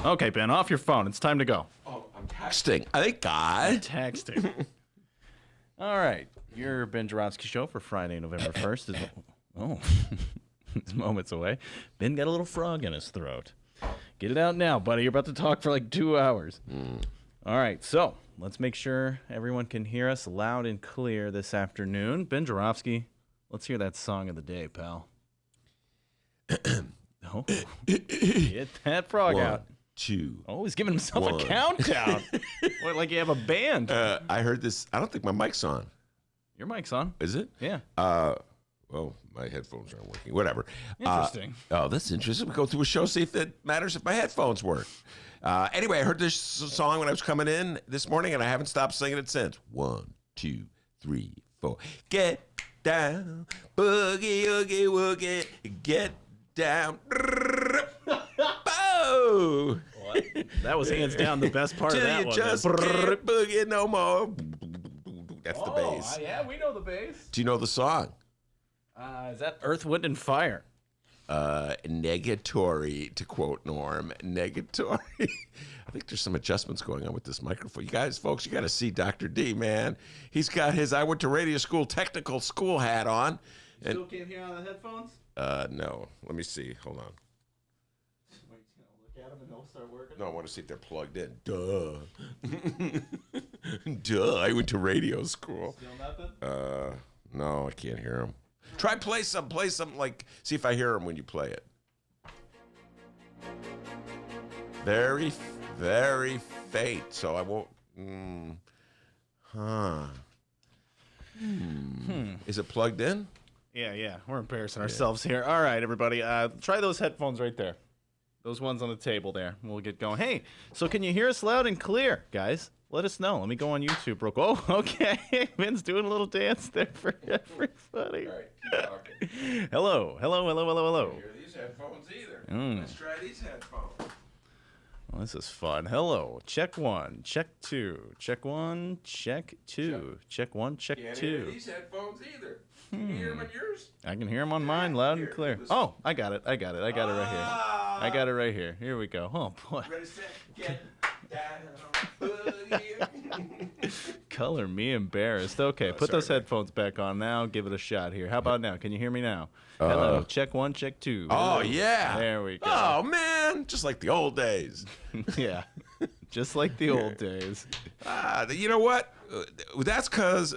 Okay, Ben, off your phone. It's time to go. Oh, I'm texting. Thank God. Texting. All right. Your Ben Joravsky show for Friday, November 1st is moments away. Ben got a little frog in his throat. Get it out now, buddy. You're about to talk for like 2 hours. All right, so let's make sure everyone can hear us loud and clear this afternoon. Ben Joravsky, let's hear that song of the day, pal. Oh, get that frog out. 2. Oh, he's giving himself a countdown. What, like you have a band. I heard this. I don't think my mic's on. Your mic's on. Is it? Yeah. Well, my headphones aren't working. Whatever. Interesting. Oh, that's interesting. We go through a show, see if it matters if my headphones work. Anyway, I heard this song when I was coming in this morning, and I haven't stopped singing it since. 1, 2, 3, 4. Get down, boogie, oogie, woogie. Get down. Oh! That was hands down the best part of that Till one. you just can't boogie no more. That's the bass. Yeah, we know the bass. Do you know the song? Is that Earth, Wind, and Fire? Negatory, to quote Norm. Negatory. I think there's some adjustments going on with this microphone. You guys, folks, you got to see Dr. D, man. He's got his I went to radio school technical school hat on. You still can't hear on the headphones? No. Let me see. Hold on. At them and they'll start working? No, I want to see if they're plugged in. Duh. Duh. I went to radio school. Still nothing? No, I can't hear them. Try play some, like, see if I hear them when you play it. Very, very faint, so I won't. Is it plugged in? Yeah. We're embarrassing ourselves here. All right, everybody. Try those headphones right there. Those ones on the table there. We'll get going. Hey, so can you hear us loud and clear, guys? Let us know. Let me go on YouTube real quick. Oh, okay. Ben's doing a little dance there for everybody. All right, keep talking. Hello. I don't hear these headphones either. Let's try these headphones. Well, this is fun. Hello. Check 1. Check 2. Check 1. Check 2. Check 1. Check 2. Can't hear these headphones either. Can you hear them on yours? I can hear them on mine loud and clear. Listen. Oh, I got it right here. I got it right here. Here we go. Oh, boy. Ready, set, get down, boogie. Color me embarrassed. Okay, put those headphones back on now. Give it a shot here. How about now? Can you hear me now? Hello. Check 1, check 2. Oh, yeah. There we go. Oh, man. Just like the old days. Yeah. Just like the old days. You know what? That's because,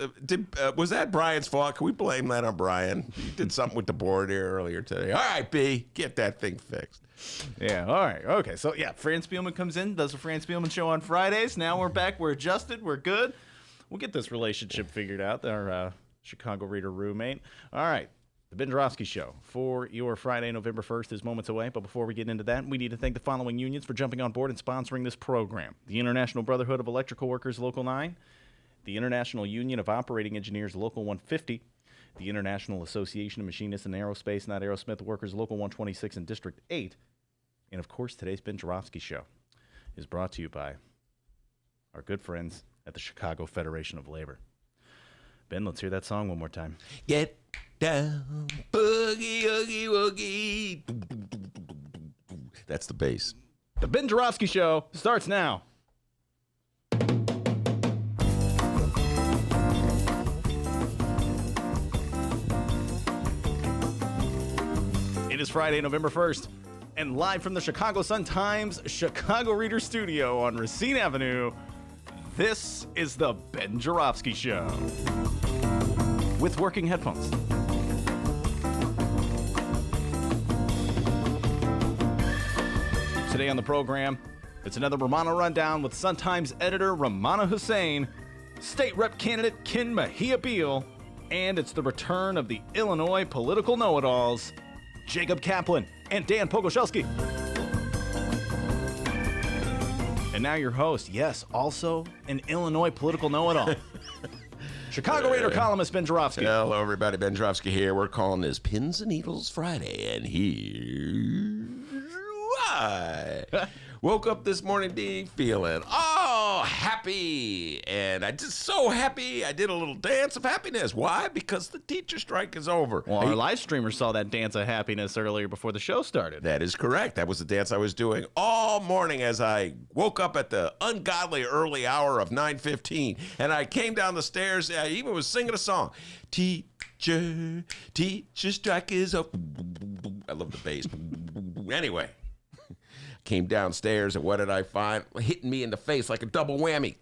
was that Brian's fault? Can we blame that on Brian? He did something with the board here earlier today. All right, B, get that thing fixed. Yeah, all right. Okay, so yeah, Fran Spielman comes in, does a Fran Spielman show on Fridays. Now we're back. We're adjusted. We're good. We'll get this relationship figured out. Our Chicago reader roommate. All right. The Ben Joravsky Show for your Friday, November 1st is moments away. But before we get into that, we need to thank the following unions for jumping on board and sponsoring this program. The International Brotherhood of Electrical Workers, Local 9. The International Union of Operating Engineers, Local 150. The International Association of Machinists and Aerospace, not Aerosmith Workers, Local 126 and District 8. And, of course, today's Ben Joravsky Show is brought to you by our good friends at the Chicago Federation of Labor. Ben, let's hear that song one more time. Get down, boogie, oogie, woogie. That's the bass. The Ben Joravsky Show starts now. It is Friday, November 1st, and live from the Chicago Sun-Times Chicago Reader Studio on Racine Avenue, this is the Ben Joravsky Show. With working headphones. Today on the program, it's another Romano Rundown with Sun-Times editor Romano Hussein, State Rep candidate Ken Mejia-Beal, and it's the return of the Illinois political know-it-alls, Jacob Kaplan and Dan Pogoszelski. And now your host, yes, also an Illinois political know-it-all, Chicago Reader columnist Ben Joravsky. Hello, everybody. Ben Joravsky here. We're calling this Pins and Needles Friday, and here's why. Woke up this morning, D, feeling happy, and I just so happy. I did a little dance of happiness. Why? Because the teacher strike is over. Well, our live streamer saw that dance of happiness earlier before the show started. That is correct. That was the dance I was doing all morning as I woke up at the ungodly early hour of 9:15, and I came down the stairs. I even was singing a song. Teacher strike is up. I love the bass. Anyway. Came downstairs, and what did I find? Hitting me in the face like a double whammy.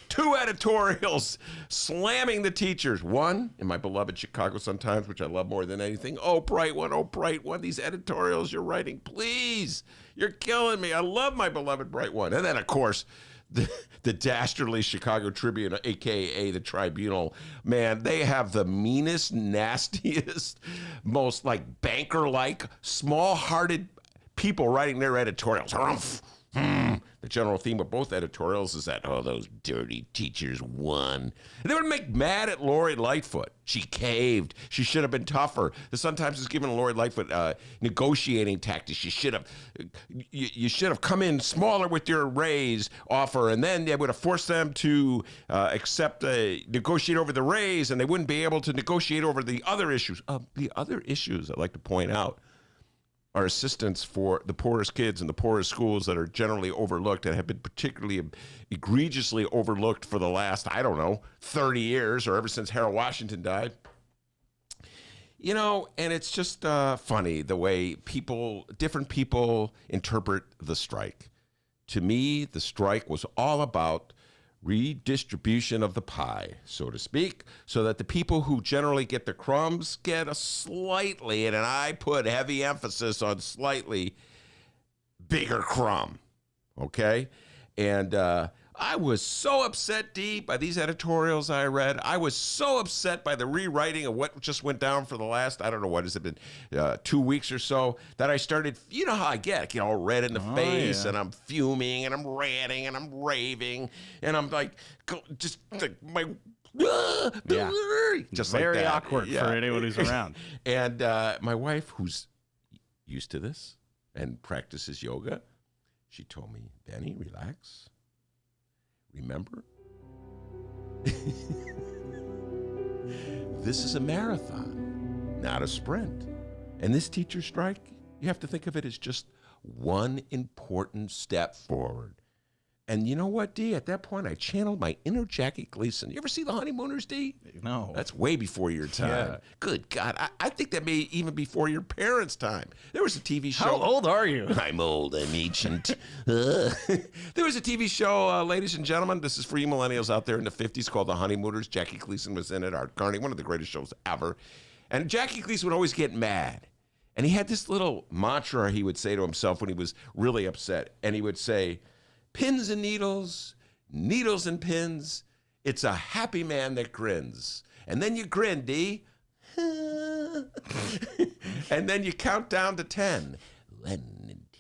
2 editorials slamming the teachers. One in my beloved Chicago Sun-Times, which I love more than anything. Oh, bright one. These editorials you're writing, please. You're killing me. I love my beloved bright one. And then, of course, the dastardly Chicago Tribune, a.k.a. the Tribunal. Man, they have the meanest, nastiest, most like banker-like, small-hearted people writing their editorials. The general theme of both editorials is that, those dirty teachers won. And they would make mad at Lori Lightfoot. She caved. She should have been tougher. The Sun-Times has given Lori Lightfoot negotiating tactics. You should have come in smaller with your raise offer, and then they would have forced them to negotiate over the raise, and they wouldn't be able to negotiate over the other issues. The other issues I'd like to point out are assistance for the poorest kids in the poorest schools that are generally overlooked and have been particularly egregiously overlooked for the last, 30 years or ever since Harold Washington died. And it's just funny the way different people interpret the strike. To me, the strike was all about redistribution of the pie, so to speak, so that the people who generally get the crumbs get a slightly, and I put heavy emphasis on slightly, bigger crumb, okay? And I was so upset, D, by these editorials I read. I was so upset by the rewriting of what just went down for the last, what has it been, 2 weeks or so, that I started, you know how I get, red in the face, and I'm fuming, and I'm ranting, and I'm raving, and I'm like, just like my... Just very like that. Awkward for anyone who's around. And my wife, who's used to this and practices yoga, she told me, Benny, relax. Remember? This is a marathon, not a sprint. And this teacher strike, you have to think of it as just one important step forward. And you know what, D? At that point, I channeled my inner Jackie Gleason. You ever see the Honeymooners, D? No. That's way before your time. Yeah. Good God. I think that may even before your parents' time. There was a TV show. How old are you? I'm old. I'm ancient. There was a TV show, ladies and gentlemen. This is for you millennials out there in the 50s called The Honeymooners. Jackie Gleason was in it. Art Carney, one of the greatest shows ever. And Jackie Gleason would always get mad. And he had this little mantra he would say to himself when he was really upset. And he would say, pins and needles, needles and pins, it's a happy man that grins. And then you grin, D. And then you count down to 10. 1,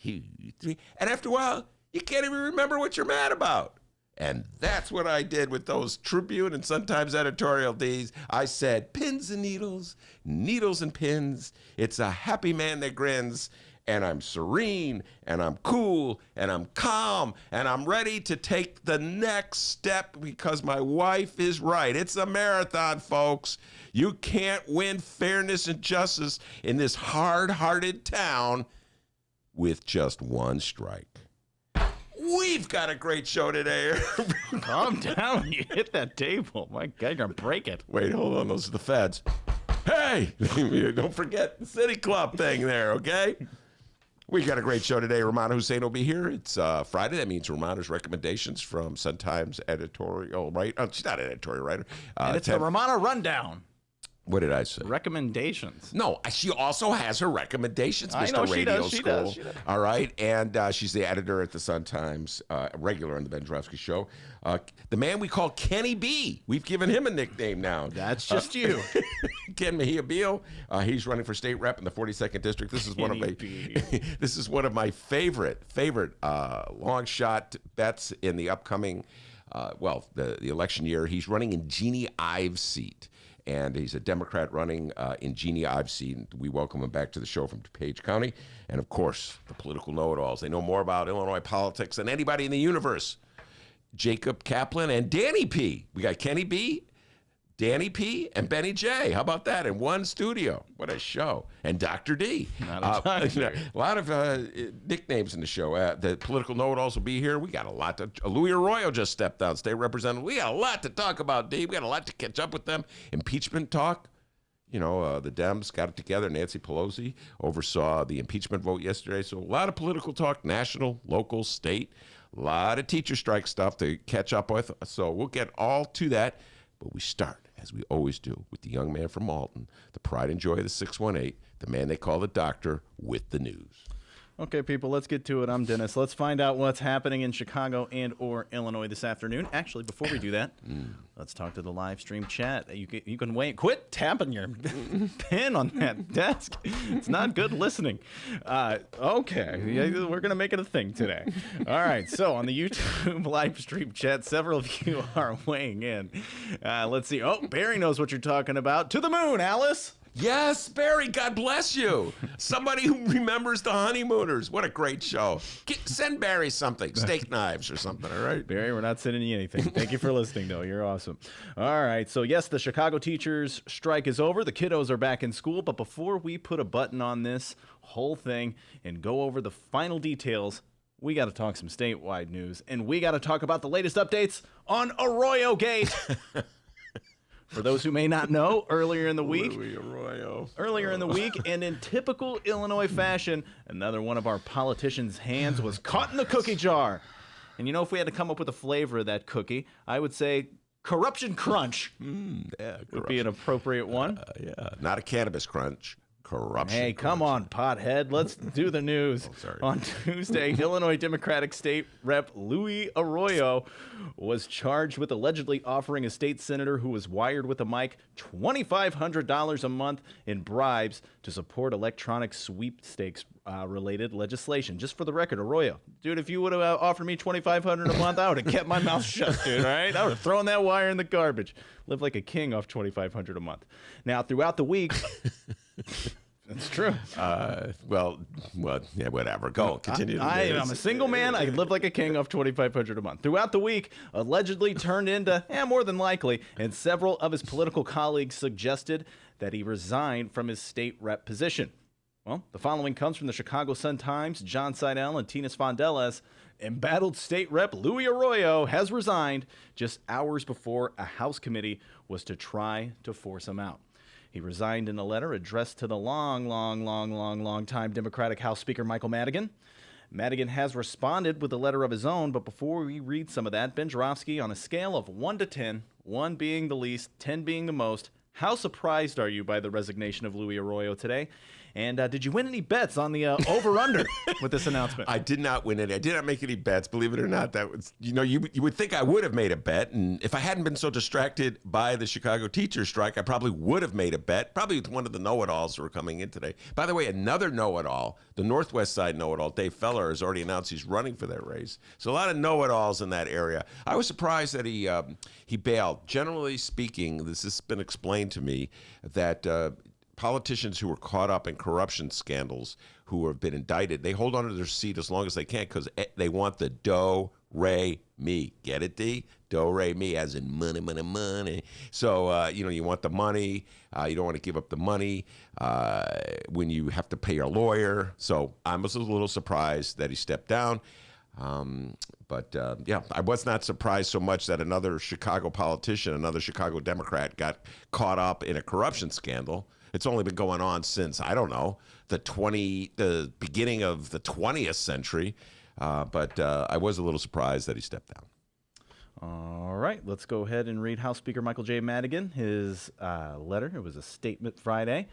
2, 3. And after a while, you can't even remember what you're mad about. And that's what I did with those Tribune and Sun-Times editorial Ds. I said, pins and needles, needles and pins. It's a happy man that grins. and I'm serene, and I'm cool, and I'm calm, and I'm ready to take the next step because my wife is right. It's a marathon, folks. You can't win fairness and justice in this hard-hearted town with just one strike. We've got a great show today. Calm down when you hit that table. My God, you're going to break it. Wait, hold on. Those are the feds. Hey, don't forget the City Club thing there, okay? We got a great show today. Romano Hussein will be here. It's Friday. That means Romano's Recommendations from Sun-Times editorial writer. Oh, she's not an editorial writer. And it's the Romano Rundown. What did I say? Recommendations. No, she also has her recommendations, Mr. I know, Radio she School. does, she does. All right, and she's the editor at the Sun-Times, regular on the Ben Joravsky Show. The man we call Kenny B. We've given him a nickname now. That's just you. Ken Mejia-Beal. He's running for state rep in the 42nd district. This is one of my this is one of my favorite long shot bets in the upcoming the election year. He's running in Jeannie Ives' seat. And he's a Democrat running in Jeannie Ives' seat. We welcome him back to the show from DuPage County. And, of course, the political know-it-alls. They know more about Illinois politics than anybody in the universe. Jacob Kaplan and Danny P. We got Kenny B., Danny P., and Benny J. How about that in one studio? What a show. And Dr. D. Not a doctor. A lot of nicknames in the show. The political know-it-alls will be here. We got a lot to... Louis Arroyo just stepped down, state representative. We got a lot to talk about, D. We got a lot to catch up with them. Impeachment talk. You know, the Dems got it together. Nancy Pelosi oversaw the impeachment vote yesterday. So a lot of political talk, national, local, state. A lot of teacher strike stuff to catch up with. So we'll get all to that. But we start, as we always do, with the young man from Alton, the pride and joy of the 618, the man they call the doctor, with the news. Okay, people, let's get to it. I'm Dennis. Let's find out what's happening in Chicago and or Illinois this afternoon. Actually, before we do that, let's talk to the live stream chat. You can wait. Quit tapping your pen on that desk. It's not good listening. Okay, we're going to make it a thing today. All right, so on the YouTube live stream chat, several of you are weighing in. Let's see. Oh, Barry knows what you're talking about. To the moon, Alice. Yes, Barry, God bless you. Somebody who remembers the Honeymooners. What a great show. Send Barry something, steak knives or something, all right? Barry, we're not sending you anything. Thank you for listening, though. You're awesome. All right, so yes, the Chicago teachers' strike is over. The kiddos are back in school, but before we put a button on this whole thing and go over the final details, we got to talk some statewide news, and we got to talk about the latest updates on Arroyo Gate. For those who may not know, earlier in the week, and in typical Illinois fashion, another one of our politicians' hands was caught in the cookie jar. And you know, if we had to come up with a flavor of that cookie, I would say Corruption Crunch would be an appropriate one. Not a cannabis crunch. Corruption. Hey, come on, pothead. Let's do the news. On Tuesday, Illinois Democratic State Rep. Louis Arroyo was charged with allegedly offering a state senator who was wired with a mic $2,500 a month in bribes to support electronic sweepstakes related legislation. Just for the record, Arroyo, dude, if you would have offered me $2,500 a month, I would have kept my mouth shut, dude. All right, I would have thrown that wire in the garbage. Live like a king off $2,500 a month. Now, throughout the week. That's true. Yeah, whatever. Go, continue. I'm a single man. I live like a king off $2,500 a month. Throughout the week, allegedly turned into, more than likely, and several of his political colleagues suggested that he resign from his state rep position. Well, the following comes from the Chicago Sun-Times. John Seidel and Tina Sfondeles. Embattled state rep Louis Arroyo has resigned just hours before a House committee was to try to force him out. He resigned in a letter addressed to the long-time Democratic House Speaker Michael Madigan. Madigan has responded with a letter of his own, but before we read some of that, Ben Joravsky, on a scale of 1 to 10, 1 being the least, 10 being the most, how surprised are you by the resignation of Louis Arroyo today? And did you win any bets on the over-under with this announcement? I did not win any. I did not make any bets, believe it or not. That was, you would think I would have made a bet. And if I hadn't been so distracted by the Chicago teachers strike, I probably would have made a bet, probably with one of the know-it-alls who are coming in today. By the way, another know-it-all, the Northwest Side know-it-all, Dave Feller, has already announced he's running for that race. So a lot of know-it-alls in that area. I was surprised that he bailed. Generally speaking, this has been explained to me that politicians who are caught up in corruption scandals who have been indicted, they hold on to their seat as long as they can because they want the do-re-mi. Get it, D? Do-re-mi, as in money, money, money. So, you want the money. You don't want to give up the money when you have to pay your lawyer. So I was a little surprised that he stepped down. But I was not surprised so much that another Chicago politician, another Chicago Democrat, got caught up in a corruption scandal. It's only been going on since, I don't know, the beginning of the 20th century. But I was a little surprised that he stepped down. All right, let's go ahead and read House Speaker Michael J. Madigan, his letter. It was a statement Friday.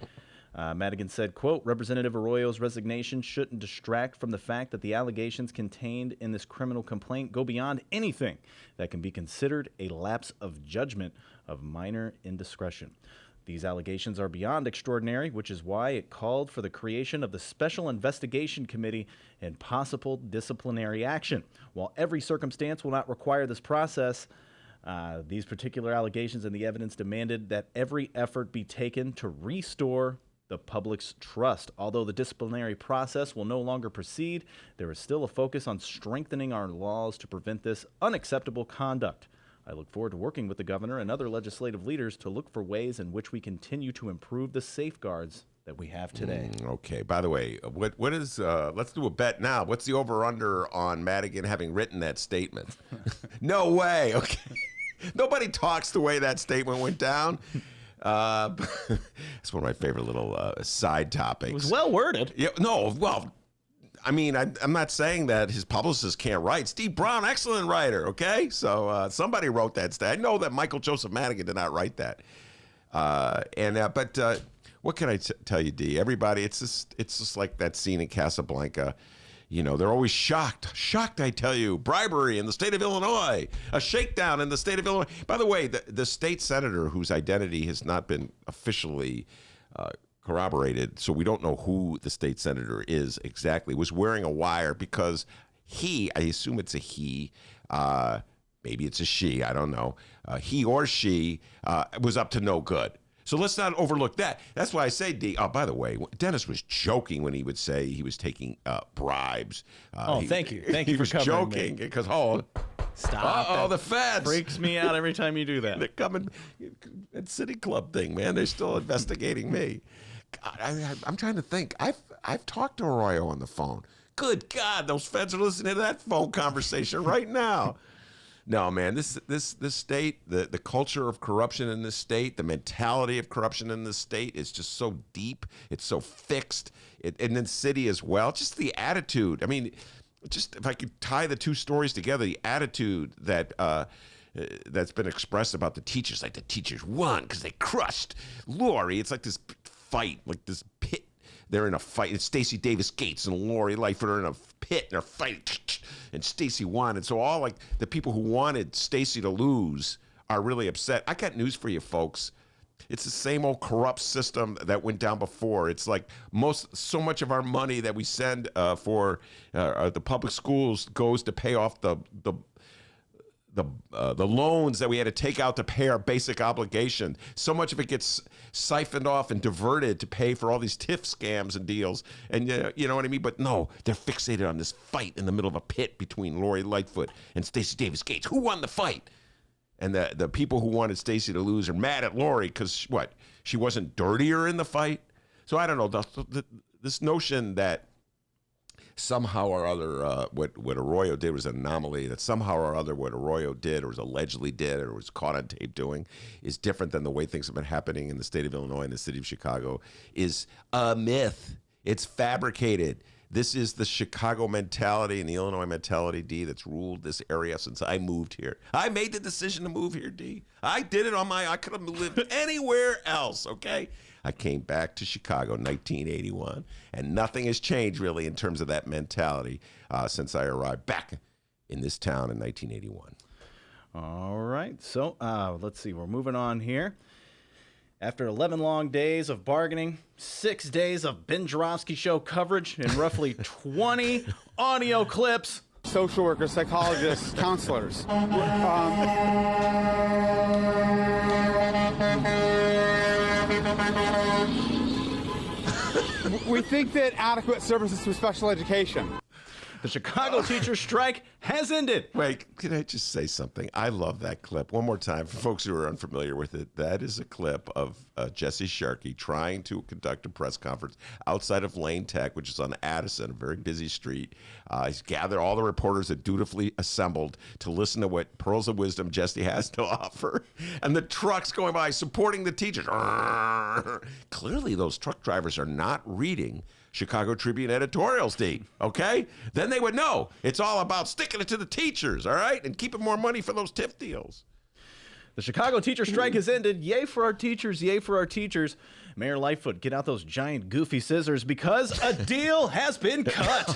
Madigan said, quote, Representative Arroyo's resignation shouldn't distract from the fact that the allegations contained in this criminal complaint go beyond anything that can be considered a lapse of judgment of minor indiscretion. These allegations are beyond extraordinary, which is why it called for the creation of the Special Investigation Committee and possible disciplinary action. While every circumstance will not require this process, these particular allegations and the evidence demanded that every effort be taken to restore the public's trust. Although the disciplinary process will no longer proceed, there is still a focus on strengthening our laws to prevent this unacceptable conduct. I look forward to working with the governor and other legislative leaders to look for ways in which we continue to improve the safeguards that we have today. Okay. By the way, what is? Let's do a bet now. What's the over/under on Madigan having written that statement? No way. Okay. Nobody talks the way that statement went down. It's one of my favorite little side topics. It was well worded. Yeah. No. Well. I mean, I'm not saying that his publicist can't write. Steve Brown, excellent writer, okay? So somebody wrote that stat. I know that Michael Joseph Madigan did not write that. But what can I tell you, D? Everybody, it's just like that scene in Casablanca. They're always shocked. Shocked, I tell you. Bribery in the state of Illinois. A shakedown in the state of Illinois. By the way, the state senator whose identity has not been officially corroborated, so we don't know who the state senator is exactly, was wearing a wire because I assume it's a he, maybe it's a she, I don't know, he or she was up to no good. So let's not overlook that. That's why I say, D. Oh, by the way, Dennis was joking when he would say he was taking bribes. Thank you. Thank you for covering joking me. Because, Stop. Oh, the feds. Freaks me out every time you do that. They're coming. That City Club thing, man. They're still investigating me. God, I'm trying to think. I've talked to Arroyo on the phone. Good God, those feds are listening to that phone conversation right now. No, man, this state, the culture of corruption in this state, the mentality of corruption in this state is just so deep. It's so fixed. And then city as well. Just the attitude. I mean, just if I could tie the two stories together, the attitude that's been expressed about the teachers, like the teachers won because they crushed Lori. It's like this fight, like this pit. They're in a fight. It's Stacey Davis Gates and Lori Lightfoot are in a pit and they're fighting. And Stacey won. And so all like the people who wanted Stacey to lose are really upset. I got news for you, folks. It's the same old corrupt system that went down before. It's like so much of our money that we send for the public schools goes to pay off the loans that we had to take out to pay our basic obligation. So much of it gets siphoned off and diverted to pay for all these TIF scams and deals. And you know what I mean? But no, they're fixated on this fight in the middle of a pit between Lori Lightfoot and Stacey Davis Gates. Who won the fight? And the people who wanted Stacey to lose are mad at Lori because, she wasn't dirtier in the fight? So I don't know. This notion that somehow or other what Arroyo did was an anomaly, that somehow or other what Arroyo did or was allegedly did or was caught on tape doing is different than the way things have been happening in the state of Illinois and the city of Chicago is a myth. It's fabricated. This is the Chicago mentality and the Illinois mentality, D, that's ruled this area since I moved here. I made the decision to move here, D. I did it I could have lived anywhere else, okay? I came back to Chicago in 1981, and nothing has changed really in terms of that mentality since I arrived back in this town in 1981. All right, so let's see. We're moving on here. After 11 long days of bargaining, 6 days of Ben Joravsky show coverage, and roughly 20 audio clips. Social workers, psychologists, counselors. We think that adequate services to special education. The Chicago teacher strike has ended. Wait, can I just say something? I love that clip. One more time for folks who are unfamiliar with it. That is a clip of Jesse Sharkey trying to conduct a press conference outside of Lane Tech, which is on Addison, a very busy street. He's gathered all the reporters that dutifully assembled to listen to what pearls of wisdom Jesse has to offer. And the trucks going by supporting the teachers. Clearly, those truck drivers are not reading Chicago Tribune editorials, Dee, okay? Then they would know it's all about sticking it to the teachers, all right? And keeping more money for those TIF deals. The Chicago teacher strike has ended. Yay for our teachers. Yay for our teachers. Mayor Lightfoot, get out those giant goofy scissors because a deal has been cut.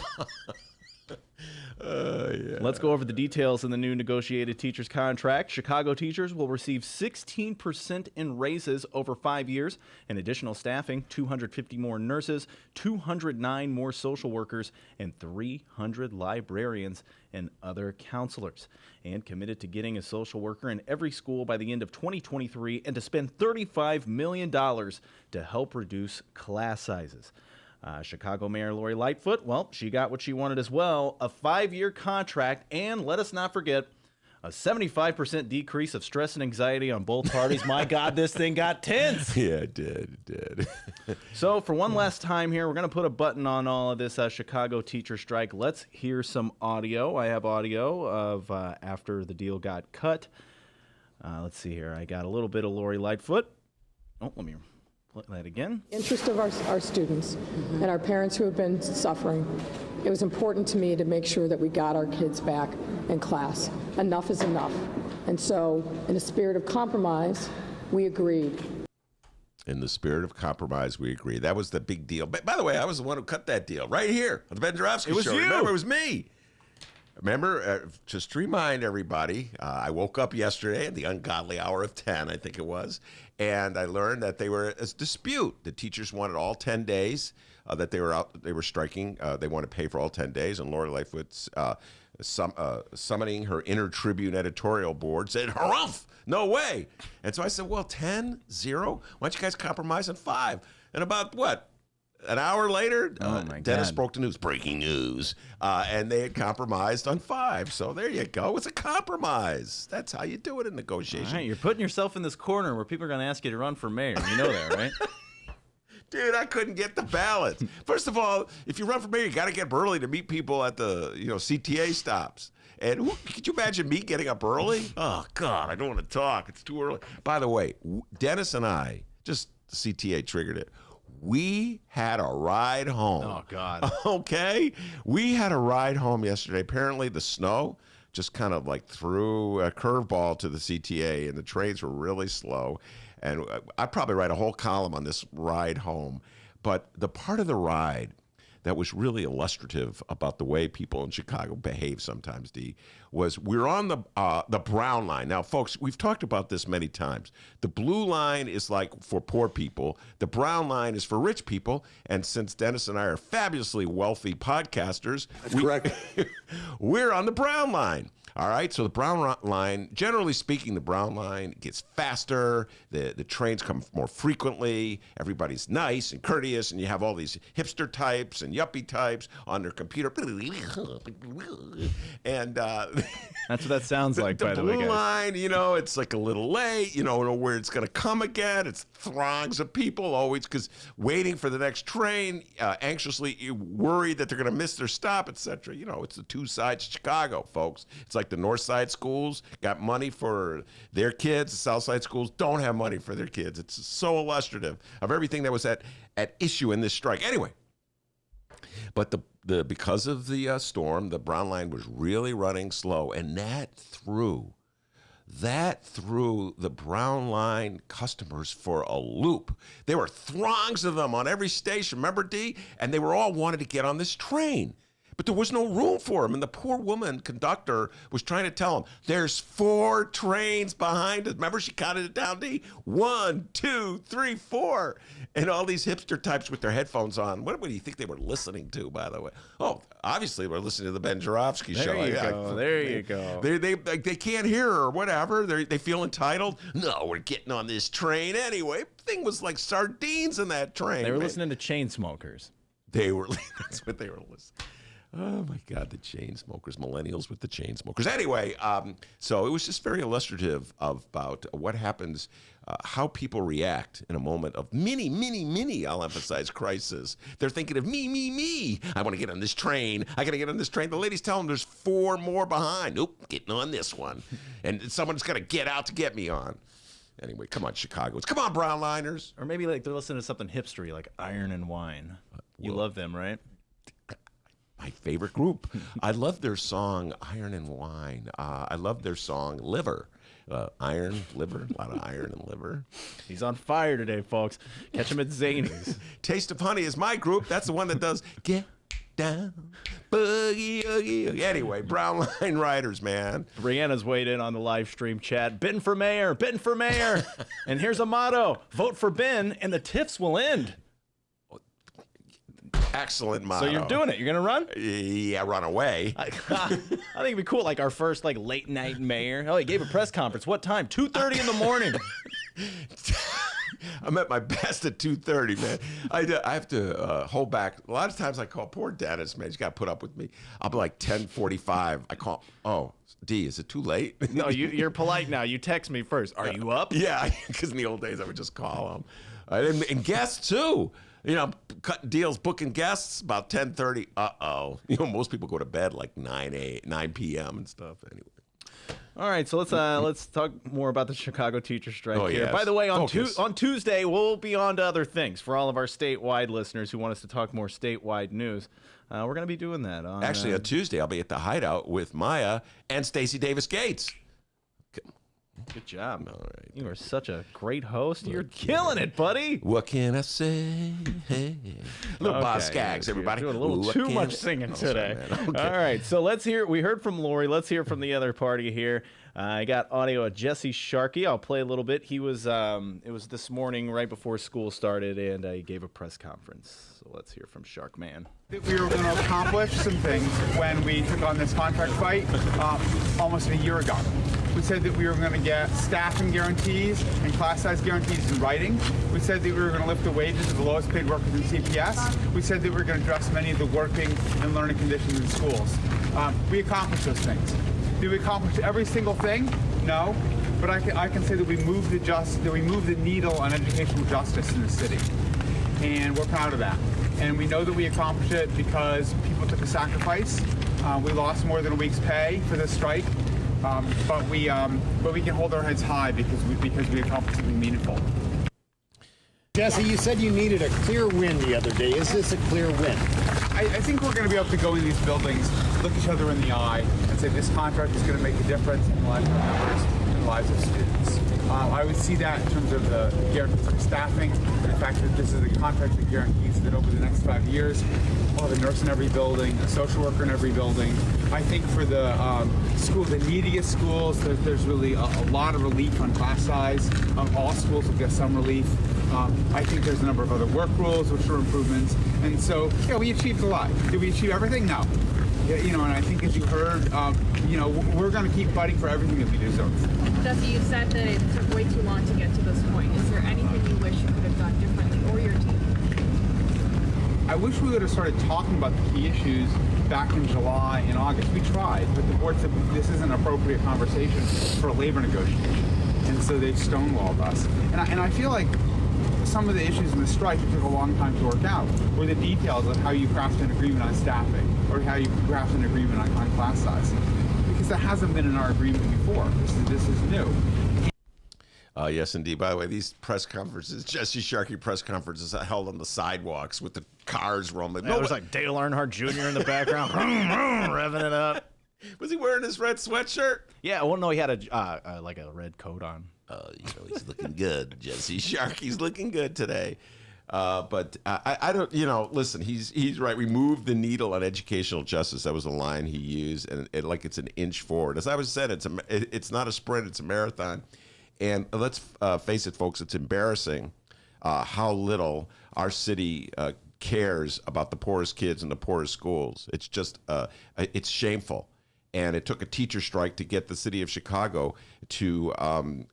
Yeah. Let's go over the details in the new negotiated teachers contract. Chicago teachers will receive 16% in raises over 5 years, and additional staffing, 250 more nurses, 209 more social workers, and 300 librarians and other counselors. And committed to getting a social worker in every school by the end of 2023 and to spend $35 million to help reduce class sizes. Chicago Mayor Lori Lightfoot, well, she got what she wanted as well, a 5-year contract, and let us not forget, a 75% decrease of stress and anxiety on both parties. My God, this thing got tense. Yeah, it did. So for one last time here, we're going to put a button on all of this Chicago teacher strike. Let's hear some audio. I have audio of after the deal got cut. Let's see here. I got a little bit of Lori Lightfoot. Oh, let me play that again. Interest of our students and our parents who have been suffering, it was important to me to make sure that we got our kids back in class. Enough is enough. And so, in a spirit of compromise, we agreed. In the spirit of compromise, we agree. That was the big deal. By the way, I was the one who cut that deal right here on the Ben Joravsky was show. you. Remember, it was me. Remember, just to remind everybody, I woke up yesterday at the ungodly hour of 10, I think it was, and I learned that they were a dispute. The teachers wanted all 10 days that they were out. They were striking. They wanted to pay for all 10 days, and Lori Lightfoot's summoning her inner Tribune editorial board said, "Harumph, no way." And so I said, well, 10, 0? Why don't you guys compromise on 5? And about what? An hour later, Dennis broke the news, breaking news, and they had compromised on 5. So there you go. It's a compromise. That's how you do it in negotiation. All right, you're putting yourself in this corner where people are going to ask you to run for mayor. You know that, right? Dude, I couldn't get the ballots. First of all, if you run for mayor, you got to get up early to meet people at the CTA stops. And could you imagine me getting up early? Oh, God, I don't want to talk. It's too early. By the way, Dennis and I, just CTA triggered it. We had a ride home. Oh, God. Okay? We had a ride home yesterday. Apparently, the snow just kind of like threw a curveball to the CTA, and the trains were really slow. And I'd probably write a whole column on this ride home. But the part of the ride that was really illustrative about the way people in Chicago behave sometimes, D, was we're on the brown line. Now, folks, we've talked about this many times. The blue line is like for poor people. The brown line is for rich people. And since Dennis and I are fabulously wealthy podcasters, we're on the brown line. All right, so the brown line, generally speaking, the brown line gets faster, the trains come more frequently, everybody's nice and courteous, and you have all these hipster types and yuppie types on their computer. And That's what that sounds like, by the way, the blue guys. line, it's like a little late, where it's going to come again. It's throngs of people always because waiting for the next train, anxiously worried that they're going to miss their stop, etc. It's the two sides of Chicago, folks. It's like the North Side schools got money for their kids. The South Side schools don't have money for their kids. It's so illustrative of everything that was at issue in this strike. Anyway, but because of the storm, the brown line was really running slow, and that threw the brown line customers for a loop. There were throngs of them on every station, remember, D? And they were all wanted to get on this train. But there was no room for him. And the poor woman conductor was trying to tell him, there's 4 trains behind us. Remember, she counted it down, D? 1, 2, 3, 4. And all these hipster types with their headphones on. What do you think they were listening to, by the way? Oh, obviously, we're listening to the Ben Joravsky show. There you go. They can't hear her or whatever. They feel entitled. No, we're getting on this train anyway. Thing was like sardines in that train. They were listening to Chainsmokers. That's what they were listening. Oh my God, the chain smokers, millennials with the chain smokers. Anyway, so it was just very illustrative about what happens, how people react in a moment of mini, I'll emphasize, crisis. They're thinking of me. I want to get on this train. I got to get on this train. The ladies tell them there's 4 more behind. Nope, getting on this one. And someone's got to get out to get me on. Anyway, come on, Chicagoans. Come on, Brownliners. Or maybe like they're listening to something hipstery like Iron and Wine. You love them, right? My favorite group. I love their song Iron and Wine. I love their song Liver. Iron, liver, a lot of iron and liver. He's on fire today, folks. Catch him at Zany's. Taste of Honey is my group. That's the one that does Get Down, Boogie, Oogie. Anyway, Brown Line Riders, man. Brianna's weighed in on the live stream chat. Ben for mayor. And here's a motto. Vote for Ben and the tiffs will end. Excellent motto. So you're doing it. You're going to run? Yeah, run away. I think it'd be cool, like our first like late night mayor. Oh, he gave a press conference. What time? 2:30 in the morning. I'm at my best at 2:30, man. I have to hold back. A lot of times I call poor Dennis, man. He's got to put up with me. I'll be like 10:45. I call, oh, D, is it too late? No, you're polite now. You text me first. Are you up? Yeah, because in the old days I would just call him. And guests, too. You know, cutting deals, booking guests about 10:30. Uh-oh. You know, most people go to bed like 9 p.m. and stuff anyway. All right, so let's talk more about the Chicago teacher strike here. Yes. By the way, on Tuesday, we'll be on to other things. For all of our statewide listeners who want us to talk more statewide news, we're going to be doing that. On Tuesday, I'll be at the Hideout with Maya and Stacey Davis Gates. Good job. All right. You are such a great host. You're killing it, buddy. What can I say? Hey. Little Boz Skaggs, everybody. You're doing a little too much singing today. All right, so let's hear. We heard from Lori. Let's hear from the other party here. I got audio of Jesse Sharkey. I'll play a little bit. He was. It was this morning, right before school started, and he gave a press conference. So let's hear from Shark Man. We were going to accomplish some things when we took on this contract fight almost a year ago. We said that we were going to get staffing guarantees and class size guarantees in writing. We said that we were going to lift the wages of the lowest paid workers in CPS. We said that we were going to address many of the working and learning conditions in schools. We accomplished those things. Did we accomplish every single thing? No. But I can say that we moved the needle on educational justice in the city. And we're proud of that. And we know that we accomplished it because people took a sacrifice. We lost more than a week's pay for this strike. But we can hold our heads high because we accomplished something meaningful. Jesse, you said you needed a clear win the other day. Is this a clear win? I think we're going to be able to go in these buildings, look each other in the eye, and say this contract is going to make a difference in the lives of our members and the lives of students. I would see that in terms of the guarantees for staffing, and the fact that this is a contract that guarantees that over the next 5 years, we'll have a nurse in every building, a social worker in every building. I think for the the neediest schools, there's really a lot of relief on class size. All schools will get some relief. I think there's a number of other work rules, which are improvements. And so, yeah, we achieved a lot. Did we achieve everything? No. You know, and I think as you heard, we're going to keep fighting for everything that we deserve. Jesse, you said that it took way too long to get to this point. Is there anything you wish you could have done differently, or your team? I wish we would have started talking about the key issues back in July and August. We tried, but the board said this isn't an appropriate conversation for a labor negotiation. And so they stonewalled us. And I feel like some of the issues in the strike that took a long time to work out were the details of how you craft an agreement on staffing or how you craft an agreement on class size. Because that hasn't been in our agreement before. This is new. Yes, indeed. By the way, these press conferences, Jesse Sharkey press conferences, are held on the sidewalks with the cars rolling. There was like Dale Earnhardt Jr. in the background, revving it up. Was he wearing his red sweatshirt? Yeah, well, no, he had a like a red coat on. He's looking good. Jesse Sharkey's looking good today. But I don't, listen, he's right. We moved the needle on educational justice. That was the line he used, and like it's an inch forward. As I was said, it's not a sprint, it's a marathon. And let's face it, folks, it's embarrassing how little our city cares about the poorest kids in the poorest schools. It's just, it's shameful. And it took a teacher strike to get the city of Chicago to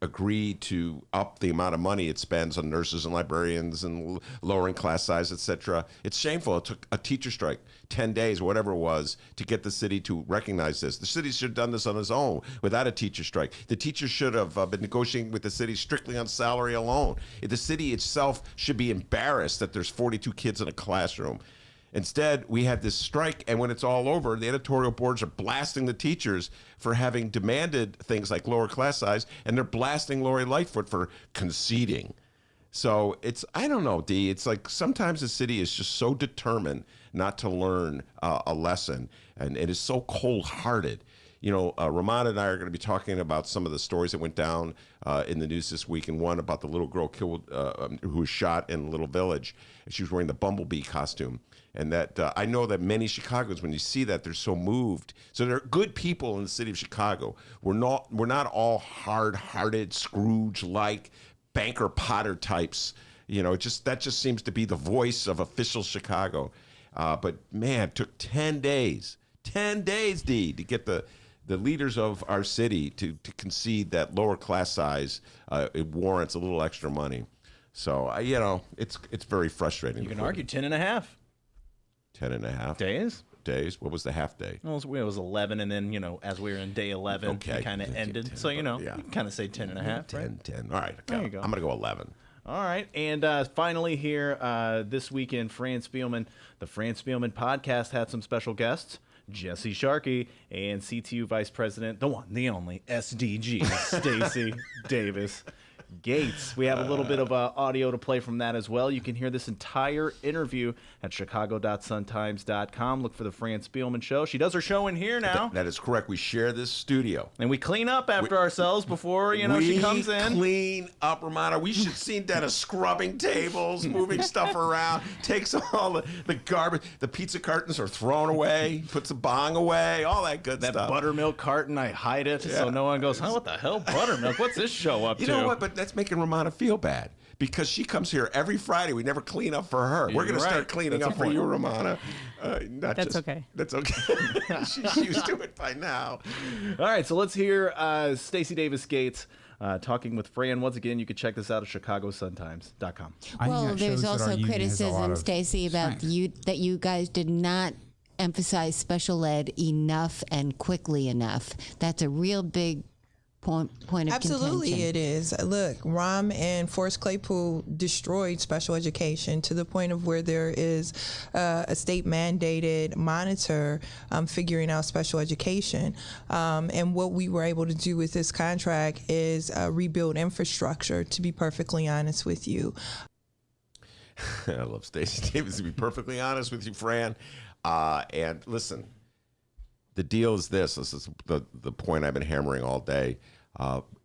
agree to up the amount of money it spends on nurses and librarians and lowering class size, et cetera. It's shameful. It took a teacher strike, 10 days, whatever it was, to get the city to recognize this. The city should have done this on its own without a teacher strike. The teachers should have been negotiating with the city strictly on salary alone. The city itself should be embarrassed that there's 42 kids in a classroom. Instead, we had this strike, and when it's all over, the editorial boards are blasting the teachers for having demanded things like lower class size, and they're blasting Lori Lightfoot for conceding. So I don't know, Dee. It's like sometimes the city is just so determined not to learn a lesson, and it is so cold-hearted. Romano and I are going to be talking about some of the stories that went down in the news this week, and one about the little girl killed who was shot in a little village, and she was wearing the bumblebee costume. And that I know that many Chicagoans, when you see that, they're so moved. So there are good people in the city of Chicago. We're not all hard-hearted, Scrooge-like banker Potter types. That just seems to be the voice of official Chicago. But man, it took 10 days, Dee, to get the leaders of our city to concede that lower class size it warrants a little extra money. So it's very frustrating. You can argue 10 and a half. 10 and a half days. What was the half day? Well, it was 11, and then, as we were in day 11, okay, it kind of ended. 10, so, yeah. you can kind of say 10 and a half, 10, right? 10. All right. There you go. I'm going to go 11. All right. And finally here, this weekend, Fran Spielman, the Fran Spielman podcast had some special guests. Jesse Sharkey and CTU Vice President, the one, the only, SDG, Stacey Davis Gates. We have a little bit of audio to play from that as well. You can hear this entire interview at chicago.suntimes.com. Look for the Fran Spielman Show. She does her show in here now. That is correct. We share this studio. And we clean up after ourselves before, she comes in. We clean up, Romano. We should see Dennis scrubbing tables, moving stuff around, takes all the garbage. The pizza cartons are thrown away, puts the bong away, all that good stuff. That buttermilk carton, I hide it so no one goes, what the hell, buttermilk? What's this show up to? You know what? But that's making Romano feel bad because she comes here every Friday. We never clean up for her. We're going to start cleaning up for you, Romano. That's okay. That's okay. She's used to it by now. All right, so let's hear Stacey Davis Gates talking with Fran. Once again, you can check this out at chicagosuntimes.com. Well, there's also criticism, Stacey, about that you guys did not emphasize special ed enough and quickly enough. That's a real big point of Absolutely contention. it is. Look, Rahm and Forrest Claypool destroyed special education to the point of where there is a state mandated monitor figuring out special education. And what we were able to do with this contract is rebuild infrastructure, to be perfectly honest with you. I love Stacey Davis, to be perfectly honest with you, Fran. And listen, the deal is this is the point I've been hammering all day.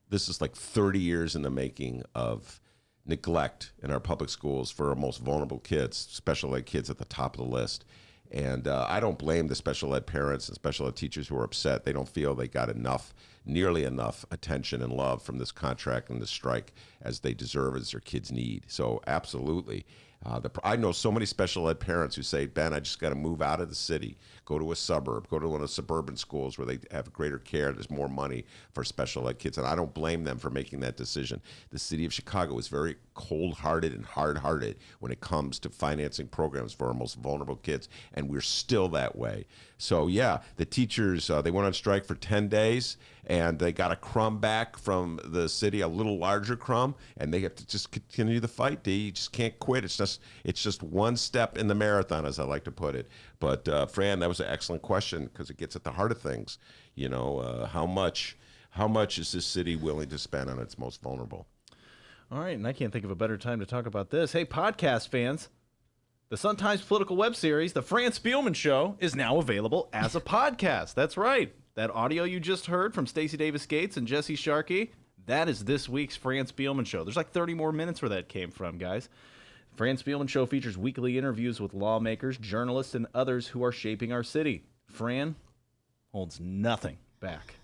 This is like 30 years in the making of neglect in our public schools for our most vulnerable kids, special ed kids at the top of the list. And I don't blame the special ed parents and special ed teachers who are upset. They don't feel they got nearly enough attention and love from this contract and this strike as they deserve, as their kids need. So absolutely. I know so many special ed parents who say, Ben, I just got to move out of the city, go to a suburb, go to one of the suburban schools where they have greater care, there's more money for special ed kids. And I don't blame them for making that decision. The city of Chicago is very cold-hearted and hard-hearted when it comes to financing programs for our most vulnerable kids, and we're still that way. So, yeah, the teachers, they went on strike for 10 days, and they got a crumb back from the city, a little larger crumb, and they have to just continue the fight, D. You just can't quit. It's just one step in the marathon, as I like to put it. But, Fran, that was an excellent question because it gets at the heart of things. How much is this city willing to spend on its most vulnerable? All right, and I can't think of a better time to talk about this. Hey, podcast fans. The Sun-Times political web series, The Fran Spielman Show, is now available as a podcast. That's right. That audio you just heard from Stacey Davis Gates and Jesse Sharkey, that is this week's Fran Spielman Show. There's like 30 more minutes where that came from, guys. Fran Spielman Show features weekly interviews with lawmakers, journalists, and others who are shaping our city. Fran holds nothing back.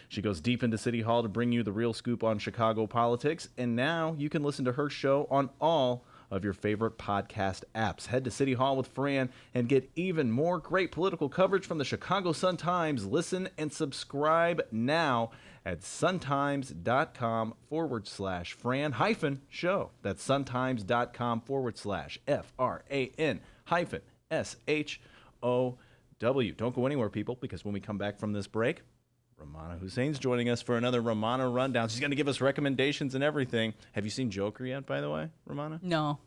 She goes deep into City Hall to bring you the real scoop on Chicago politics, and now you can listen to her show on all of your favorite podcast apps. Head to City Hall with Fran and get even more great political coverage from the Chicago Sun-Times. Listen and subscribe now at suntimes.com/Fran-show. That's suntimes.com/FRAN-SHOW. Don't go anywhere, people, because when we come back from this break, Romano Hussein's joining us for another Romano Rundown. She's going to give us recommendations and everything. Have you seen Joker yet, by the way, Romano? No.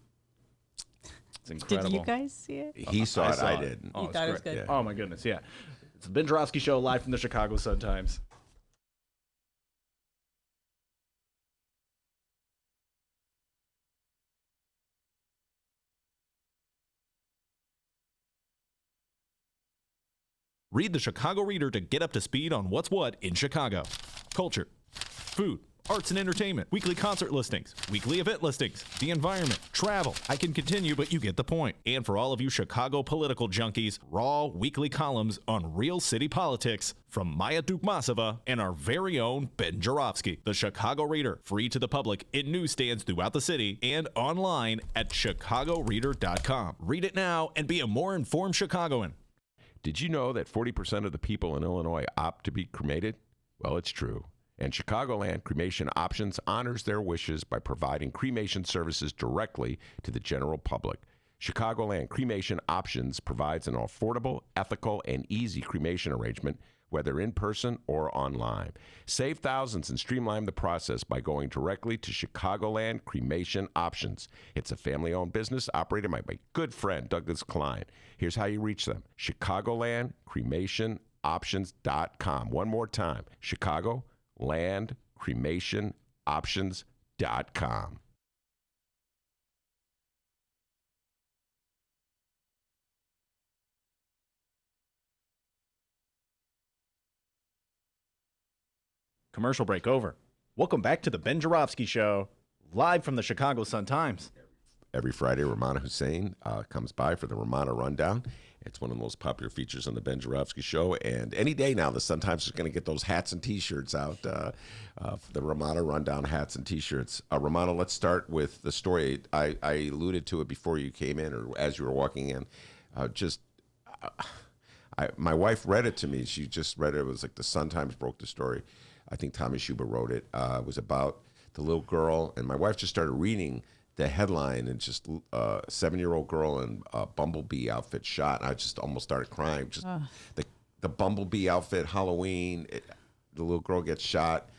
It's incredible. Did you guys see it? He saw it. I didn't. You thought it was good? Yeah. Oh, my goodness, yeah. It's the Ben Joravsky Show live from the Chicago Sun-Times. Read the Chicago Reader to get up to speed on what's what in Chicago. Culture, food, arts and entertainment, weekly concert listings, weekly event listings, the environment, travel. I can continue, but you get the point. And for all of you Chicago political junkies, raw weekly columns on real city politics from Maya Dukmasova and our very own Ben Joravsky. The Chicago Reader, free to the public in newsstands throughout the city and online at chicagoreader.com. Read it now and be a more informed Chicagoan. Did you know that 40% of the people in Illinois opt to be cremated? Well, it's true. And Chicagoland Cremation Options honors their wishes by providing cremation services directly to the general public. Chicagoland Cremation Options provides an affordable, ethical, and easy cremation arrangement, whether in person or online. Save thousands and streamline the process by going directly to Chicagoland Cremation Options. It's a family-owned business operated by my good friend, Douglas Klein. Here's how you reach them. ChicagolandCremationOptions.com. One more time, ChicagolandCremationOptions.com. Commercial break over. Welcome back to the Ben Joravsky Show, live from the Chicago Sun-Times. Every Friday, Romano Hussein comes by for the Romano Rundown. It's one of the most popular features on the Ben Joravsky Show. And any day now, the Sun-Times is going to get those hats and T-shirts out, the Romano Rundown hats and T-shirts. Romano, let's start with the story. I alluded to it before you came in or as you were walking in. My wife read it to me. She just read it. It was like the Sun-Times broke the story. I think Tommy Schuber wrote it. It was about the little girl, and my wife just started reading the headline, and just a 7-year-old girl in a bumblebee outfit shot. And I just almost started crying. Just the bumblebee outfit, Halloween. The little girl gets shot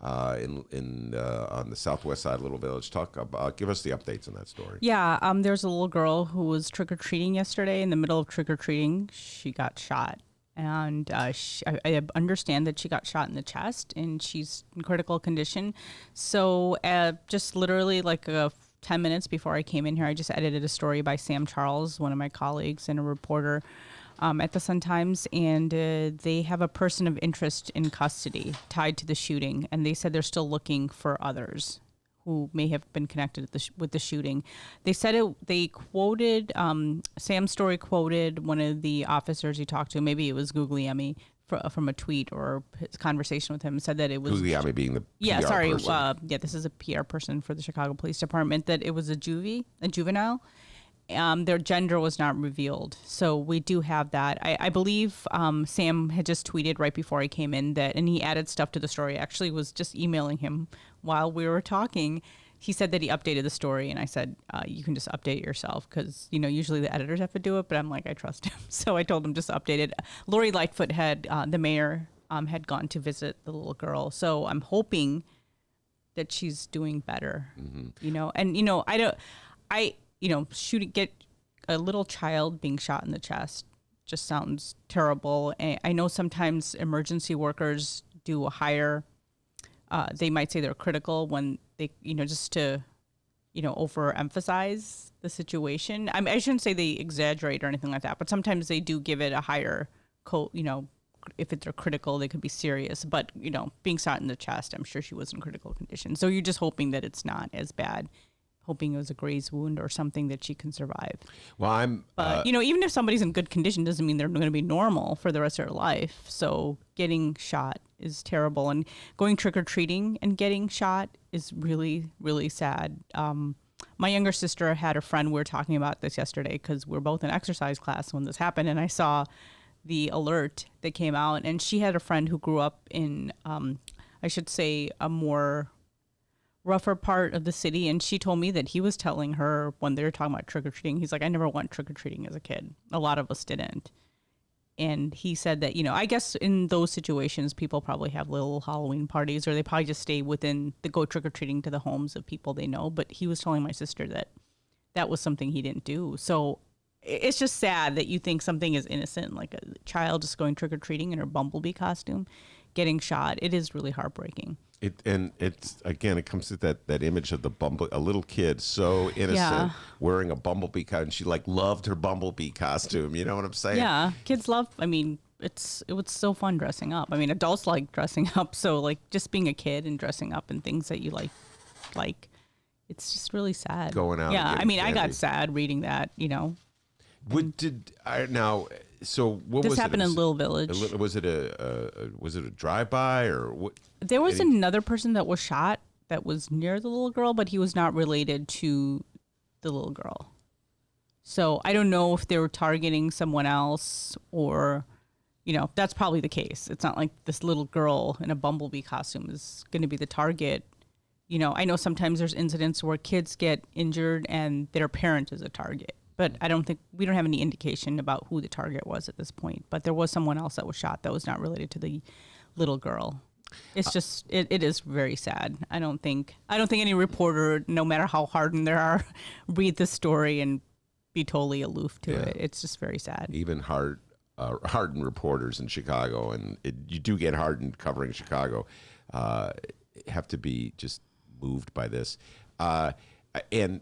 on the southwest side of Little Village. Give us the updates on that story. Yeah, there's a little girl who was trick-or-treating yesterday. In the middle of trick-or-treating, she got shot. And I understand that she got shot in the chest, and she's in critical condition. So just literally like 10 minutes before I came in here, I just edited a story by Sam Charles, one of my colleagues and a reporter at the Sun-Times, and they have a person of interest in custody tied to the shooting, and they said they're still looking for others who may have been connected with the shooting. They said they quoted, Sam's story quoted one of the officers he talked to, maybe it was Guglielmi, from a tweet or his conversation with him, said that it was... Guglielmi being the PR person. This is a PR person for the Chicago Police Department, that it was a juvenile. Their gender was not revealed. So we do have that. I believe Sam had just tweeted right before I came in and he added stuff to the story. I actually was just emailing him while we were talking. He said that he updated the story, and I said, you can just update it yourself because, usually the editors have to do it, but I'm like, I trust him. So I told him just update it. Lori Lightfoot the mayor, had gone to visit the little girl. So I'm hoping that she's doing better, get a little child being shot in the chest just sounds terrible. And I know sometimes emergency workers do a higher, they might say they're critical when they, just to, overemphasize the situation. I shouldn't say they exaggerate or anything like that, but sometimes they do give it a higher if they're critical, they could be serious. But, being shot in the chest, I'm sure she was in critical condition. So you're just hoping that it's not as bad. hoping it was a graze wound or something that she can survive. Well, But, even if somebody's in good condition doesn't mean they're going to be normal for the rest of their life. So getting shot is terrible. And going trick-or-treating and getting shot is really, really sad. My younger sister had a friend, we were talking about this yesterday because we're both in exercise class when this happened, and I saw the alert that came out, and she had a friend who grew up in, I should say, a more rougher part of the city, and she told me that he was telling her when they were talking about trick-or-treating, he's like, I never went trick-or-treating as a kid. A lot of us didn't. And he said that, I guess in those situations, people probably have little Halloween parties, or they probably just stay within the go trick-or-treating to the homes of people they know. But he was telling my sister that that was something he didn't do. So it's just sad that you think something is innocent, like a child just going trick-or-treating in her bumblebee costume, getting shot. It is really heartbreaking. It comes to that image of a little kid so innocent wearing a bumblebee costume. And she loved her bumblebee costume. You know what I'm saying? Yeah, kids love. It was so fun dressing up. Adults like dressing up. So just being a kid and dressing up and things that you like, it's just really sad. Going out. Yeah, I got sad reading that. So what this was happened it? in Little Village. Was it a drive-by or what? There was another person that was shot that was near the little girl, but he was not related to the little girl. So I don't know if they were targeting someone else or, that's probably the case. It's not like this little girl in a bumblebee costume is going to be the target. I know sometimes there's incidents where kids get injured and their parent is a target. But we don't have any indication about who the target was at this point. But there was someone else that was shot that was not related to the little girl. It's just, it is very sad. I don't think any reporter, no matter how hardened they are, read the story and be totally aloof to it. It's just very sad. Even hardened reporters in Chicago, and you do get hardened covering Chicago, have to be just moved by this. And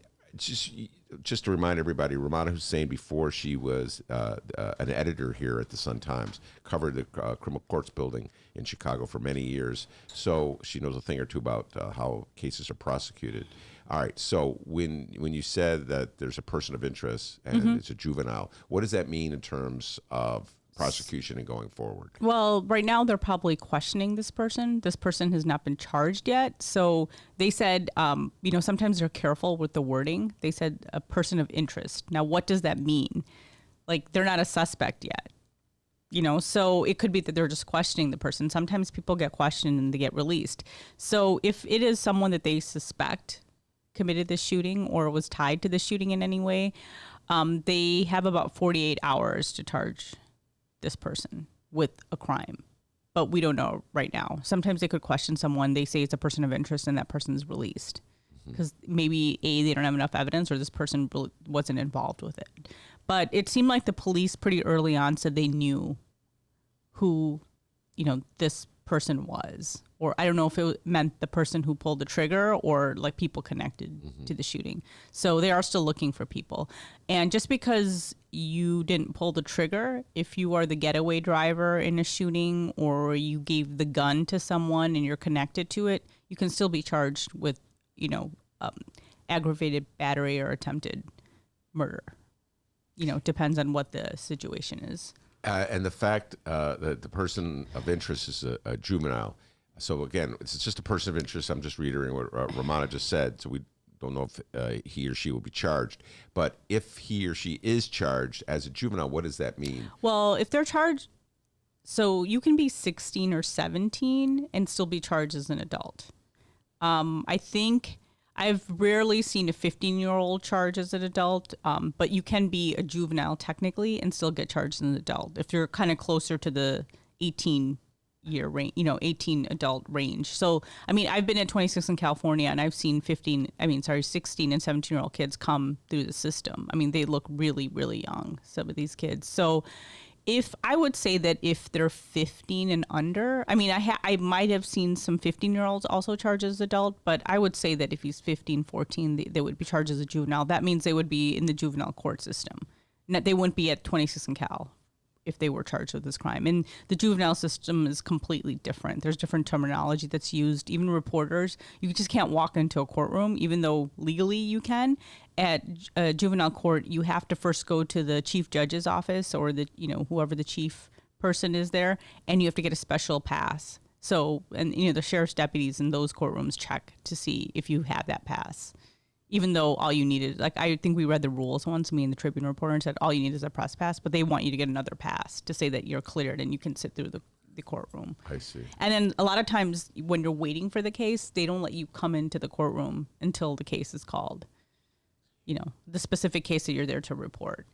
just to remind everybody, Romano Hussein, before she was an editor here at the Sun-Times, covered the criminal courts building in Chicago for many years. So she knows a thing or two about how cases are prosecuted. All right. So when you said that there's a person of interest and it's a juvenile, what does that mean in terms of prosecution and going forward? Well, right now they're probably questioning this person. This person has not been charged yet. So they said, sometimes they're careful with the wording. They said a person of interest. Now, what does that mean? They're not a suspect yet. So it could be that they're just questioning the person. Sometimes people get questioned and they get released. So if it is someone that they suspect committed this shooting or was tied to the shooting in any way, they have about 48 hours to charge this person with a crime, but we don't know right now. Sometimes they could question someone. They say it's a person of interest and that person is released because maybe they don't have enough evidence or this person wasn't involved with it. But it seemed like the police pretty early on said they knew who, this person was, or I don't know if it meant the person who pulled the trigger or people connected to the shooting. So they are still looking for people. And just because you didn't pull the trigger, if you are the getaway driver in a shooting or you gave the gun to someone and you're connected to it, you can still be charged with, aggravated battery or attempted murder. Depends on what the situation is. And the fact that the person of interest is a juvenile. So again, it's just a person of interest. I'm just reiterating what Romano just said. So we don't know if he or she will be charged. But if he or she is charged as a juvenile, what does that mean? Well, if they're charged, so you can be 16 or 17 and still be charged as an adult. I think I've rarely seen a 15-year-old charged as an adult, but you can be a juvenile technically and still get charged as an adult if you're kind of closer to the 18-year range, 18 adult range. So, I've been at 26 in California and I've seen 16 and 17-year-old kids come through the system. They look really, really young, some of these kids. So I would say that if they're 15 and under, I might have seen some 15-year-olds also charged as adult, but I would say that if he's 15, 14, they would be charged as a juvenile. That means they would be in the juvenile court system. They wouldn't be at 26 in Cal if they were charged with this crime. And the juvenile system is completely different. There's different terminology that's used. Even reporters, you just can't walk into a courtroom, even though legally you can. At juvenile court, you have to first go to the chief judge's office or the, whoever the chief person is there, and you have to get a special pass. So, and the sheriff's deputies in those courtrooms check to see if you have that pass. Even though all you needed, I think we read the rules once, me and the Tribune reporter, and said all you need is a press pass, but they want you to get another pass to say that you're cleared and you can sit through the courtroom. I see. And then a lot of times when you're waiting for the case, they don't let you come into the courtroom until the case is called. The specific case that you're there to report.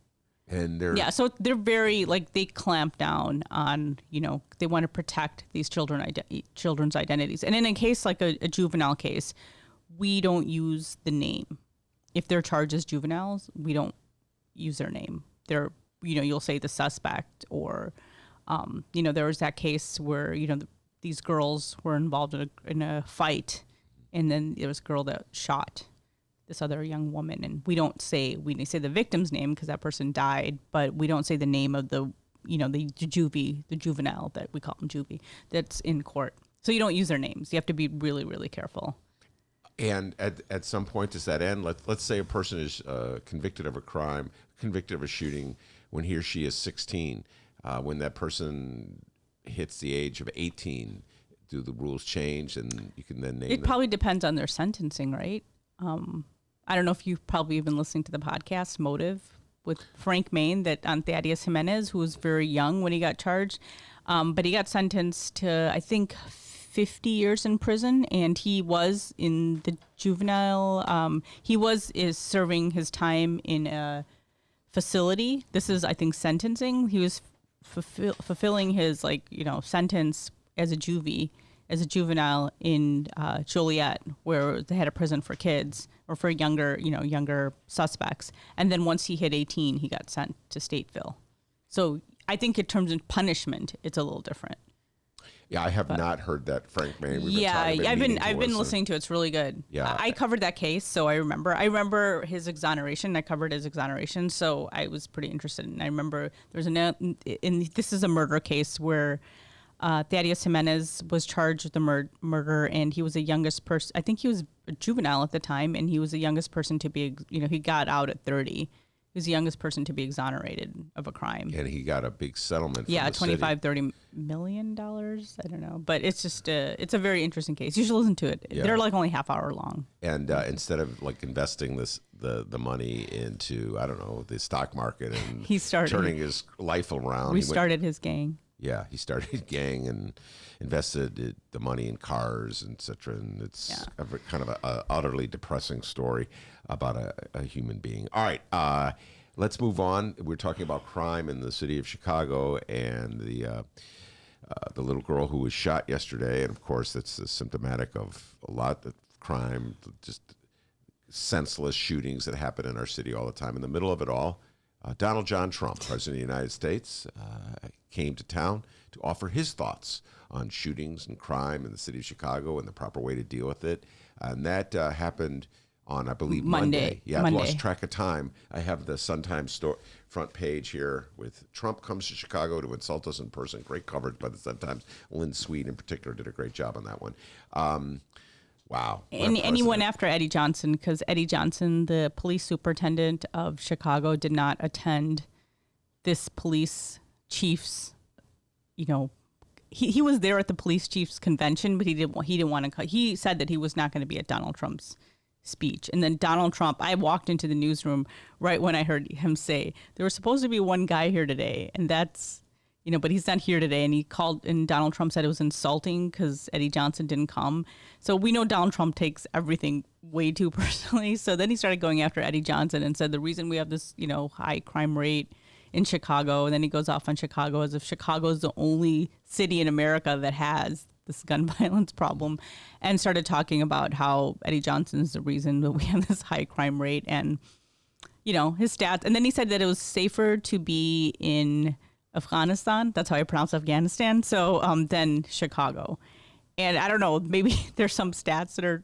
And so they're very, they clamp down on, they want to protect these children's identities. And in a case like a juvenile case, we don't use the name. If they're charged as juveniles, we don't use their name. They're, you'll say the suspect or, there was that case where, these girls were involved in a fight, and then there was a girl that shot this other young woman, and we say the victim's name because that person died, but we don't say the name of the juvenile that we call them juvie that's in court. So you don't use their names. You have to be really, really careful. And at some point, does that end? Let's say a person is convicted of a crime, convicted of a shooting when he or she is 16. When that person hits the age of 18, do the rules change and you can then name them? It probably depends on their sentencing, right? I don't know if you've probably been listening to the podcast Motive with Frank Main on Thaddeus Jimenez, who was very young when he got charged. But he got sentenced to, I think, 50 years in prison, and he was in the juvenile. Is serving his time in a facility. This is, I think, sentencing. He was fulfilling his sentence as a juvenile in Joliet, where they had a prison for kids or for younger suspects. And then once he hit 18, he got sent to Stateville. So I think in terms of punishment, it's a little different. Yeah, I have not heard that, Frank Main. I've been listening to it. It's really good. Yeah, I covered that case, so I remember his exoneration. I covered his exoneration, so I was pretty interested. And I remember this is a murder case where Thaddeus Jimenez was charged with the murder, and he was the youngest person. I think he was a juvenile at the time, and he was the youngest person to be. He got out at 30. He was the youngest person to be exonerated of a crime. And he got a big settlement. Yeah, $25-30 million. I don't know, but it's just it's a very interesting case. You should listen to it. Yeah. They're only half hour long. And instead of investing the money into the stock market and turning his life around, he started his gang. Yeah, he started a gang and invested the money in cars, and etc. And it's kind of a utterly depressing story about a human being. All right, let's move on. We're talking about crime in the city of Chicago and the little girl who was shot yesterday. And of course, that's symptomatic of a lot of crime, just senseless shootings that happen in our city all the time. In the middle of it all, Donald John Trump, President of the United States, came to town to offer his thoughts on shootings and crime in the city of Chicago and the proper way to deal with it. And that happened on, I believe, Monday. Yeah, I've lost track of time. I have the Sun-Times front page here with Trump comes to Chicago to insult us in person. Great coverage by the Sun-Times. Lynn Sweet in particular did a great job on that one. Wow. And he went after Eddie Johnson because Eddie Johnson, the police superintendent of Chicago, did not attend this police chief's, he was there at the police chief's convention, but he didn't want to. He said that he was not going to be at Donald Trump's speech. And then Donald Trump, I walked into the newsroom right when I heard him say, there was supposed to be one guy here today, and that's, but he's not here today. And he called, and Donald Trump said it was insulting because Eddie Johnson didn't come. So we know Donald Trump takes everything way too personally. So then he started going after Eddie Johnson and said the reason we have this, high crime rate in Chicago, and then he goes off on Chicago as if Chicago is the only city in America that has this gun violence problem, and started talking about how Eddie Johnson is the reason that we have this high crime rate and, his stats. And then he said that it was safer to be in Afghanistan, that's how I pronounce Afghanistan, so than Chicago. And I don't know, maybe there's some stats that are,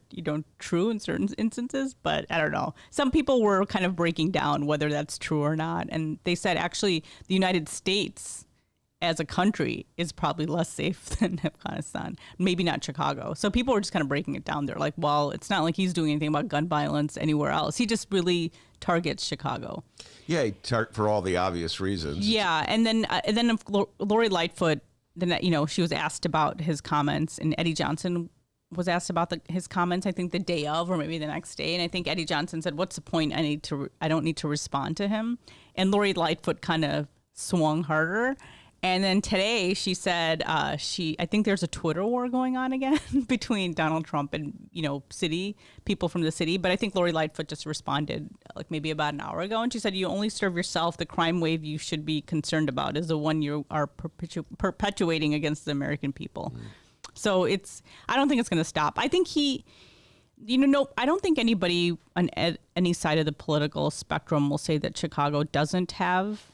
true in certain instances, but I don't know. Some people were kind of breaking down whether that's true or not. And they said actually the United States as a country is probably less safe than Afghanistan. Maybe not Chicago. So people are just kind of breaking it down. They're like, well, it's not like he's doing anything about gun violence anywhere else. He just really targets Chicago. Yeah, for all the obvious reasons. Yeah, and then Lori Lightfoot, she was asked about his comments, and Eddie Johnson was asked about his comments, I think the day of or maybe the next day. And I think Eddie Johnson said, what's the point? I don't need to respond to him. And Lori Lightfoot kind of swung harder. And then today she said I think there's a Twitter war going on again between Donald Trump and, city people from the city. But I think Lori Lightfoot just responded like maybe about an hour ago. And she said, you only serve yourself. The crime wave you should be concerned about is the one you are perpetuating against the American people. So I don't think it's going to stop. I think I don't think anybody on any side of the political spectrum will say that Chicago doesn't have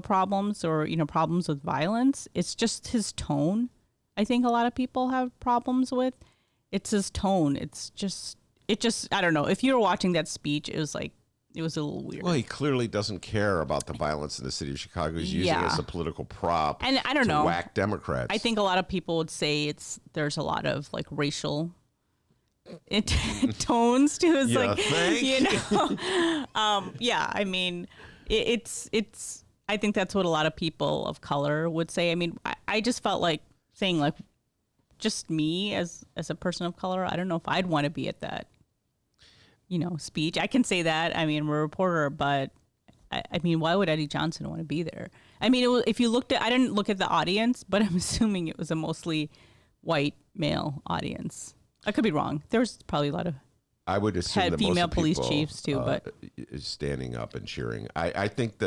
problems or, problems with violence. It's just his tone. I think a lot of people have problems with. It's his tone. It just, I don't know. If you were watching that speech, it was a little weird. Well, he clearly doesn't care about the violence in the city of Chicago. He's using it as a political prop and I don't know, whack Democrats. I think a lot of people would say there's a lot of like racial tones to his I mean, it's I think that's what a lot of people of color would say. I mean, I just felt like saying like just me as a person of color. I don't know if I'd want to be at that, speech. I can say that. I mean, I'm a reporter, but I mean, why would Eddie Johnson want to be there? I mean, if you I didn't look at the audience, but I'm assuming it was a mostly white male audience. I could be wrong. There was probably a lot of I would assume that female most police people, chiefs too, but standing up and cheering. I think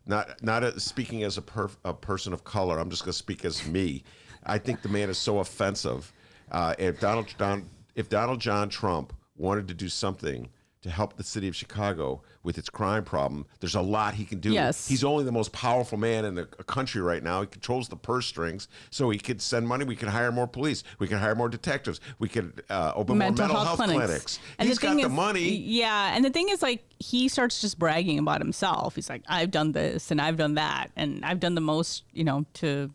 not speaking as a person of color. I'm just going to speak as me. I think the man is so offensive. If Donald John Trump wanted to do something to help the city of Chicago with its crime problem, there's a lot he can do. Yes. He's only the most powerful man in the country right now. He controls the purse strings, so he could send money. We could hire more police. We could hire more detectives. We could open more mental health clinics. And he's got the money. Yeah, and the thing is, like, he starts just bragging about himself. He's like, I've done this and I've done that, and I've done the most, to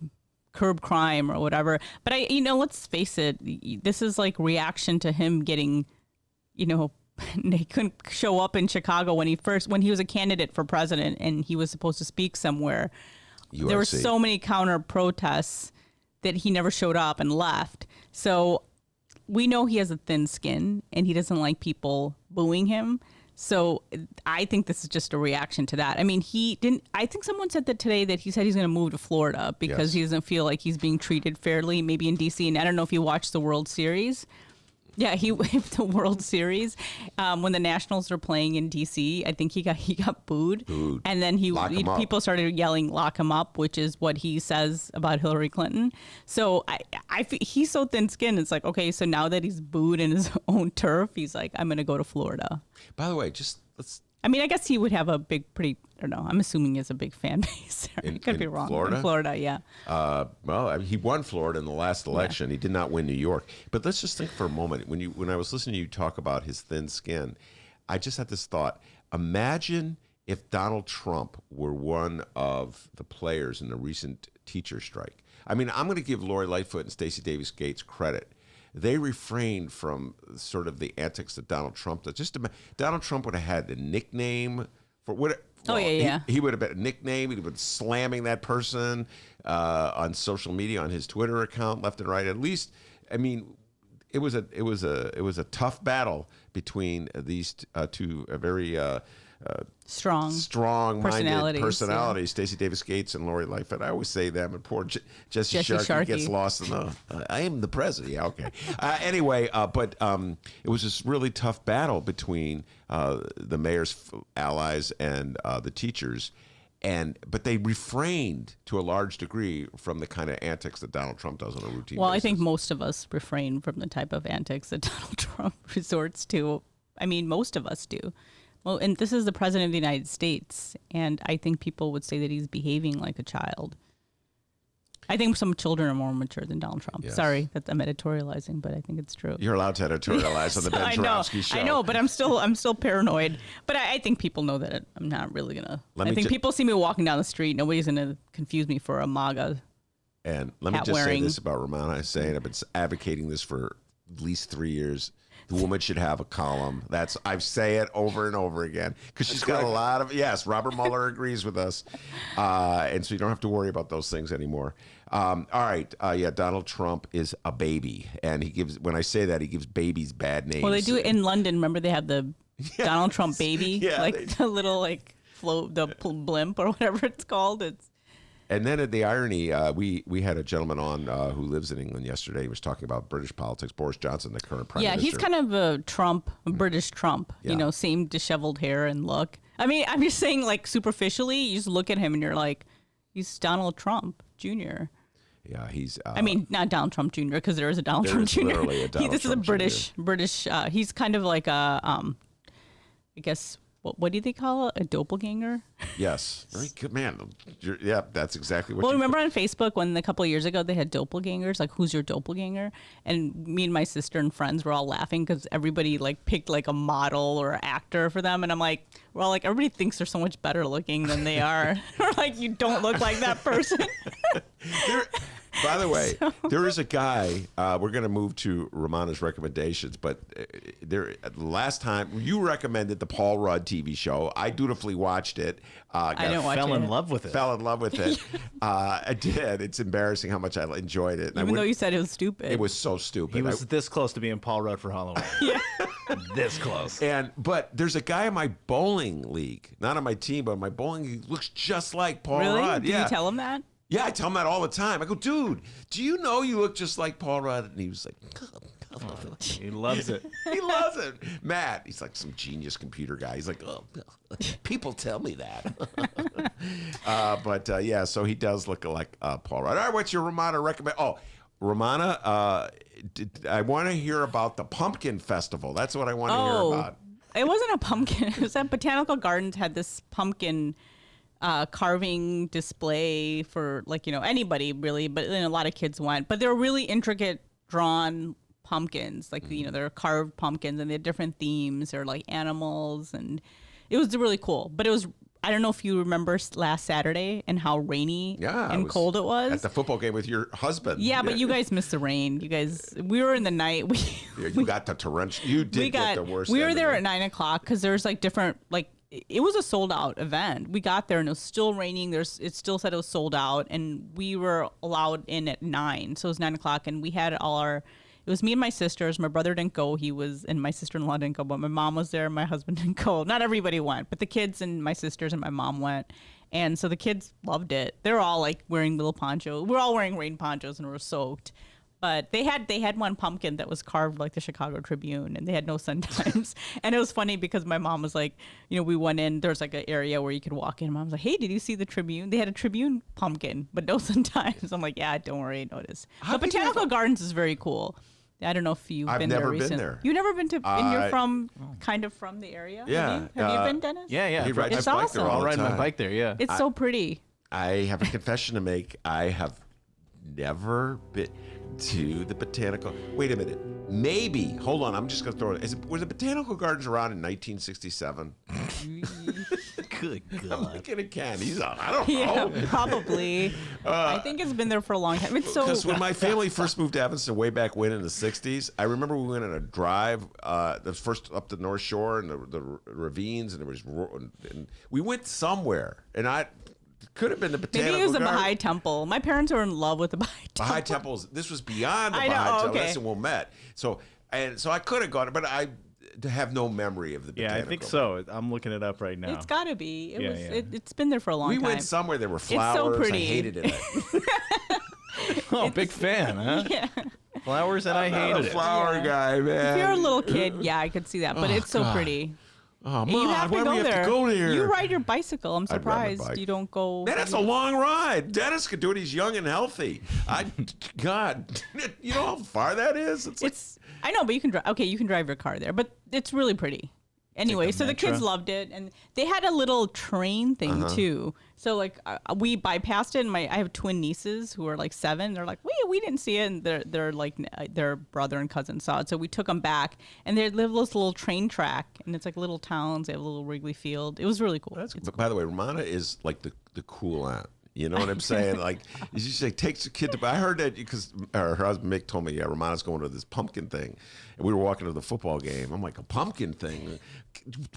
curb crime or whatever. But let's face it, this is like reaction to him getting, they couldn't show up in Chicago when he was a candidate for president and he was supposed to speak somewhere. USC. There were so many counter protests that he never showed up and left. So we know he has a thin skin and he doesn't like people booing him. So I think this is just a reaction to that. I mean, I think someone said that today that he said he's going to move to Florida because he doesn't feel like he's being treated fairly, maybe in DC. And I don't know if you watched the World Series. Yeah, the World Series when the Nationals were playing in DC. I think he got booed. And then people started yelling "lock him up," which is what he says about Hillary Clinton. So he's so thin-skinned. It's like, okay, so now that he's booed in his own turf, he's like, I'm going to go to Florida. By the way, I mean, I guess he would have a I don't know. I'm assuming he has a big fan base there. Could be wrong. Florida? In Florida, yeah. Well, he won Florida in the last election. Yeah. He did not win New York. But let's just think for a moment. When I was listening to you talk about his thin skin, I just had this thought. Imagine if Donald Trump were one of the players in the recent teacher strike. I mean, I'm going to give Lori Lightfoot and Stacey Davis Gates credit. They refrained from sort of the antics that Donald Trump does. Donald Trump would have had the nickname for what. Well, he would have been a nickname. He'd have been slamming that person on social media, on his Twitter account, left and right. At least, I mean, it was a tough battle between these two very strong-minded personalities, Stacey Davis Gates and Lori Lightfoot. I always say them, and poor Jesse Sharkey gets lost in the. I am the president. Yeah, okay. Anyway, but it was this really tough battle between the mayor's allies and the teachers, but they refrained to a large degree from the kind of antics that Donald Trump does on a routine basis. Well, I think most of us refrain from the type of antics that Donald Trump resorts to. I mean, most of us do. Well, and this is the president of the United States, and I think people would say that he's behaving like a child. I think some children are more mature than Donald Trump. Yes. Sorry that I'm editorializing, but I think it's true. You're allowed to editorialize on the Ben Joravsky show. I know, but I'm still paranoid. But I think people know that I'm not really gonna. I think people see me walking down the street. Nobody's gonna confuse me for a MAGA. And let me just say this about Romano. I've been advocating this for at least 3 years. The woman should have a column. I say it over and over again because she's got a lot of, yes, Robert Mueller agrees with us. And so you don't have to worry about those things anymore. All right. Donald Trump is a baby. And when I say that, he gives babies bad names. Well, they do it in London. Remember they have the Donald Trump baby? Yeah, the little float, the blimp or whatever it's called. And then the irony, we had a gentleman on who lives in England yesterday. He was talking about British politics. Boris Johnson, the current prime minister. Yeah, he's kind of a British Trump. Yeah. Same disheveled hair and look. I mean, I'm just saying, superficially, you just look at him and you're like, he's Donald Trump Jr. Yeah, he's. I mean, not Donald Trump Jr. because there is a Donald Trump Jr. Literally a Donald this Trump is a British. He's kind of like a, I guess. What do they call it? A doppelganger? Yes. Very good, man. That's exactly what. Well, remember on Facebook when a couple of years ago they had doppelgangers, like who's your doppelganger? And me and my sister and friends were all laughing because everybody picked a model or actor for them, and I'm like, we're all like, everybody thinks they're so much better looking than they are. We're like, you don't look like that person. By the way, there is a guy. We're going to move to Ramona's recommendations, but last time you recommended the Paul Rudd TV show. I dutifully watched it. I fell in love with it. Fell in love with it. I did. It's embarrassing how much I enjoyed it. Even though you said it was stupid. It was so stupid. He was this close to being Paul Rudd for Halloween. Yeah. This close. But there's a guy in my bowling league, not on my team, but in my bowling league, looks just like Paul Rudd. Did you tell him that? Yeah, I tell him that all the time. I go, dude, do you know you look just like Paul Rudd? And he was like, he loves it. He loves it. Matt, he's like some genius computer guy. He's like, oh, people tell me that. So he does look like Paul Rudd. All right, what's your Romano recommend? Oh, Romano, I want to hear about the Pumpkin Festival. That's what I want to hear about. It wasn't a pumpkin. It was at Botanical Gardens had this pumpkin carving display for anybody really, but a lot of kids went. But they're really intricate drawn pumpkins, they're carved pumpkins and they had different themes. They're like animals, and it was really cool. But it was, I don't know if you remember last Saturday and how rainy and cold it was. At the football game with your husband. Yeah, but you guys missed the rain. We were in the night. You got the torrential. You did get the worst. We were there at 9 o'clock because there's different it was a sold out event. We got there and it was still raining. It still said it was sold out, and we were allowed in at 9. So it was 9 o'clock, and we had it was me and my sisters. My brother didn't go. And my sister-in-law didn't go, but my mom was there. My husband didn't go. Not everybody went, but the kids and my sisters and my mom went. And so the kids loved it. They were all wearing little ponchos. We're all wearing rain ponchos and we're soaked. But they had one pumpkin that was carved like the Chicago Tribune, and they had no sun times. And it was funny because my mom was like, we went in, there's an area where you could walk in. And Mom was like, hey, did you see the Tribune? They had a Tribune pumpkin, but no sun times. I'm like, yeah, don't worry, I noticed. But Botanical Gardens is very cool. I don't know if you've been there recently. I've never been there. You've never been to, and you're kind of from the area? Yeah. Have you been, Dennis? Yeah. It's awesome. I'll ride my bike there, yeah. It's so pretty. I have a confession to make. I have never been to the Botanical. Wait a minute. Maybe. Hold on. I'm just going to throw it. Were the Botanical Gardens around in 1967? Good God. I'm looking at Ken. He's on. I don't know. Yeah, probably. I think it's been there for a long time. It's so. Because when my family first moved to Evanston way back when in the 60s, I remember we went on a drive, the first up the North Shore and the ravines, and and we went somewhere, and could have been the Botanical Maybe it was the Garden. Baha'i Temple. My parents were in love with the Baha'i Temple. Baha'i Temples. This was beyond the Baha'i Temple. Okay. That's when we met. So I could have gone, but I have no memory of the Botanical. Yeah, I think so. I'm looking it up right now. It's got to be. It's been there for a long time. We went somewhere. There were flowers. It's so pretty. I hated it. Big fan, huh? Yeah. Flowers, and I hated I'm a flower guy, man. If you're a little kid, I could see that. But it's so pretty. Oh, Mom, you have to why do we have to go there? You ride your bicycle. I'm I'd ride my surprised bike. you don't go. Man, that's a long ride. Dennis could do it. He's young and healthy. God, you know how far that is? I know, but you can drive. Okay, you can drive your car there, but it's really pretty. Anyway, the so the kids Metro. loved it, and they had a little train thing too. So like we bypassed it, and I have twin nieces who are like 7. They're like, we didn't see it, and they're like their brother and cousin saw it. So we took them back, and they live this little train track, and it's like little towns. They have a little Wrigley Field. It was really cool. But by the way, Romana is like the cool aunt. You know what I'm saying? Like, she like, takes the kid to. I heard that because her husband Mick told me, Romana's going to this pumpkin thing, and we were walking to the football game. I'm like, a pumpkin thing?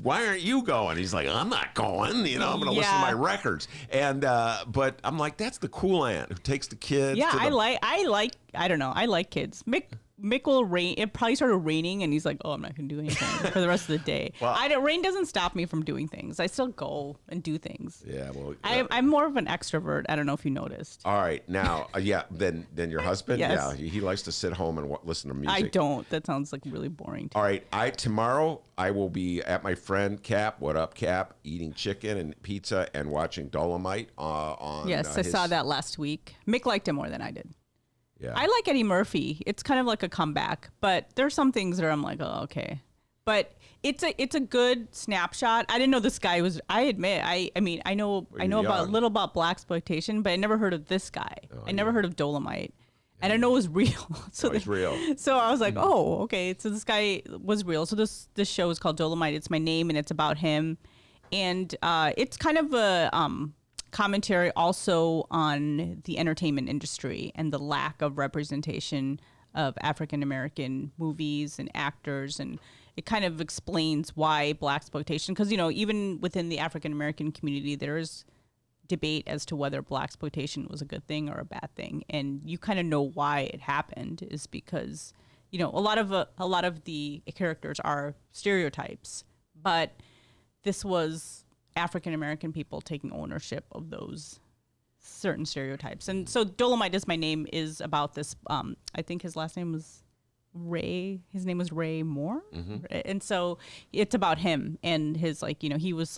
Why aren't you going? He's like, I'm not going. You know, I'm going to listen to my records. And but I'm like, that's the cool aunt who takes the kids. Yeah, to the, I don't know. I like kids. Mick will rain. It probably started raining, and he's like, "Oh, I'm not gonna do anything for the rest of the day." Rain doesn't stop me from doing things. I still go and do things. Yeah, well, I'm more of an extrovert. I don't know if you noticed. All right, now, then your husband, Yes. he likes to sit home and listen to music. I don't. That sounds like really boring. All right, tomorrow I will be at my friend Cap. What up, Cap? Eating chicken and pizza and watching Dolomite on. Yes, I saw that last week. Mick liked it more than I did. Yeah. I like Eddie Murphy. It's kind of like a comeback, but there's some things that I'm like, oh, okay. But it's a good snapshot. I didn't know this guy was. I admit, I mean, I know about a little about blaxploitation, but I never heard of this guy. I never heard of Dolomite. And I know it was real. So it's real. So I was like, oh, okay. So this guy was real. So this show is called Dolomite. It's my name, and it's about him. And it's kind of a commentary also on the entertainment industry and the lack of representation of African American movies and actors, and it kind of explains why blaxploitation, because even within the African American community there is debate as to whether blaxploitation was a good thing or a bad thing, and you kind of know why it happened is because a lot of the characters are stereotypes, but this was African American people taking ownership of those certain stereotypes. And so Dolomite is my name is about this. I think his last name was Ray. His name was Ray Moore. Mm-hmm. And so it's about him and his he was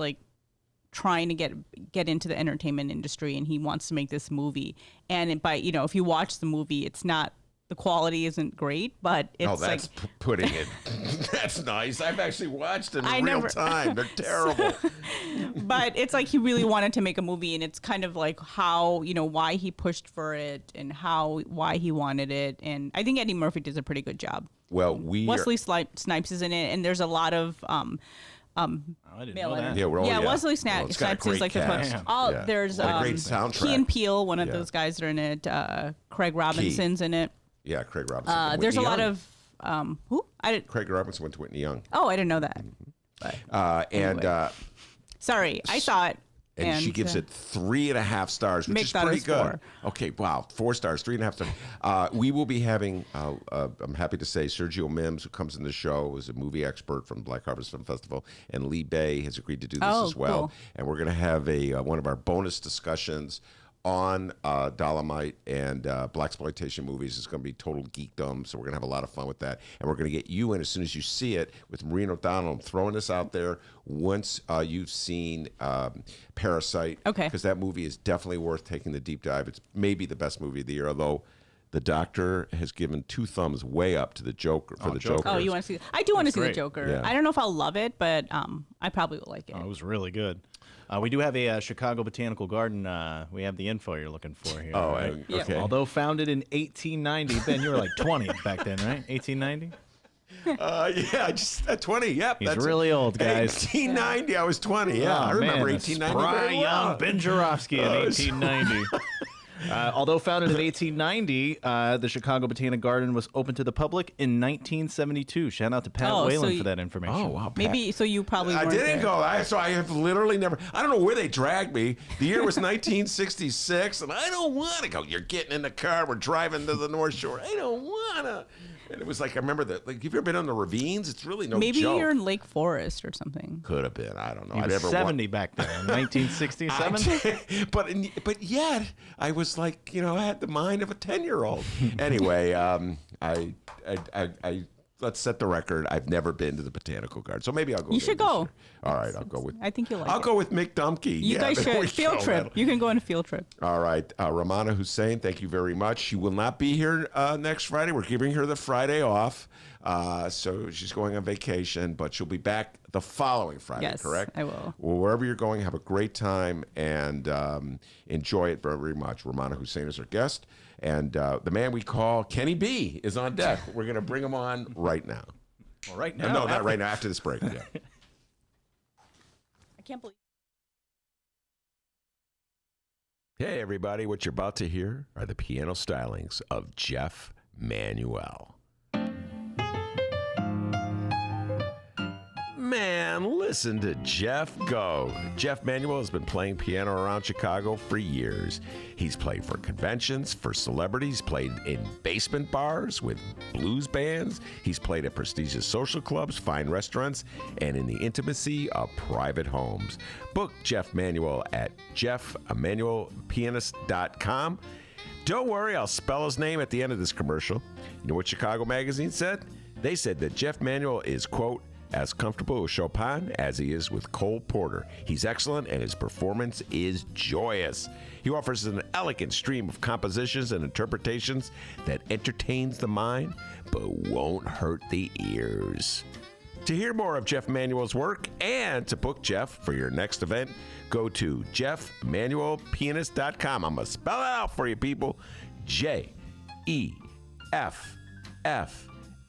trying to get into the entertainment industry, and he wants to make this movie. And if you watch the movie, it's not. The quality isn't great, but it's that's putting it. That's nice. I've actually watched it in real time. They're terrible. But it's like he really wanted to make a movie, and it's kind of like how why he pushed for it and why he wanted it. And I think Eddie Murphy does a pretty good job. Well, Wesley Snipes is in it, and there's a lot of I didn't know that. Wesley Snipes is like the there's a great soundtrack. Key and Peele, one of those guys are in it. Craig Robinson's in it. Yeah, Craig Robinson. There's a lot of who? Craig Robinson went to Whitney Young. Oh, I didn't know that. But anyway. Sorry, I saw it. And she gives it 3.5 stars, which is pretty good. 4. Okay, wow, 4 stars, 3.5 stars. We will be having, I'm happy to say, Sergio Mims, who comes in the show, is a movie expert from Black Harvest Film Festival, and Lee Bay has agreed to do this as well. Cool. And we're going to have one of our bonus discussions on Dolomite and blaxploitation movies. It's going to be total geekdom, so we're going to have a lot of fun with that. And we're going to get you in as soon as you see it with Maureen O'Donnell. I'm throwing this out there once you've seen Parasite. Okay. Because that movie is definitely worth taking the deep dive. It's maybe the best movie of the year, although the doctor has given 2 thumbs way up to the Joker the Joker. Oh, you want to see? I do want to see the great. Joker. Yeah. I don't know if I'll love it, but I probably will like it. Oh, it was really good. We do have a Chicago Botanical Garden. We have the info you're looking for here. Oh, right? okay. Although founded in 1890, Ben, you were like 20 back then, right? 1890. Yeah, just 20. Yep, He's really old, guys. 1890, I was 20. Yeah, I remember 1890 Spry very well. young Ben Joravsky in 1890. Although founded in 1890, the Chicago Botanic Garden was open to the public in 1972. Shout out to Pat Whalen for that information. Oh, wow. Pat. Maybe so. You probably weren't didn't there. go. I have literally never. I don't know where they dragged me. The year was 1966, and I don't want to go. You're getting in the car. We're driving to the North Shore. I don't want to. And it was like, I remember that. Like, have you ever been on the ravines? It's really no Maybe joke. you're in Lake Forest or something. Could have been. I don't know. He was 70 back then, 1967. But yet, I was like, I had the mind of a 10-year-old. Anyway, I let's set the record. I've never been to the Botanical Garden, so maybe I'll go. You there should this go. year. All right, I'll go with. I think you'll like I'll it. go with Mick Dumke. You guys there we should. Field go. trip. You can go on a field trip. All right, Romano Hussein, thank you very much. She will not be here next Friday. We're giving her the Friday off, so she's going on vacation, but she'll be back the following Friday, Yes, correct? I will. Well, wherever you're going, have a great time and enjoy it very, very much. Romano Hussein is our guest, and the man we call Kenny B is on deck. We're going to bring him on right now. Well, right now. No, not right now, after this break. Yeah. I can't believe. Hey, everybody, what you're about to hear are the piano stylings of Jeff Manuel. Man, listen to Jeff go. Jeff Manuel has been playing piano around Chicago for years. He's played for conventions, for celebrities, played in basement bars with blues bands. He's played at prestigious social clubs, fine restaurants, and in the intimacy of private homes. Book Jeff Manuel at jeffemanuelpianist.com. Don't worry, I'll spell his name at the end of this commercial. You know what Chicago Magazine said? They said that Jeff Manuel is, quote, as comfortable with Chopin as he is with Cole Porter. He's excellent and his performance is joyous. He offers an elegant stream of compositions and interpretations that entertains the mind but won't hurt the ears. To hear more of Jeff Manuel's work and to book Jeff for your next event, go to jeffmanuelpianist.com. I'm going to spell it out for you, people. J-E-F-F.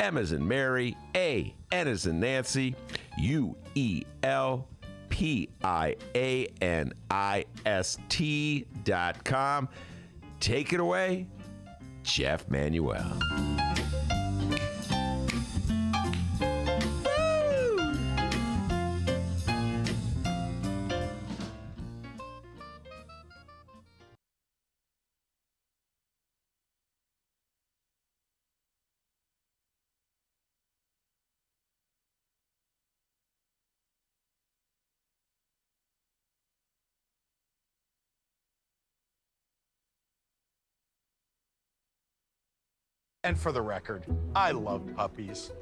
M as in Mary, A, N as in Nancy, UELPIANIST.com. Take it away, Jeff Manuel. And for the record, I love puppies.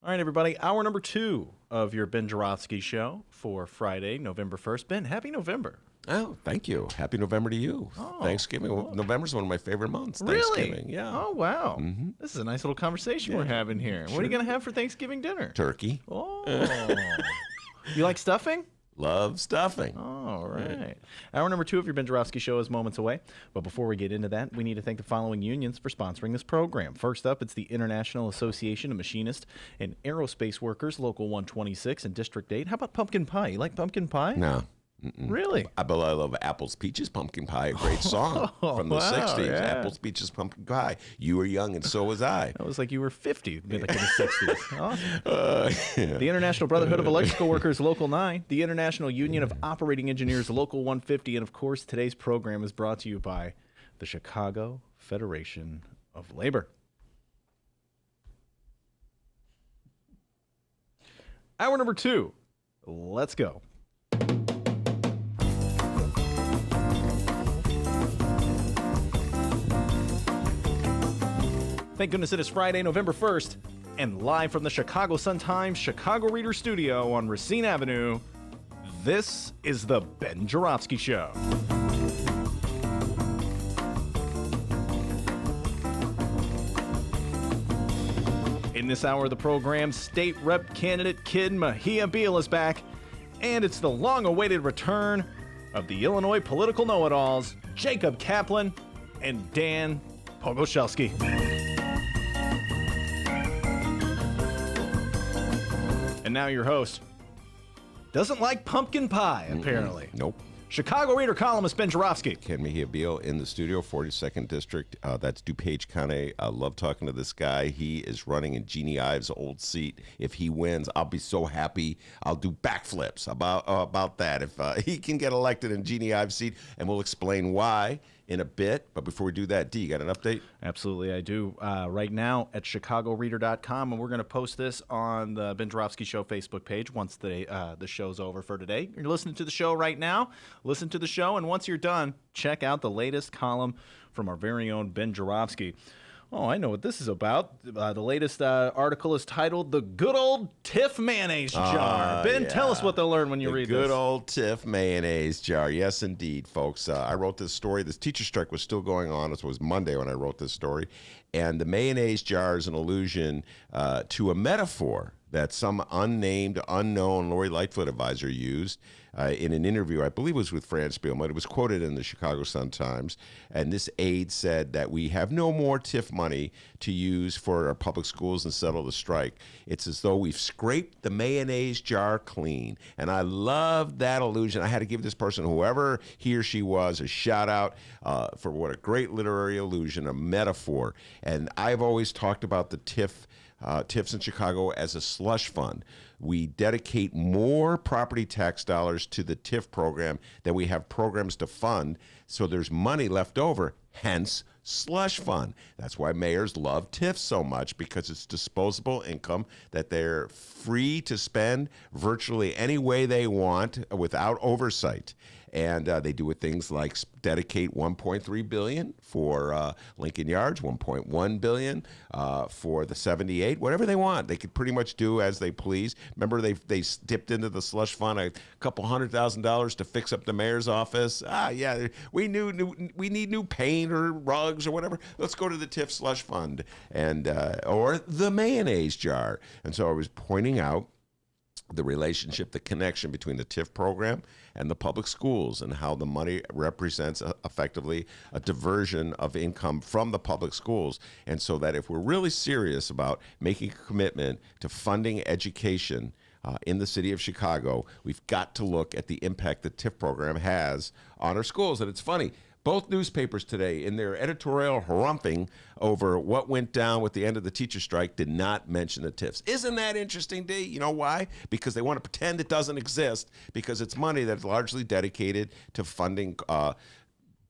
All right, everybody. Hour number 2 of your Ben Joravsky show for Friday, November 1st. Ben, happy November. Oh, thank you. Happy November to you. Thanksgiving. Well, November's one of my favorite months. Really? Thanksgiving, yeah. Oh, wow. This is a nice little conversation we're having here. What are you going to have for Thanksgiving dinner? Turkey. Oh. You like stuffing? Love stuffing. All right. Hour number 2 of your Ben Joravsky show is moments away. But before we get into that, we need to thank the following unions for sponsoring this program. First up, it's the International Association of Machinists and Aerospace Workers, Local 126 and District 8. How about pumpkin pie? You like pumpkin pie? No. Really? I love Apples, Peaches, Pumpkin Pie, a great song from the 60s. Yeah. Apples, Peaches, Pumpkin Pie. You were young and so was I. That was like you were 50 like in the 60s. Awesome. The International Brotherhood of Electrical Workers, Local 9. The International Union of Operating Engineers, Local 150. And, of course, today's program is brought to you by the Chicago Federation of Labor. Hour number 2. Let's go. Thank goodness it is Friday, November 1st, and live from the Chicago Sun-Times Chicago Reader Studio on Racine Avenue, this is the Ben Joravsky Show. In this hour of the program, State Rep candidate Kid Mejia-Beal is back, and it's the long-awaited return of the Illinois political know-it-alls, Jacob Kaplan and Dan Pogoszelski. And now your host, doesn't like pumpkin pie, apparently. Nope. Chicago Reader columnist Ben Joravsky. Ken Mejia-Beal in the studio, 42nd District. That's DuPage County. I love talking to this guy. He is running in Jeannie Ives' old seat. If he wins, I'll be so happy. I'll do backflips about that if he can get elected in Jeannie Ives' seat, and we'll explain why in a bit. But before we do that, D, you got an update? Absolutely, I do. Right now at chicagoreader.com, and we're going to post this on the Ben Joravsky Show Facebook page once the show's over for today. You're listening to the show right now. Listen to the show, and once you're done, check out the latest column from our very own Ben Joravsky. Oh, I know what this is about. The latest article is titled "The Good Old Tiff Mayonnaise Jar." Ben, tell us what they'll learn when you read this. The good old Tiff mayonnaise jar. Yes, indeed, folks. I wrote this story. This teacher strike was still going on. It was Monday when I wrote this story. And the mayonnaise jar is an allusion to a metaphor that some unnamed, unknown Lori Lightfoot advisor used in an interview, I believe it was with Fran Spielman. It was quoted in the Chicago Sun-Times. And this aide said that we have no more TIF money to use for our public schools and settle the strike. It's as though we've scraped the mayonnaise jar clean. And I love that allusion. I had to give this person, whoever he or she was, a shout out for what a great literary allusion, a metaphor. And I've always talked about the TIFs in Chicago as a slush fund. We dedicate more property tax dollars to the TIF program than we have programs to fund, so there's money left over, hence slush fund. That's why mayors love TIF so much, because it's disposable income that they're free to spend virtually any way they want without oversight. And they do things like dedicate $1.3 billion for Lincoln Yards, $1.1 billion for the 78, whatever they want. They could pretty much do as they please. Remember, they dipped into the slush fund a couple $100,000 to fix up the mayor's office. We need new paint or rugs or whatever. Let's go to the TIF slush fund and or the mayonnaise jar. And so I was pointing out the relationship, the connection between the TIF program and the public schools, and how the money represents effectively a diversion of income from the public schools. And so that if we're really serious about making a commitment to funding education in the city of Chicago, we've got to look at the impact the TIF program has on our schools. And it's funny, both newspapers today, in their editorial harumphing over what went down with the end of the teacher strike, did not mention the TIFs. Isn't that interesting, D? You know why? Because they want to pretend it doesn't exist, because it's money that's largely dedicated to funding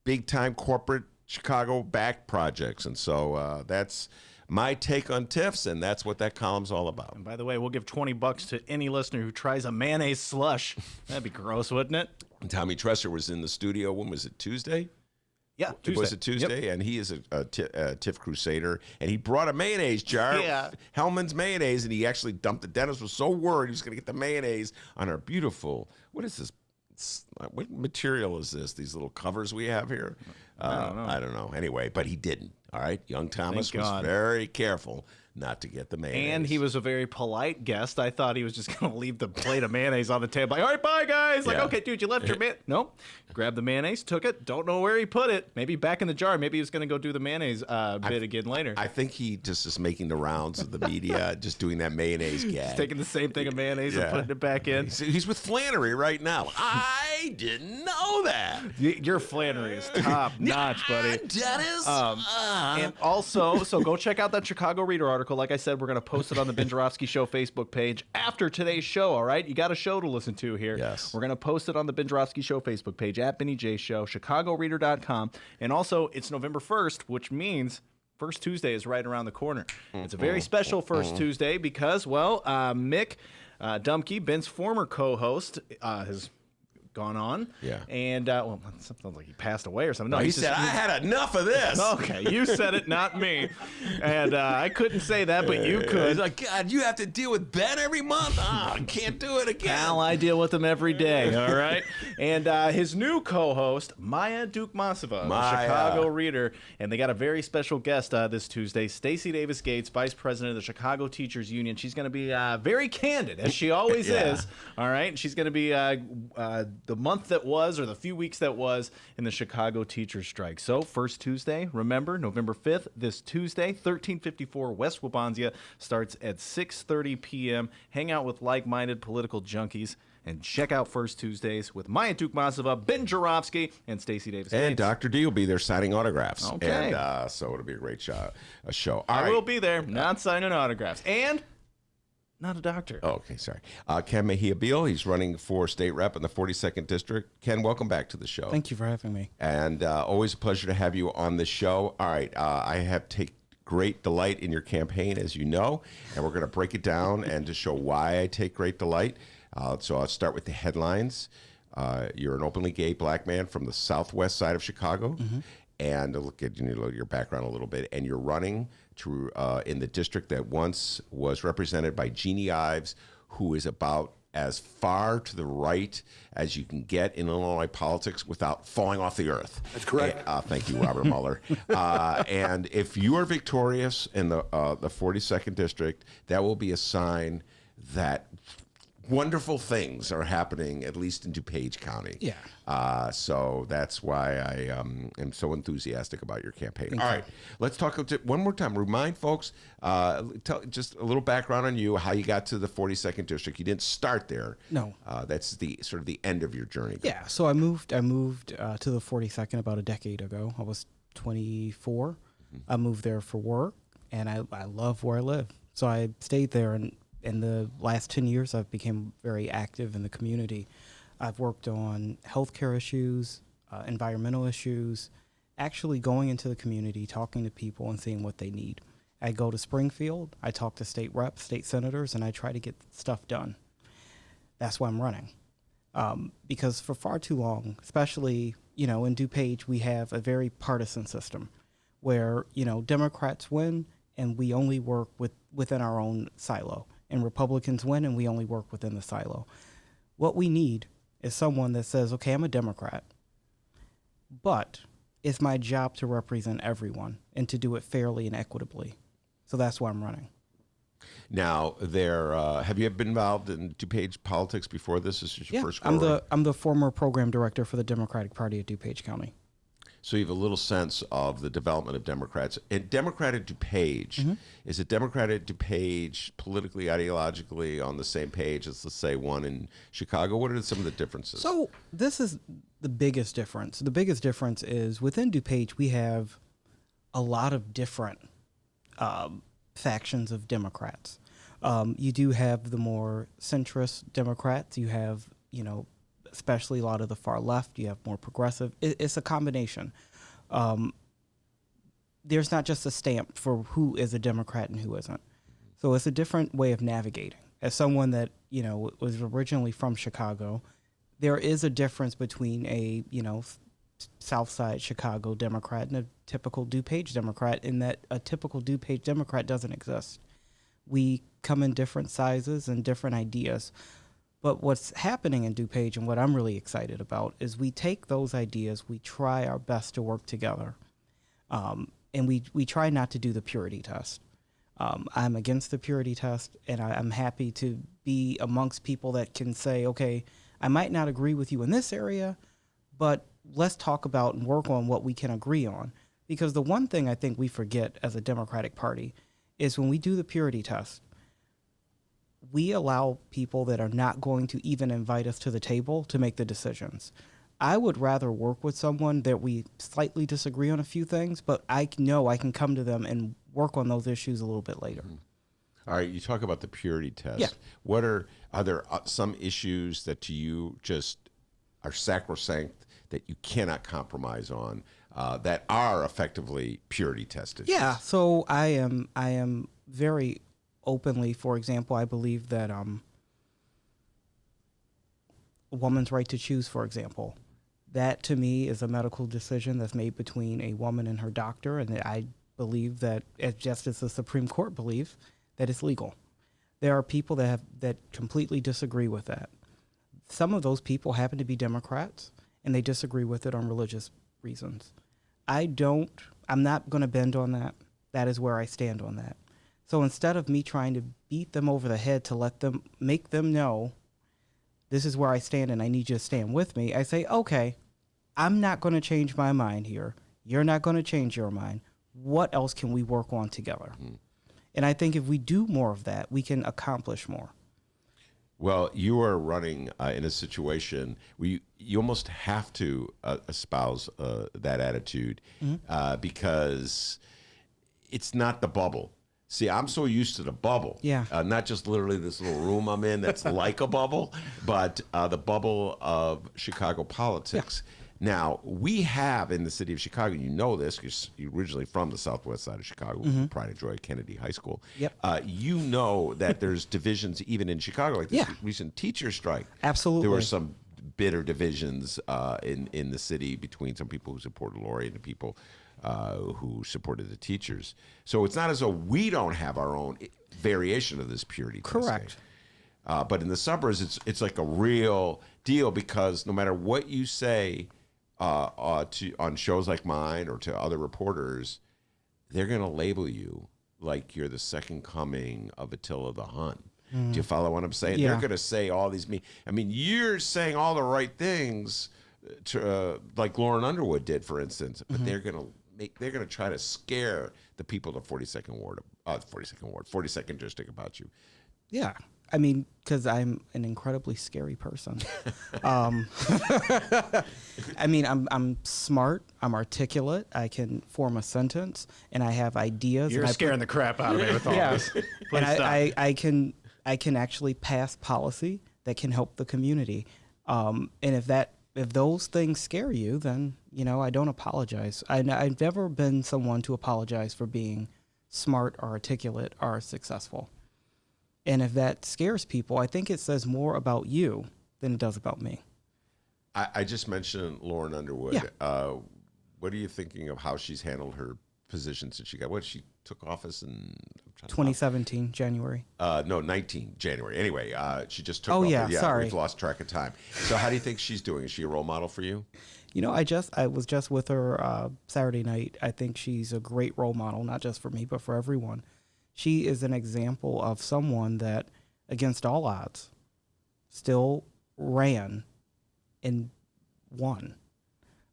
big-time corporate Chicago-backed projects. And so that's my take on TIFs, and that's what that column's all about. And by the way, we'll give $20 to any listener who tries a mayonnaise slush. That'd be gross, wouldn't it? And Tommy Tresser was in the studio. When was it, Tuesday? Yeah, Tuesday. Was it Tuesday? Yep. And he is a TIF crusader. And he brought a mayonnaise jar, Hellman's mayonnaise, and he actually dumped it. Dennis was so worried he was going to get the mayonnaise on our beautiful, what is this? What material is this? These little covers we have here? I don't know. Anyway, but he didn't. All right. Young Thomas was very careful not to get the mayonnaise. And he was a very polite guest. I thought he was just going to leave the plate of mayonnaise on the table. Like, all right, bye, guys. Like, okay, dude, you left your Nope. Grabbed the mayonnaise, took it. Don't know where he put it. Maybe back in the jar. Maybe he was going to go do the mayonnaise bit again later. I think he just is making the rounds of the media, just doing that mayonnaise gag. He's taking the same thing of mayonnaise and putting it back in. He's with Flannery right now. I didn't know that. Your Flannery is top notch, buddy. Dennis. And also, so go check out that Chicago Reader article. Like I said, we're going to post it on the Ben Joravsky Show Facebook page after today's show, all right? You got a show to listen to here. Yes. We're going to post it on the Ben Joravsky Show Facebook page at Benny J Show, chicagoreader.com. And also, it's November 1st, which means First Tuesday is right around the corner. It's a very special First Tuesday because, well, Mick Dumke, Ben's former co-host, has gone on. Yeah. And, well, something like he passed away or something. No, he said, I had enough of this. Okay, you said it, not me. And I couldn't say that, but you could. He's like, God, you have to deal with Ben every month? I can't do it again. Pal, I deal with him every day, all right? And his new co-host, Maya Dukmasova, the Chicago Reader. And they got a very special guest this Tuesday, Stacey Davis Gates, Vice President of the Chicago Teachers Union. She's going to be very candid, as she always is, all right? She's going to be the month that was, or the few weeks that was, in the Chicago teachers strike. So First Tuesday, remember, November 5th, this Tuesday, 1354 West Wabansia, starts at 6:30 p.m. Hang out with like-minded political junkies. And check out First Tuesdays with Maya Tukmasova, Ben Joravsky, and Stacey Davis. And Dr. D will be there signing autographs. Okay. And so it'll be a great show. I will be there, not signing autographs. And not a doctor. Oh, okay, sorry. Ken Mejia-Beal, he's running for state rep in the 42nd District. Ken, welcome back to the show. Thank you for having me. And always a pleasure to have you on the show. All right, I have taken great delight in your campaign, as you know, and we're going to break it down and to show why I take great delight. So I'll start with the headlines. You're an openly gay black man from the southwest side of Chicago. And look at your background a little bit, and you're running to in the district that once was represented by Jeannie Ives, who is about as far to the right as you can get in Illinois politics without falling off the earth. That's correct. Thank you, Robert Mueller. And if you are victorious in the 42nd district, that will be a sign that wonderful things are happening, at least in DuPage County. Yeah. So that's why I am so enthusiastic about your campaign. All right, let's talk one more time. Remind folks, tell just a little background on you, how you got to the 42nd District. You didn't start there. No. That's the sort of the end of your journey. Yeah, so I moved to the 42nd about a decade ago. I was 24. I moved there for work, and I love where I live. So I stayed there, and in the last 10 years, I've become very active in the community. I've worked on healthcare issues, environmental issues, actually going into the community, talking to people and seeing what they need. I go to Springfield, I talk to state reps, state senators, and I try to get stuff done. That's why I'm running. Because for far too long, especially, in DuPage, we have a very partisan system where, Democrats win and we only work within our own silo. And Republicans win, and we only work within the silo. What we need is someone that says, okay, I'm a Democrat, but it's my job to represent everyone and to do it fairly and equitably. So that's why I'm running. Now, have you ever been involved in DuPage politics before this? This is your first go I'm the former program director for the Democratic Party at DuPage County. So you have a little sense of the development of Democrats. And Democrat at DuPage, is it Democrat at DuPage politically, ideologically on the same page as, let's say, one in Chicago? What are some of the differences? So this is the biggest difference. The biggest difference is within DuPage, we have a lot of different factions of Democrats. You do have the more centrist Democrats. You have, especially a lot of the far left. You have more progressive. It's a combination. There's not just a stamp for who is a Democrat and who isn't. So it's a different way of navigating. As someone that, was originally from Chicago, there is a difference between a, South Side Chicago Democrat and a typical DuPage Democrat, in that a typical DuPage Democrat doesn't exist. We come in different sizes and different ideas. But what's happening in DuPage, and what I'm really excited about, is we take those ideas, we try our best to work together, and we try not to do the purity test. I'm against the purity test, and I'm happy to be amongst people that can say, okay, I might not agree with you in this area, but let's talk about and work on what we can agree on. Because the one thing I think we forget as a Democratic Party is when we do the purity test, we allow people that are not going to even invite us to the table to make the decisions. I would rather work with someone that we slightly disagree on a few things, but I know I can come to them and work on those issues a little bit later. All right, you talk about the purity test. Yeah. What are there some issues that to you just are sacrosanct that you cannot compromise on that are effectively purity test issues? Yeah, so I am very openly, for example, I believe that a woman's right to choose, for example, that to me is a medical decision that's made between a woman and her doctor, and I believe that, just as the Supreme Court believes, that it's legal. There are people that completely disagree with that. Some of those people happen to be Democrats, and they disagree with it on religious reasons. I'm not going to bend on that. That is where I stand on that. So instead of me trying to beat them over the head to make them know this is where I stand and I need you to stand with me, I say, okay, I'm not going to change my mind here. You're not going to change your mind. What else can we work on together? And I think if we do more of that, we can accomplish more. Well, you are running in a situation where you almost have to espouse that attitude because it's not the bubble. See, I'm so used to the bubble. Yeah. Not just literally this little room I'm in that's like a bubble, but the bubble of Chicago politics. Yeah. Now, we have in the city of Chicago, you know this, because you're originally from the southwest side of Chicago, Pride and Joy Kennedy High School. Yep. You know that there's divisions even in Chicago, like this recent teacher strike. Absolutely. There were some bitter divisions in the city between some people who supported Lori and the people who supported the teachers. So it's not as though we don't have our own variation of this purity testing. Correct. But in the suburbs, it's like a real deal because no matter what you say on shows like mine or to other reporters, they're going to label you like you're the second coming of Attila the Hun. Do you follow what I'm saying? Yeah. They're going to say all these you're saying all the right things to, like Lauren Underwood did, for instance, but they're going to try to scare the people of 42nd district about you. Yeah. I mean, because I'm an incredibly scary person. I mean, I'm smart. I'm articulate. I can form a sentence, and I have ideas. You're scaring the crap out of me with all this. And I can actually pass policy that can help the community. And if those things scare you, then I don't apologize. I've never been someone to apologize for being smart or articulate or successful. And if that scares people, I think it says more about you than it does about me. I just mentioned Lauren Underwood. Yeah. What are you thinking of how she's handled her position since she took office in 2017, January? No, 19 January. Anyway, she just took office. Yeah, sorry. We've lost track of time. So how do you think she's doing? Is she a role model for you? I was just with her Saturday night. I think she's a great role model, not just for me, but for everyone. She is an example of someone that, against all odds, still ran and won.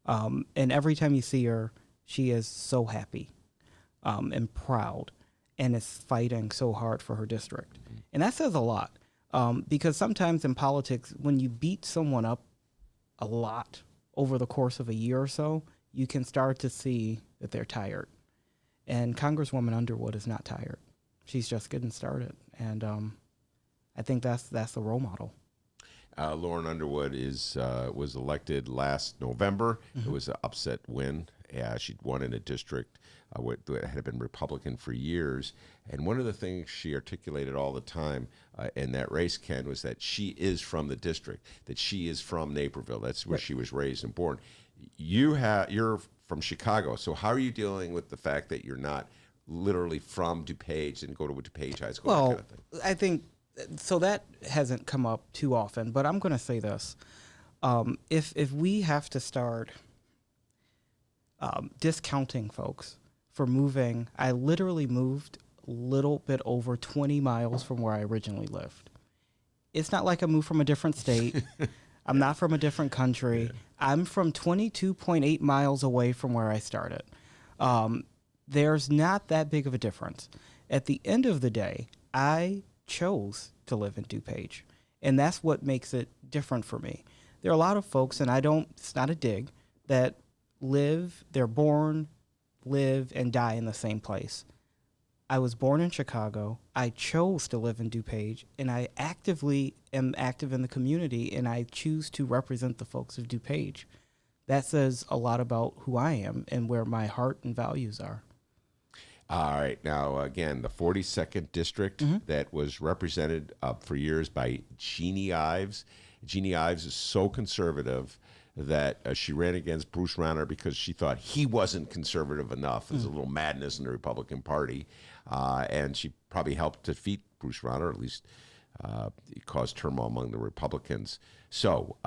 And every time you see her, she is so happy and proud and is fighting so hard for her district. And that says a lot because sometimes in politics, when you beat someone up a lot over the course of a year or so, you can start to see that they're tired. And Congresswoman Underwood is not tired. She's just getting started, and I think that's the role model. Lauren Underwood was elected last November. It was an upset win. She'd won in a district that had been Republican for years. And one of the things she articulated all the time in that race, Ken, was that she is from the district, that she is from Naperville. That's where she was raised and born. You're from Chicago, so how are you dealing with the fact that you're not literally from DuPage and go to DuPage High School? Well, that kind of thing? I think so. That hasn't come up too often, but I'm going to say this: if we have to start discounting folks for moving, I literally moved a little bit over 20 miles from where I originally lived. It's not like I moved from a different state. I'm not from a different country. Yeah. I'm from 22.8 miles away from where I started. There's not that big of a difference. At the end of the day, I chose to live in DuPage, and that's what makes it different for me. There are a lot of folks, and it's not a dig, that they're born, live, and die in the same place. I was born in Chicago. I chose to live in DuPage, and I actively am active in the community, and I choose to represent the folks of DuPage. That says a lot about who I am and where my heart and values are. All right. Now, again, the 42nd District that was represented for years by Jeannie Ives. Jeannie Ives is so conservative that she ran against Bruce Rauner because she thought he wasn't conservative enough. There's a little madness in the Republican Party. And she probably helped defeat Bruce Rauner, or at least it caused turmoil among the Republicans. So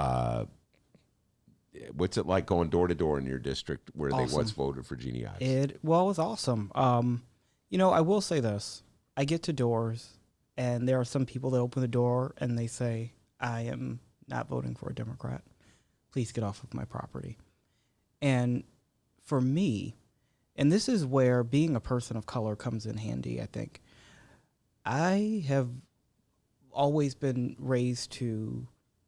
what's it like going door to door in your district where they once voted for Jeannie Ives? It was awesome. I will say this. I get to doors, and there are some people that open the door, and they say, I am not voting for a Democrat. Please get off of my property. And for me, and this is where being a person of color comes in handy, I think, I have always been raised to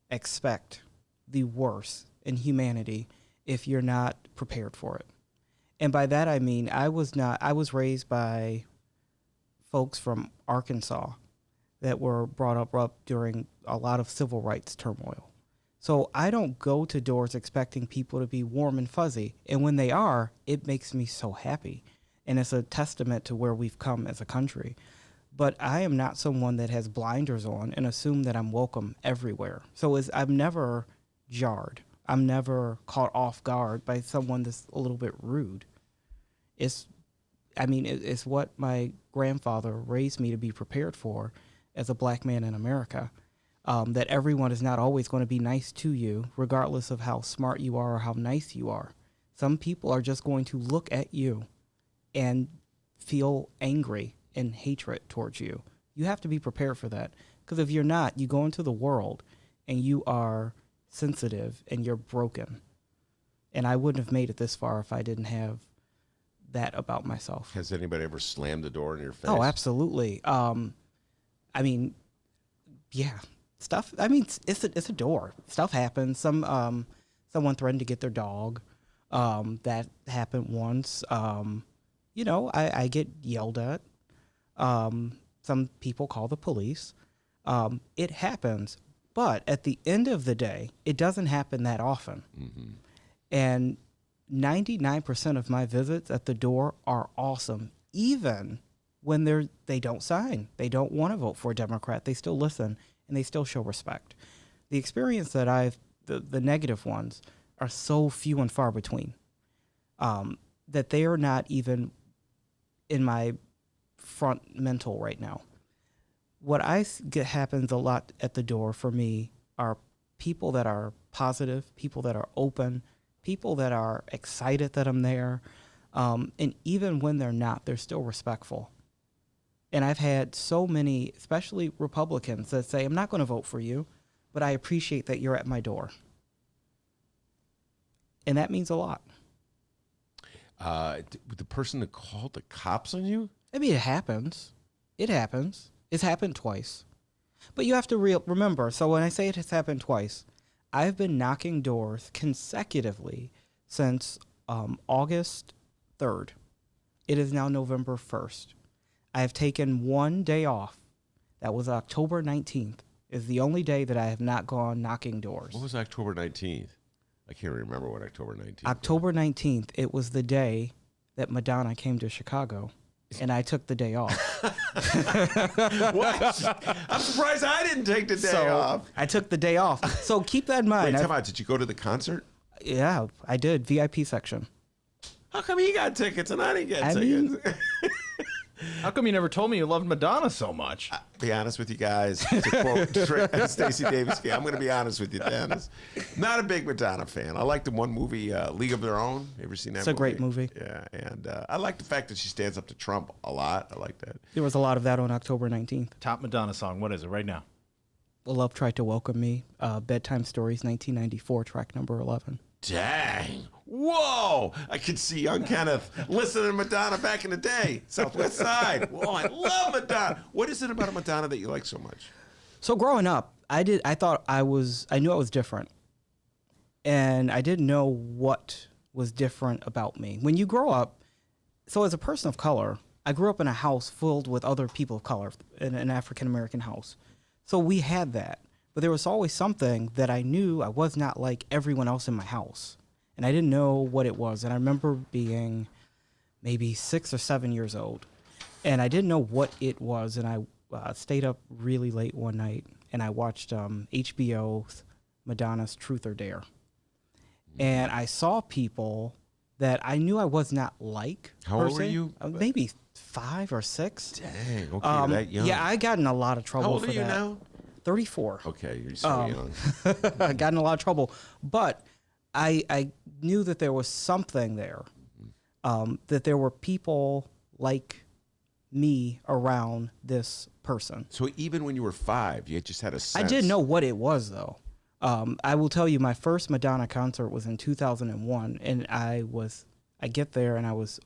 expect the worst in humanity if you're not prepared for it. And by that I mean I was raised by folks from Arkansas that were brought up during a lot of civil rights turmoil. So I don't go to doors expecting people to be warm and fuzzy. And when they are, it makes me so happy. And it's a testament to where we've come as a country. But I am not someone that has blinders on and assume that I'm welcome everywhere. So I'm never jarred. I'm never caught off guard by someone that's a little bit rude. It's what my grandfather raised me to be prepared for as a black man in America. That everyone is not always going to be nice to you, regardless of how smart you are or how nice you are. Some people are just going to look at you and feel angry and hatred towards you. You have to be prepared for that. Because if you're not, you go into the world and you are sensitive and you're broken. And I wouldn't have made it this far if I didn't have that about myself. Has anybody ever slammed the door in your face? Oh, absolutely. Yeah. Stuff. I mean, it's a door. Stuff happens. Someone threatened to get their dog. That happened once. I get yelled at. Some people call the police. It happens, but at the end of the day, it doesn't happen that often. Mm-hmm. And 99% of my visits at the door are awesome, even when they don't sign. They don't want to vote for a Democrat. They still listen and they still show respect. The experience that the negative ones are so few and far between, that they are not even in my front mental right now. What get happens a lot at the door for me are people that are positive, people that are open, people that are excited that I'm there. And even when they're not, they're still respectful. And I've had so many, especially Republicans, that say, I'm not going to vote for you, but I appreciate that you're at my door. And that means a lot. The person that called the cops on you? I mean, it happens. It happens. It's happened twice. But you have to remember, so when I say it has happened twice, I've been knocking doors consecutively since August 3rd. It is now November 1st. I have taken one day off. That was October 19th. Is the only day that I have not gone knocking doors. What was October 19th? I can't remember what October 19th October 19th, it was the day that Madonna came to Chicago, and I took the day off. What? I'm surprised I didn't take the day off. I took the day off. So keep that in mind. Wait, tell me, did you go to the concert? Yeah, I did. VIP section. How come he got tickets and I didn't get tickets? How come you never told me you loved Madonna so much? Be honest with you guys. To quote Stacey Davis, I'm going to be honest with you, Dennis. Not a big Madonna fan. I like the one movie, League of Their Own. Ever seen that It's a great movie. Yeah, and I like the fact that she stands up to Trump a lot. I like that. There was a lot of that on October 19th. Top Madonna song. What is it right now? Love Tried to Welcome Me. Bedtime Stories, 1994, track number 11. Dang. Whoa. I could see young Kenneth listening to Madonna back in the day. Southwest Side. Whoa, I love Madonna. What is it about Madonna that you like so much? So growing up, I knew I was different. And I didn't know what was different about me. When you grow up, so as a person of color, I grew up in a house filled with other people of color, in an African-American house. So we had that. But there was always something that I knew I was not like everyone else in my house. And I didn't know what it was. And I remember being maybe 6 or 7 years old. And I didn't know what it was. And I stayed up really late one night. And I watched HBO's Madonna's Truth or Dare. And I saw people that I knew I was not like. How old were you? Maybe 5 or 6. Dang, okay, that young. Yeah, I got in a lot of trouble. How old for are you that. now? 34. Okay, you're so young. I got in a lot of trouble. But I knew that there was something there, that there were people like me around this person. So even when you were 5, you just had a sense. I didn't know what it was, though. I will tell you, my first Madonna concert was in 2001, and I get there, and I was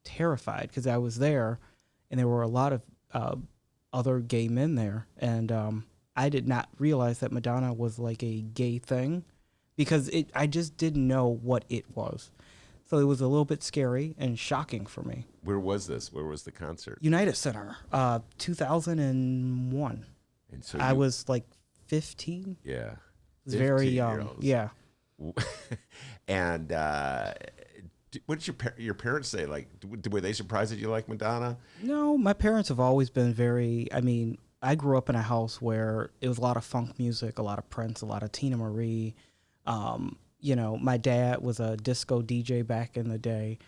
terrified because I was there, and there were a lot of other gay men there, and I did not realize that Madonna was like a gay thing because I just didn't know what it was. So it was a little bit scary and shocking for me. Where was this? Where was the concert? United Center, 2001. And so I was like 15. Yeah. I was very young. Yeah. And what did your parents say? Like, were they surprised that you like Madonna? No, my parents have always been very, I mean, I grew up in a house where it was a lot of funk music, a lot of Prince, a lot of Tina Marie. You know, my dad was a disco DJ back in the day.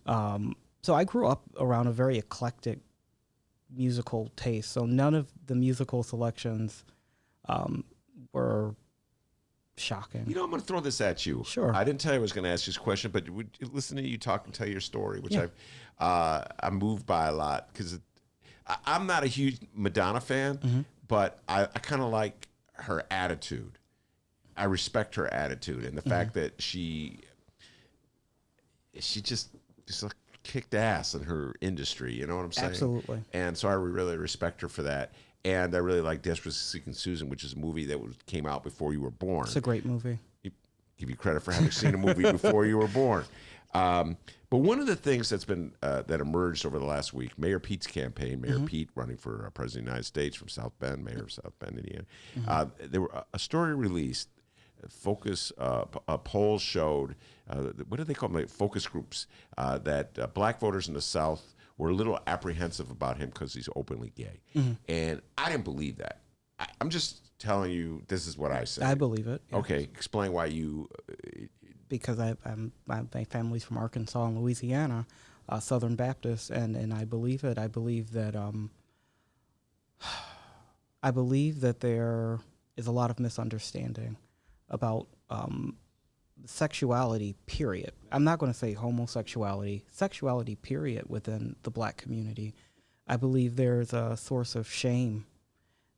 So I grew up around a very eclectic musical taste. So none of the musical selections were shocking. You know, I'm going to throw this at you. Sure. I didn't tell you I was going to ask this question, but listen to you talk and tell your story, which I'm moved by a lot because I'm not a huge Madonna fan, but I kind of like her attitude. I respect her attitude and the fact that she just like kicked ass in her industry. You know what I'm saying? Absolutely. And so I really respect her for that. And I really like Desperately Seeking Susan, which is a movie that came out before you were born. It's a great movie. Give you credit for having seen a movie before you were born. But one of the things that's been that emerged over the last week, Mayor Pete's campaign, Mayor Pete running for President of the United States from South Bend, Mayor of South Bend, Indiana. There were a story released. Focus polls showed what do they call them? Like focus groups that black voters in the South were a little apprehensive about him because he's openly gay, and I didn't believe that. I'm just telling you, this is what I say. I believe it. Yeah. Okay, explain why you. Because my family's from Arkansas and Louisiana, Southern Baptist, and I believe it. I believe that there is a lot of misunderstanding about sexuality, period. I'm not going to say homosexuality, sexuality, period, within the black community. I believe there's a source of shame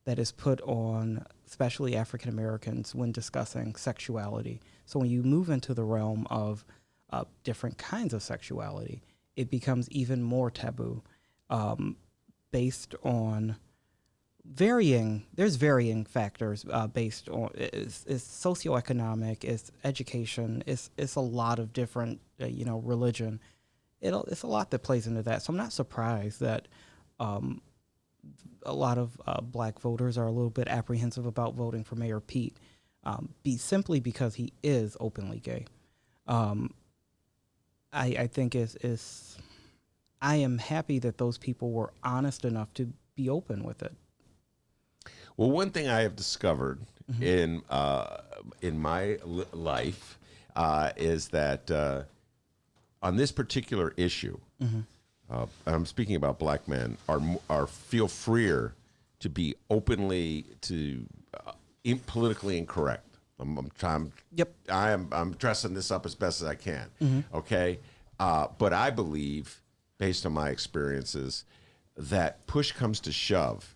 that is put on especially African Americans when discussing sexuality. So when you move into the realm of different kinds of sexuality, it becomes even more taboo based on varying factors based on it's socioeconomic, it's education, it's a lot of different religion. It's a lot that plays into that. So I'm not surprised that a lot of black voters are a little bit apprehensive about voting for Mayor Pete, simply because he is openly gay. I think I am happy that those people were honest enough to be open with it. Well, one thing I have discovered in my life is that on this particular issue, I'm speaking about black men, are feel freer to be openly politically incorrect. I'm dressing this up as best as I can. Okay, but I believe, based on my experiences, that push comes to shove,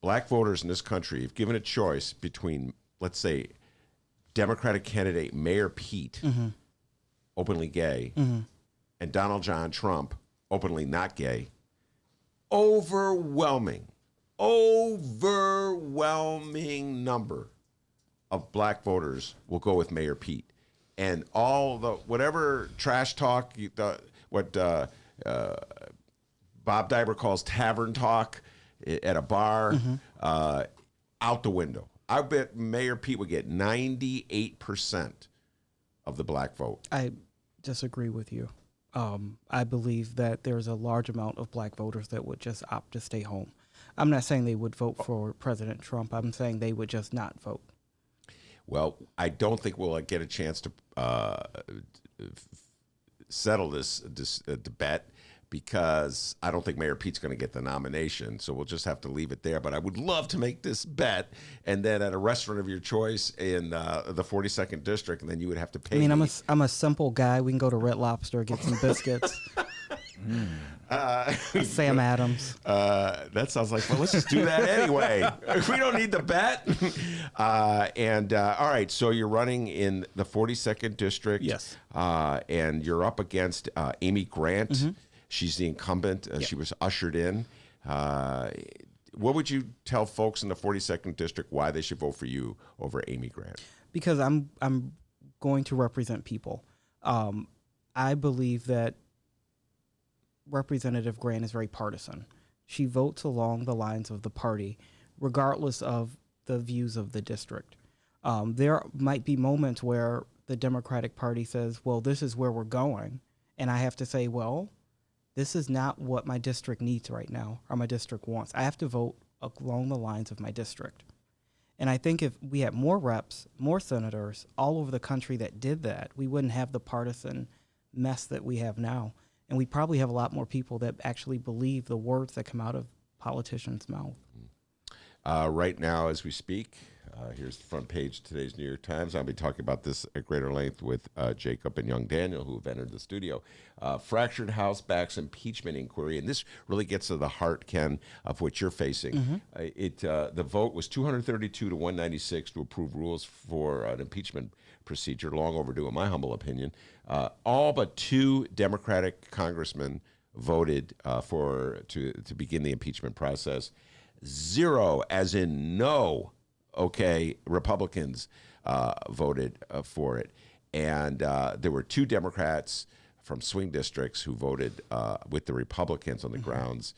black voters in this country, if given a choice between, let's say, Democratic candidate Mayor Pete, openly gay, and Donald John Trump, openly not gay, overwhelming number of black voters will go with Mayor Pete. And all the whatever trash talk, what Bob Diber calls tavern talk at a bar, out the window. I bet Mayor Pete would get 98% of the black vote. I disagree with you. I believe that there's a large amount of black voters that would just opt to stay home. I'm not saying they would vote for President Trump. I'm saying they would just not vote. Well, I don't think we'll get a chance to settle this bet, because I don't think Mayor Pete's going to get the nomination. So we'll just have to leave it there. But I would love to make this bet, and then at a restaurant of your choice in the 42nd District, and then you would have to pay. I mean, I'm a simple guy. We can go to Red Lobster, get some biscuits. Sam Adams. That sounds like fun. Let's just do that anyway. We don't need the bet. All right, so you're running in the 42nd District. Yes. And you're up against Amy Grant. She's the incumbent. She was ushered in. what would you tell folks in the 42nd District why they should vote for you over Amy Grant? Because I'm going to represent people. I believe that Representative Grant is very partisan. She votes along the lines of the party, regardless of the views of the district. There might be moments where the Democratic Party says, well, this is where we're going. And I have to say, well, this is not what my district needs right now or my district wants. I have to vote along the lines of my district. And I think if we had more reps, more senators all over the country that did that, we wouldn't have the partisan mess that we have now. And we probably have a lot more people that actually believe the words that come out of politicians' mouth. Right now, as we speak, here's the front page of today's New York Times. I'll be talking about this at greater length with Jacob and young Daniel, who have entered the studio. Fractured House backs impeachment inquiry, and this really gets to the heart, Ken, of what you're facing. The vote was 232 to 196 to approve rules for an impeachment procedure, long overdue in my humble opinion. All but 2 Democratic congressmen voted to begin the impeachment process. 0, as in no, Republicans voted for it. And there were 2 Democrats from swing districts who voted with the Republicans on the grounds,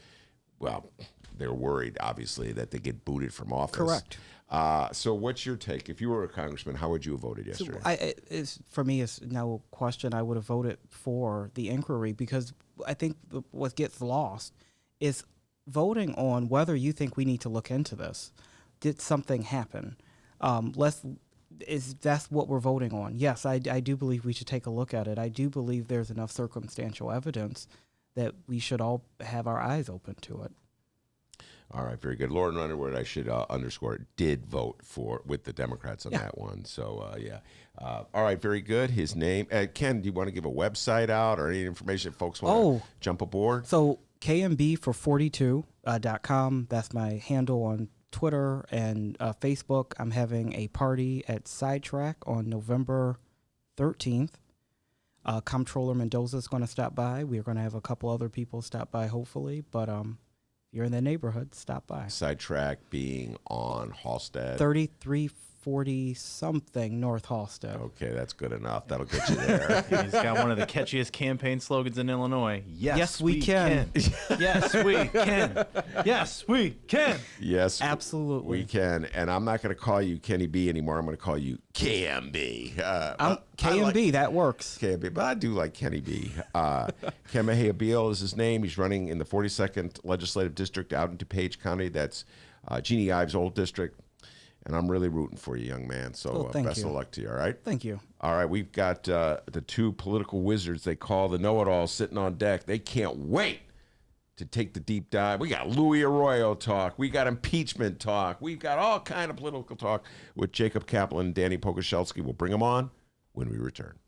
well, they were worried, obviously, that they get booted from office. Correct. So what's your take? If you were a congressman, how would you have voted yesterday? For me, it's no question I would have voted for the inquiry, because I think what gets lost is voting on whether you think we need to look into this. Did something happen? That's what we're voting on. Yes, I do believe we should take a look at it. I do believe there's enough circumstantial evidence that we should all have our eyes open to it. All right, very good. Lauren Underwood, I should underscore it, did vote with the Democrats on that one. So, yeah. All right, very good. His name, Ken, do you want to give a website out or any information if folks want to jump aboard? So, KMB442.com. That's my handle on Twitter and Facebook. I'm having a party at Sidetrack on November 13th. Comptroller Mendoza is going to stop by. We're going to have a couple other people stop by, hopefully. But if you're in the neighborhood, stop by. Sidetrack being on Halstead. 3340-something North Halstead. Okay, that's good enough. That'll get you there. He's got one of the catchiest campaign slogans in Illinois. Yes, we can. Yes, we can. Yes, we can. Yes, absolutely. We can. And I'm not going to call you Kenny B anymore. I'm going to call you KMB. KMB, that works. KMB, but I do like Kenny B. Ken Mejia-Beal is his name. He's running in the 42nd Legislative District out in DuPage County. That's Jeannie Ives' old district. And I'm really rooting for you, young man. So best of luck to you, all right? Thank you. All right, we've got the 2 political wizards they call the know-it-all sitting on deck. They can't wait to take the deep dive. We got Louis Arroyo talk. We got impeachment talk. We've got all kind of political talk with Jacob Kaplan and Danny Pogoszelski. We'll bring them on when we return.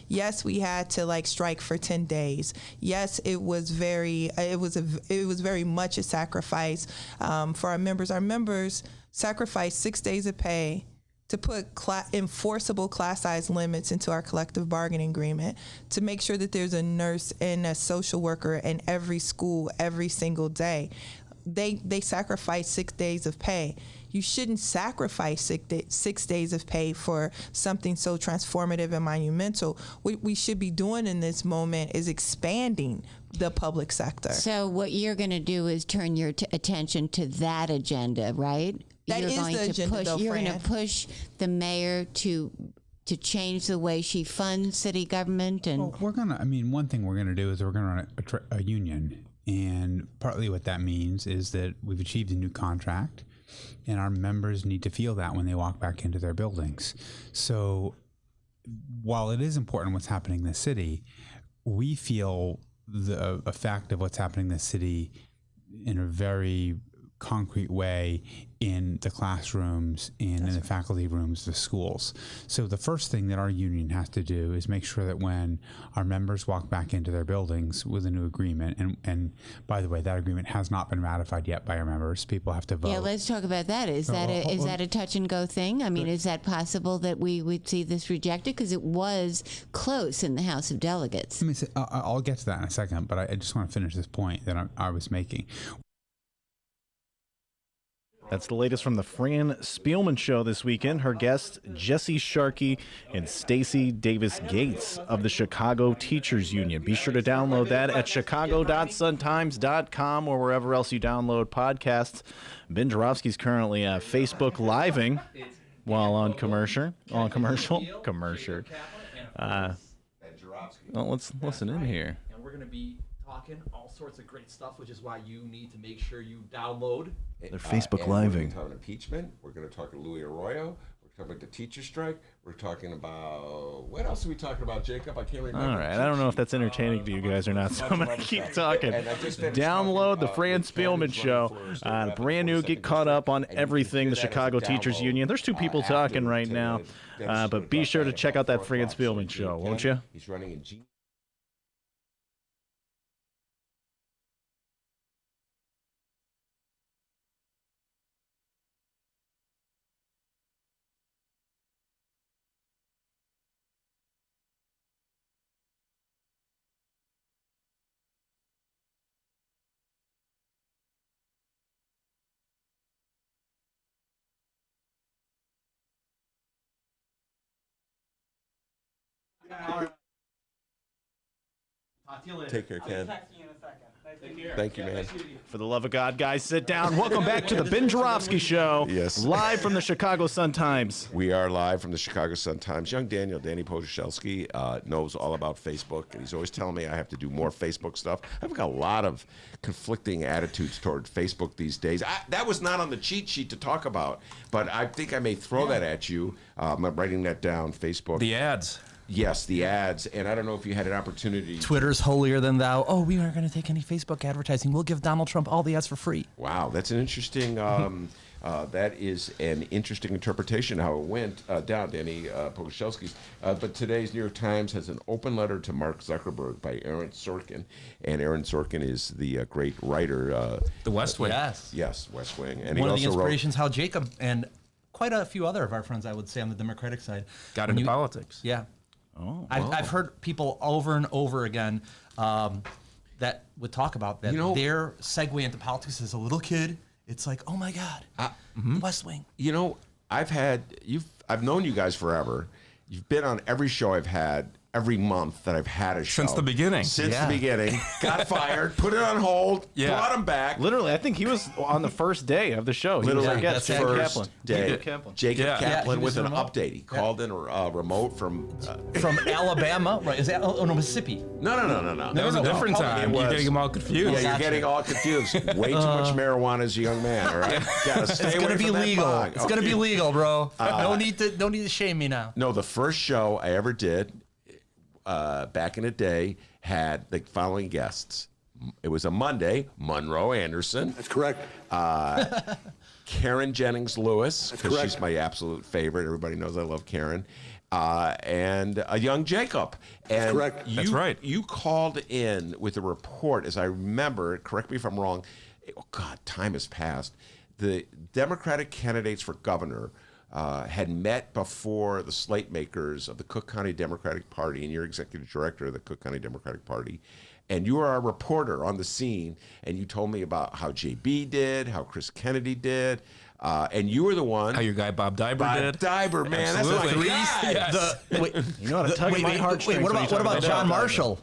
Yes, we had to strike for 10 days. Yes, it was very much a sacrifice for our members. Our members sacrificed 6 days of pay to put enforceable class size limits into our collective bargaining agreement, to make sure that there's a nurse and a social worker in every school every single day. They sacrificed 6 days of pay. You shouldn't sacrifice 6 days of pay for something so transformative and monumental. What we should be doing in this moment is expanding the public sector. So what you're going to do is turn your attention to that agenda, right? That is the agenda, You're going to push the mayor to change the way she funds city government. And well, one thing we're going to do is we're going to run a union. And partly what that means is that we've achieved a new contract, and our members need to feel that when they walk back into their buildings. So while it is important what's happening in the city, we feel the effect of what's happening in the city in a very concrete way in the classrooms and in the faculty rooms of the schools. So the first thing that our union has to do is make sure that when our members walk back into their buildings with a new agreement, and by the way, that agreement has not been ratified yet by our members. People have to vote. Yeah, let's talk about that. Is that a touch and go thing? I mean, is that possible that we would see this rejected? Because it was close in the House of Delegates. I'll get to that in a second, but I just want to finish this point that I was making. That's the latest from the Fran Spielman Show this weekend. Her guests, Jesse Sharkey and Stacey Davis Gates of the Chicago Teachers Union. Be sure to download that at chicago.suntimes.com or wherever else you download podcasts. Ben Joravsky's currently Facebook Living while on commercial. Well, let's listen in here. And we're going to be talking all sorts of great stuff, which is why you need to make sure you download. They're Facebook Living. We're Living. going to talk about impeachment. We're going to talk Louis Arroyo. We're talking about the teacher strike. We're talking about, what else are we talking about, Jacob? I can't remember. All right, I don't know if that's entertaining to you guys or not, so I'm going to keep talking. Download the Fran Spielman Show. Brand new, get caught up on everything, the Chicago Teachers Union. There's two people talking right now, but be sure to check out that Fran Spielman Show, won't you? He's running in G. Take care, Ken. Thank you, man. For the love of God, guys, sit down. Welcome back to the Ben Joravsky Show. Yes. Live from the Chicago Sun-Times. We are live from the Chicago Sun-Times. Young Danny Podzeszelski, knows all about Facebook, and he's always telling me I have to do more Facebook stuff. I've got a lot of conflicting attitudes toward Facebook these days. That was not on the cheat sheet to talk about, but I think I may throw that at you. I'm writing that down, Facebook. The ads. Yes, the ads, and I don't know if you had an opportunity. Twitter's holier than thou. Oh, we aren't going to take any Facebook advertising. We'll give Donald Trump all the ads for free. Wow, that's an interesting. That is an interesting interpretation of how it went down, Danny Podzeszelski. But today's New York Times has an open letter to Mark Zuckerberg by Aaron Sorkin, and Aaron Sorkin is the great writer. The West Wing. Yes, West Wing, and one he of the also inspirations how Jacob and quite a few other of our friends, I would say, on the Democratic side, got into politics. Yeah. Oh, I've heard people over and over again that would talk about that. Their segue into politics as a little kid, it's like, oh my God, the West Wing. You know, I've known you guys forever. You've been on every show I've had. Every month that I've had a show. Since the beginning. Since the beginning. Got fired, put it on hold, brought him back. Literally, I think he was on the first day of the show. Literally, that's first day. Jacob Kaplan with an remote. update. He called in a remote from Alabama, right? Is that No. Mississippi? That was a different time. You're getting them all confused. Yeah, you're getting all confused. Way too much marijuana as a young man. All right, gotta stay It's away gonna be from that legal. bog. It's gonna be legal, bro. Don't need to shame me now. No, the first show I ever did. Back in the day, had the following guests. It was a Monday. Monroe Anderson. That's correct. Karen Jennings Lewis, because she's my absolute favorite. Everybody knows I love Karen. And a young Jacob. And That's correct. That's right. You called in with a report, as I remember, correct me if I'm wrong. Oh, God, time has passed. The Democratic candidates for governor had met before the slate makers of the Cook County Democratic Party, and you're executive director of the Cook County Democratic Party, and you are a reporter on the scene, and you told me about how JB did, how Chris Kennedy did, and you were the one. How your guy Bob Diber did. Diber, man, Absolutely. that's my guy. Yes. You know how to tug at my heartstrings. What about John Marshall?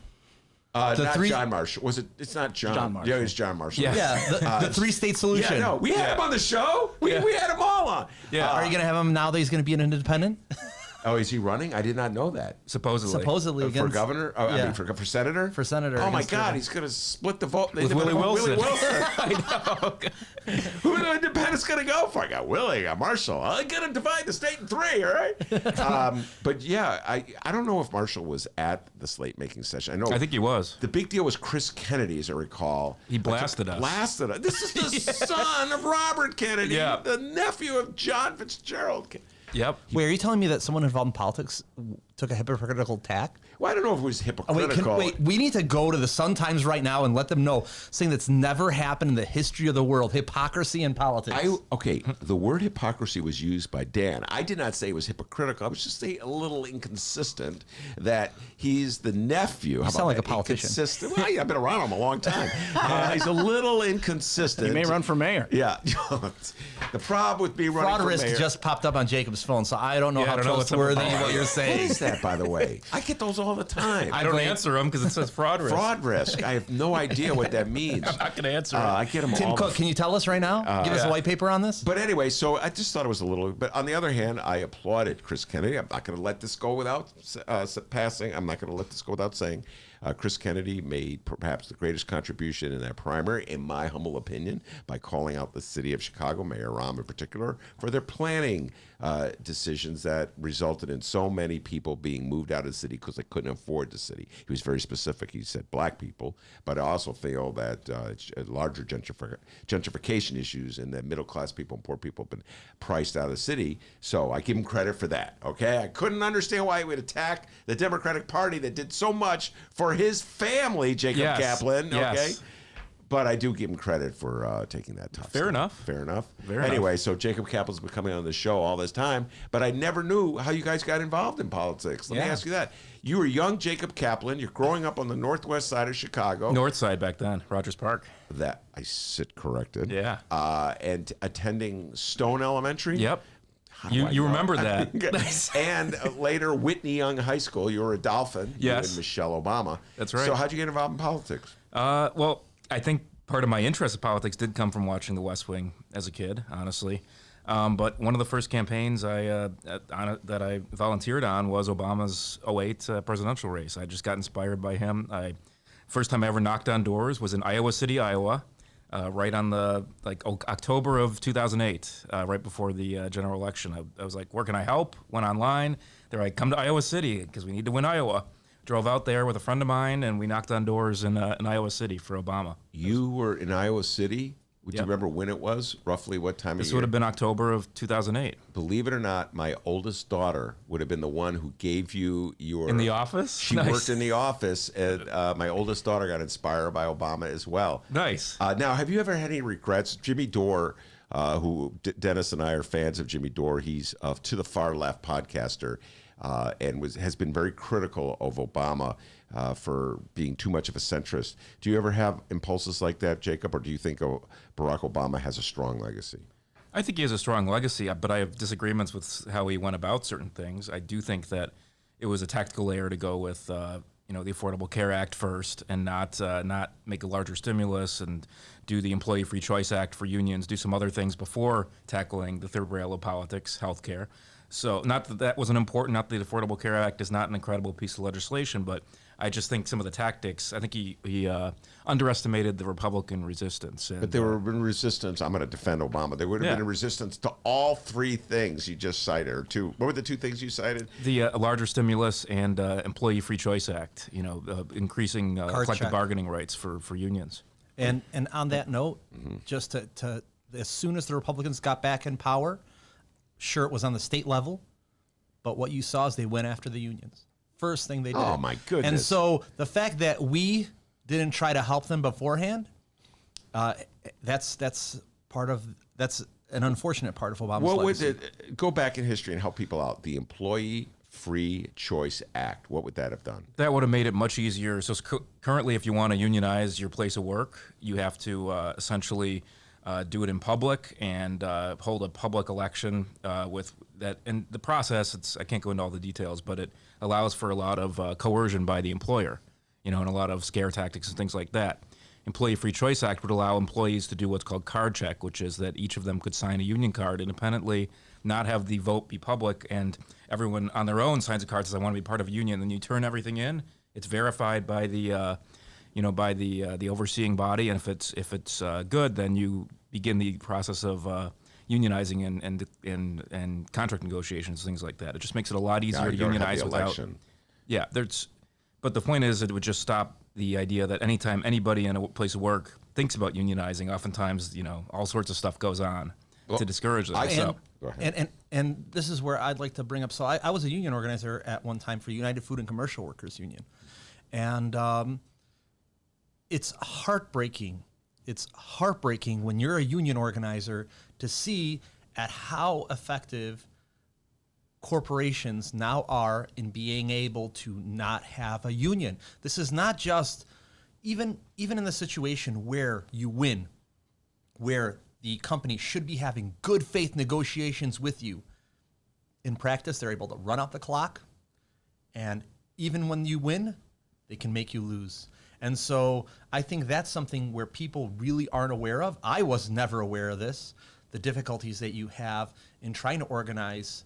John Marshall. It's not John. John Marshall. Yeah, it's John Marshall. Yeah, the three-state solution. Yeah, no, we had him on the show. We had him all on. Yeah. Are you going to have him now that he's going to be an independent? Oh, is he running? I did not know that. Supposedly for governor? I mean, for senator? For senator. Oh, my God, he's going to split the vote. With Willie Wilson. I know. Who are the independents going to go for? I got Willie, I got Marshall. I'm going to divide the state in three, all right? But, yeah, I don't know if Marshall was at the slate-making session. I think he was. The big deal was Chris Kennedy, as I recall. He blasted us. Blasted us. This is the son of Robert Kennedy, the nephew of John Fitzgerald Kennedy. Yep. Wait, are you telling me that someone involved in politics took a hypocritical tack? Well, I don't know if it was hypocritical. Wait, we need to go to the Sun-Times right now and let them know something that's never happened in the history of the world: hypocrisy in politics. The word hypocrisy was used by Dan. I did not say it was hypocritical. I was just saying a little inconsistent that he's the nephew. You sound like a politician. Well, yeah, I've been around him a long time. He's a little inconsistent. He may run for mayor. Yeah. The problem with me running Fraud for risk mayor. just popped up on Jacob's phone, so I don't know how trustworthy what you're saying. What is that, by the way? I get those all the time. I don't answer them because it says fraud risk. Fraud risk. I have no idea what that means. I'm not going to answer I get them Tim all. Cook, can you tell us right now? Give us a white paper on this? But anyway, so I just thought it was a little. But on the other hand, I applauded Chris Kennedy. I'm not going to let this go without passing. I'm not going to let this go without saying Chris Kennedy made perhaps the greatest contribution in that primary, in my humble opinion, by calling out the city of Chicago, Mayor Rahm in particular, for their planning decisions that resulted in so many people being moved out of the city because they couldn't afford the city. He was very specific. He said black people, but I also feel that larger gentrification issues and that middle-class people and poor people have been priced out of the city. So I give him credit for that, okay? I couldn't understand why he would attack the Democratic Party that did so much for his family, Jacob Kaplan, okay? But I do give him credit for taking that tough Fair enough. Fair enough. Fair anyway, enough. so Jacob Kaplan's been coming on the show all this time, but I never knew how you guys got involved in politics. Let me ask you that. You were young Jacob Kaplan. You're growing up on the northwest side of Chicago. North side back then, Rogers Park. That I sit corrected. Yeah. And attending Stone Elementary. Yep. You remember that. And later, Whitney Young High School. You were a Dolphin. Yes. You and Michelle Obama. That's right. So how'd you get involved in politics? Well, I think part of my interest in politics did come from watching The West Wing as a kid, honestly. But one of the first campaigns that I volunteered on was Obama's 2008 presidential race. I just got inspired by him. First time I ever knocked on doors was in Iowa City, Iowa, right on the October of 2008, right before the general election. I was like, where can I help? Went online. They're like, come to Iowa City because we need to win Iowa. Drove out there with a friend of mine, and we knocked on doors in Iowa City for Obama. You were in Iowa City? Would you remember when it was? Roughly what time of year? This would have been October of 2008. Believe it or not, my oldest daughter would have been the one who gave you your... In the office? She worked in the office, and my oldest daughter got inspired by Obama as well. Nice. Now, have you ever had any regrets? Jimmy Dore, who Dennis and I are fans of Jimmy Dore, he's To the Far Left podcaster, and has been very critical of Obama for being too much of a centrist. Do you ever have impulses like that, Jacob, or do you think Barack Obama has a strong legacy? I think he has a strong legacy, but I have disagreements with how he went about certain things. I do think that it was a tactical error to go with the Affordable Care Act first and not make a larger stimulus and do the Employee Free Choice Act for unions, do some other things before tackling the third rail of politics, healthcare. So not that wasn't important, not that the Affordable Care Act is not an incredible piece of legislation, but I just think some of the tactics, I think he underestimated the Republican resistance. And, but there would have been resistance. I'm going to defend Obama. There would have been a resistance to all three things you just cited, or two. What were the two things you cited? The larger stimulus and Employee Free Choice Act, increasing collective bargaining rights for unions. And on that note, just to as soon as the Republicans got back in power, sure, it was on the state level, but what you saw is they went after the unions. First thing they did. Oh, my goodness. And so the fact that we didn't try to help them beforehand, that's an unfortunate part of Obama's legacy. Go back in history and help people out. The Employee Free Choice Act, what would that have done? That would have made it much easier. So currently, if you want to unionize your place of work, you have to essentially do it in public and hold a public election with that. And the process, I can't go into all the details, but it allows for a lot of coercion by the employer, and a lot of scare tactics and things like that. Employee Free Choice Act would allow employees to do what's called card check, which is that each of them could sign a union card independently, not have the vote be public, and everyone on their own signs a card says, I want to be part of a union. Then you turn everything in. It's verified by the the overseeing body, and if it's good, then you begin the process of unionizing and contract negotiations, things like that. It just makes it a lot easier to unionize without. Yeah, but the point is, it would just stop the idea that anytime anybody in a place of work thinks about unionizing, oftentimes all sorts of stuff goes on. to discourage them. And this is where I'd like to bring up. So I was a union organizer at one time for United Food and Commercial Workers Union, and it's heartbreaking. It's heartbreaking when you're a union organizer to see at how effective corporations now are in being able to not have a union. This is not just even in the situation where you win, where the company should be having good faith negotiations with you. In practice, they're able to run out the clock, and even when you win, they can make you lose. And so I think that's something where people really aren't aware of. I was never aware of this, the difficulties that you have in trying to organize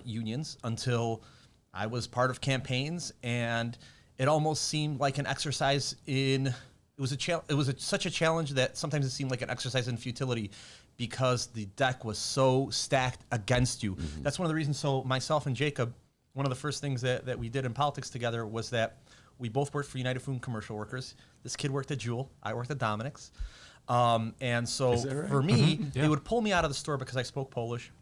unions, until I was part of campaigns, and it almost seemed like an exercise in such a challenge that sometimes it seemed like an exercise in futility, because the deck was so stacked against you. Mm-hmm. That's one of the reasons. So myself and Jacob, one of the first things that we did in politics together was that we both worked for United Food and Commercial Workers. This kid worked at Jewel. I worked at Dominic's. And so right? for me, they would pull me out of the store because I spoke Polish,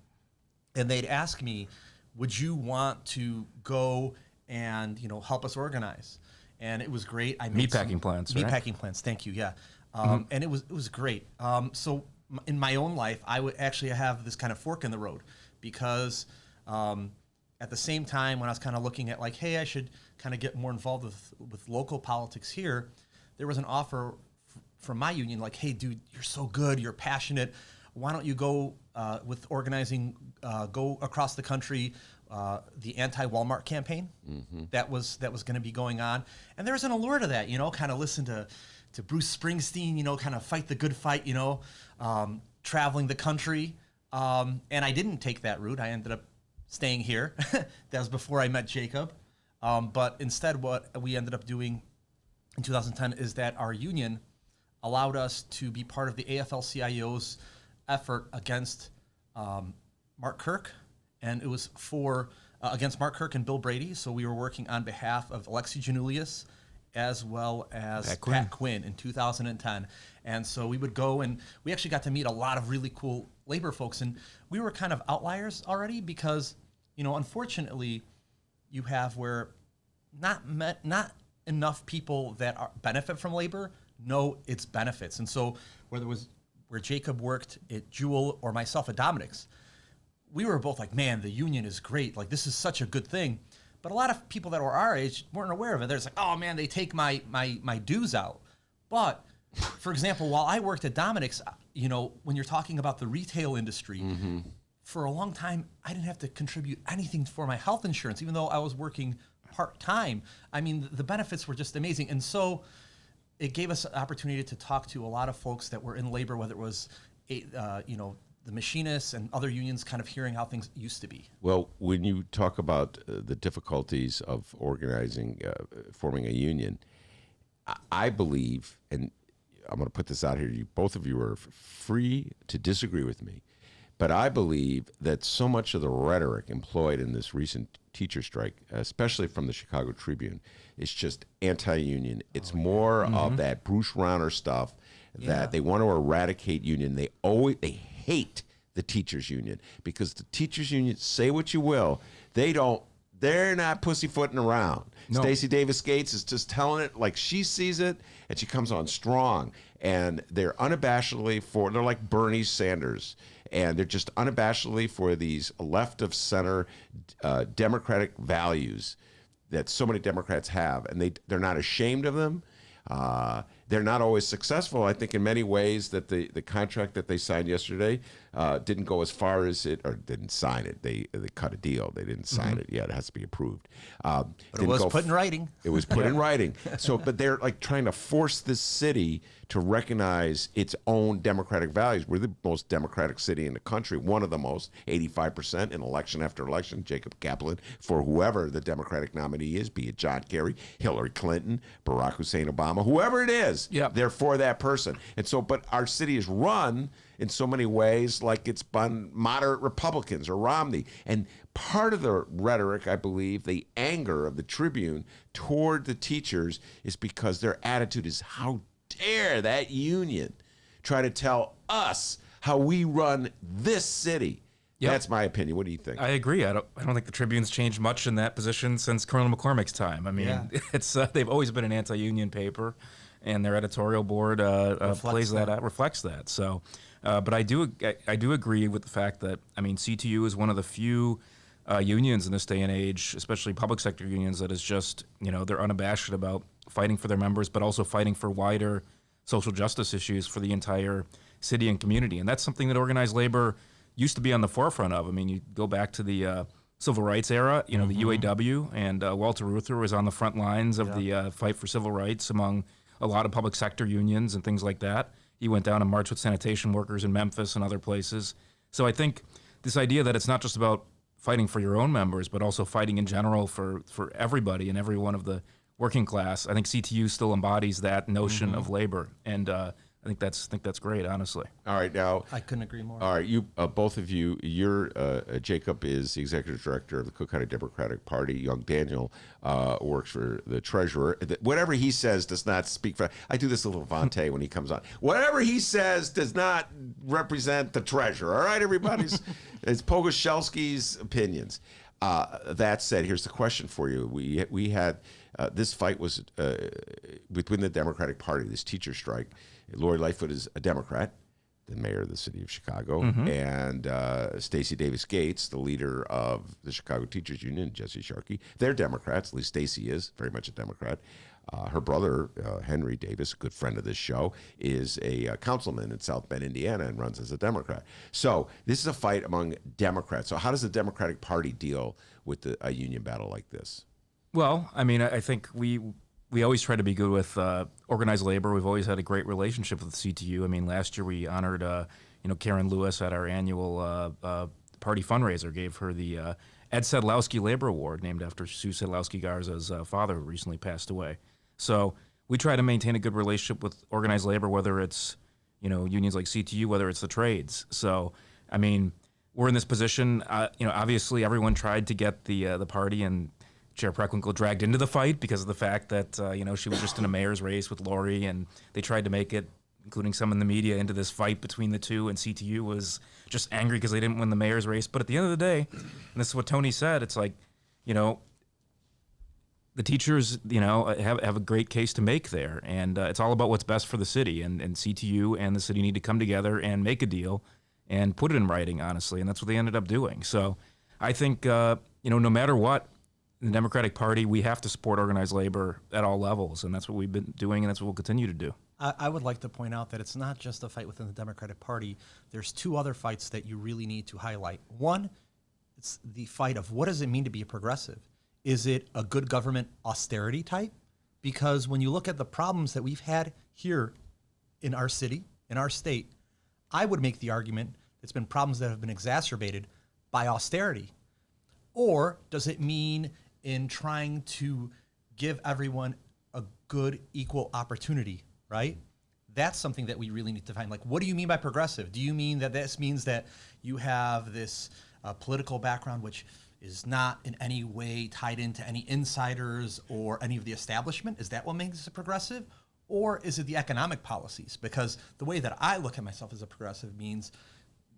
and they'd ask me, would you want to go and help us organize? And it was great. I made meatpacking plants, right? Meatpacking plants. Thank you. Yeah, and it was great. So in my own life, I would actually have this kind of fork in the road, because at the same time when I was kind of looking at like, hey, I should kind of get more involved with local politics here, there was an offer from my union, like, hey, dude, you're so good, you're passionate. Why don't you go with organizing, go across the country, the anti-Walmart campaign that was going to be going on. And there's an allure to that, kind of listen to Bruce Springsteen, kind of fight the good fight, traveling the country. And I didn't take that route. I ended up staying here. That was before I met Jacob. But instead, what we ended up doing in 2010 is that our union allowed us to be part of the AFL-CIO's effort against Mark Kirk, and it was for against Mark Kirk and Bill Brady. So we were working on behalf of Alexi Janulius as well as Pat Quinn in 2010. And so we would go, and we actually got to meet a lot of really cool labor folks, and we were kind of outliers already because, unfortunately, you have where not enough people that benefit from labor know its benefits. And so whether it was where Jacob worked at Jewel or myself at Dominic's, we were both like, man, the union is great. Like, this is such a good thing. But a lot of people that were our age weren't aware of it. They're just like, oh, man, they take my dues out. But, for example, while I worked at Dominic's, when you're talking about the retail industry, for a long time, I didn't have to contribute anything for my health insurance, even though I was working part-time. I mean, the benefits were just amazing. And so it gave us an opportunity to talk to a lot of folks that were in labor, whether it was, the machinists and other unions, kind of hearing how things used to be. Well, when you talk about the difficulties of organizing, forming a union, I believe, and I'm going to put this out here, both of you are free to disagree with me, but I believe that so much of the rhetoric employed in this recent teacher strike, especially from the Chicago Tribune, is just anti-union. It's more of that Bruce Rauner stuff, that they want to eradicate union. They hate the teachers union, because the teachers union, say what you will, they're not pussyfooting around. No. Stacey Davis Gates is just telling it like she sees it, and she comes on strong, and they're unabashedly they're like Bernie Sanders, and they're just unabashedly for these left of center democratic values that so many Democrats have, and they're not ashamed of them. They're not always successful. I think in many ways that the contract that they signed yesterday didn't go as far as it, or didn't sign it. They cut a deal. They didn't sign it yet. It has to be approved. But it was put in writing. It was put in writing. So, but they're like trying to force this city to recognize its own democratic values. We're the most democratic city in the country, one of the most, 85% in election after election. Jacob Kaplan for whoever the Democratic nominee is, be it John Kerry, Hillary Clinton, Barack Hussein Obama, whoever it is, they're for that person. And so, but our city is run in so many ways like it's been moderate Republicans or Romney. And part of the rhetoric, I believe, the anger of the Tribune toward the teachers is because their attitude is, how dare that union try to tell us how we run this city. Yep. That's my opinion. What do you think? I agree. I don't think the Tribune's changed much in that position since Colonel McCormick's time. I mean, it's they've always been an anti-union paper, and their editorial board reflects that. So, but I do agree with the fact that, I mean, CTU is one of the few unions in this day and age, especially public sector unions, that is just, they're unabashed about fighting for their members, but also fighting for wider social justice issues for the entire city and community. And that's something that organized labor used to be on the forefront of. I mean, you go back to the civil rights era, the UAW, and Walter Reuther was on the front lines of the fight for civil rights among a lot of public sector unions and things like that. He went down and marched with sanitation workers in Memphis and other places. So I think this idea that it's not just about fighting for your own members, but also fighting in general for everybody and every one of the working class, I think CTU still embodies that notion of labor. And I think that's great, honestly. All right, now I couldn't agree more. All right, you both of you, Jacob is the executive director of the Cook County Democratic Party. Young Daniel works for the treasurer. Whatever he says does not speak for. I do this a little Vontae when he comes on. Whatever he says does not represent the treasurer. All right, everybody's it's Pogoszelski's opinions. That said, here's the question for you. We had this fight was between the Democratic Party, this teacher strike. Lori Lightfoot is a Democrat, the mayor of the city of Chicago, and Stacey Davis Gates, the leader of the Chicago Teachers Union, Jesse Sharkey. They're Democrats. At least Stacey is very much a Democrat. Her brother, Henry Davis, a good friend of this show, is a councilman in South Bend, Indiana, and runs as a Democrat. So this is a fight among Democrats. So how does the Democratic Party deal with a union battle like this? Well, I mean, I think we always try to be good with organized labor. We've always had a great relationship with CTU. I mean, last year we honored, Karen Lewis at our annual party fundraiser, gave her the Ed Sedlowski Labor Award, named after Sue Sedlowski Garza's father, who recently passed away. So we try to maintain a good relationship with organized labor, whether it's, unions like CTU, whether it's the trades. So, I mean, we're in this position. Obviously, everyone tried to get the party and Chair Preckwinkle dragged into the fight because of the fact that, she was just in a mayor's race with Lori, and they tried to make it, including some in the media, into this fight between the two, and CTU was just angry because they didn't win the mayor's race. But at the end of the day, and this is what Tony said, it's like, the teachers, have a great case to make there, and it's all about what's best for the city, and CTU and the city need to come together and make a deal and put it in writing, honestly, and that's what they ended up doing. So I think, no matter what, the Democratic Party, we have to support organized labor at all levels, and that's what we've been doing, and that's what we'll continue to do. I would like to point out that it's not just a fight within the Democratic Party. There's two other fights that you really need to highlight. One, it's the fight of what does it mean to be a progressive? Is it a good government austerity type? Because when you look at the problems that we've had here in our city, in our state, I would make the argument it's been problems that have been exacerbated by austerity. Or does it mean in trying to give everyone a good, equal opportunity, right? That's something that we really need to find. Like, what do you mean by progressive? Do you mean that this means that you have this political background which is not in any way tied into any insiders or any of the establishment? Is that what makes it progressive? Or is it the economic policies? Because the way that I look at myself as a progressive means,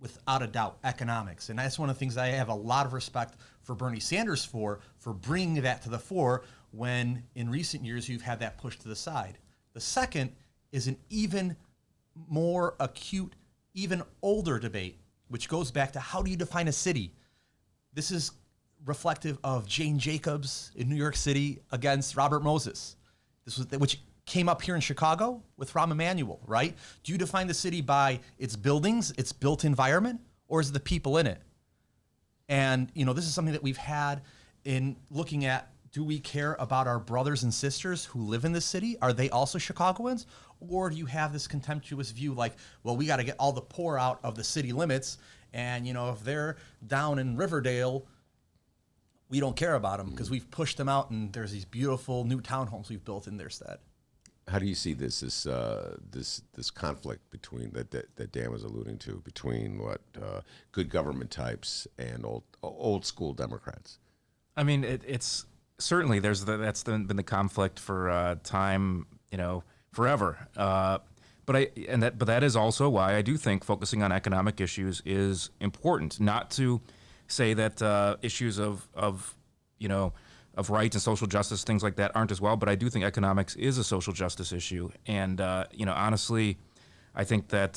without a doubt, economics. And that's one of the things I have a lot of respect for Bernie Sanders for bringing that to the fore when in recent years you've had that pushed to the side. The second is an even more acute, even older debate, which goes back to how do you define a city? This is reflective of Jane Jacobs in New York City against Robert Moses. This was which came up here in Chicago with Rahm Emanuel, right? Do you define the city by its buildings, its built environment, or is it the people in it? And, this is something that we've had in looking at, do we care about our brothers and sisters who live in this city? Are they also Chicagoans? Or do you have this contemptuous view like, well, we got to get all the poor out of the city limits, and, if they're down in Riverdale, we don't care about them because we've pushed them out and there's these beautiful new townhomes we've built in their stead. How do you see this conflict between that Dan was alluding to between good government types and old school Democrats? I mean, it's certainly that's been the conflict for time, forever. But that is also why I do think focusing on economic issues is important. Not to say that issues of rights and social justice, things like that, aren't as well. But I do think economics is a social justice issue. And honestly, I think that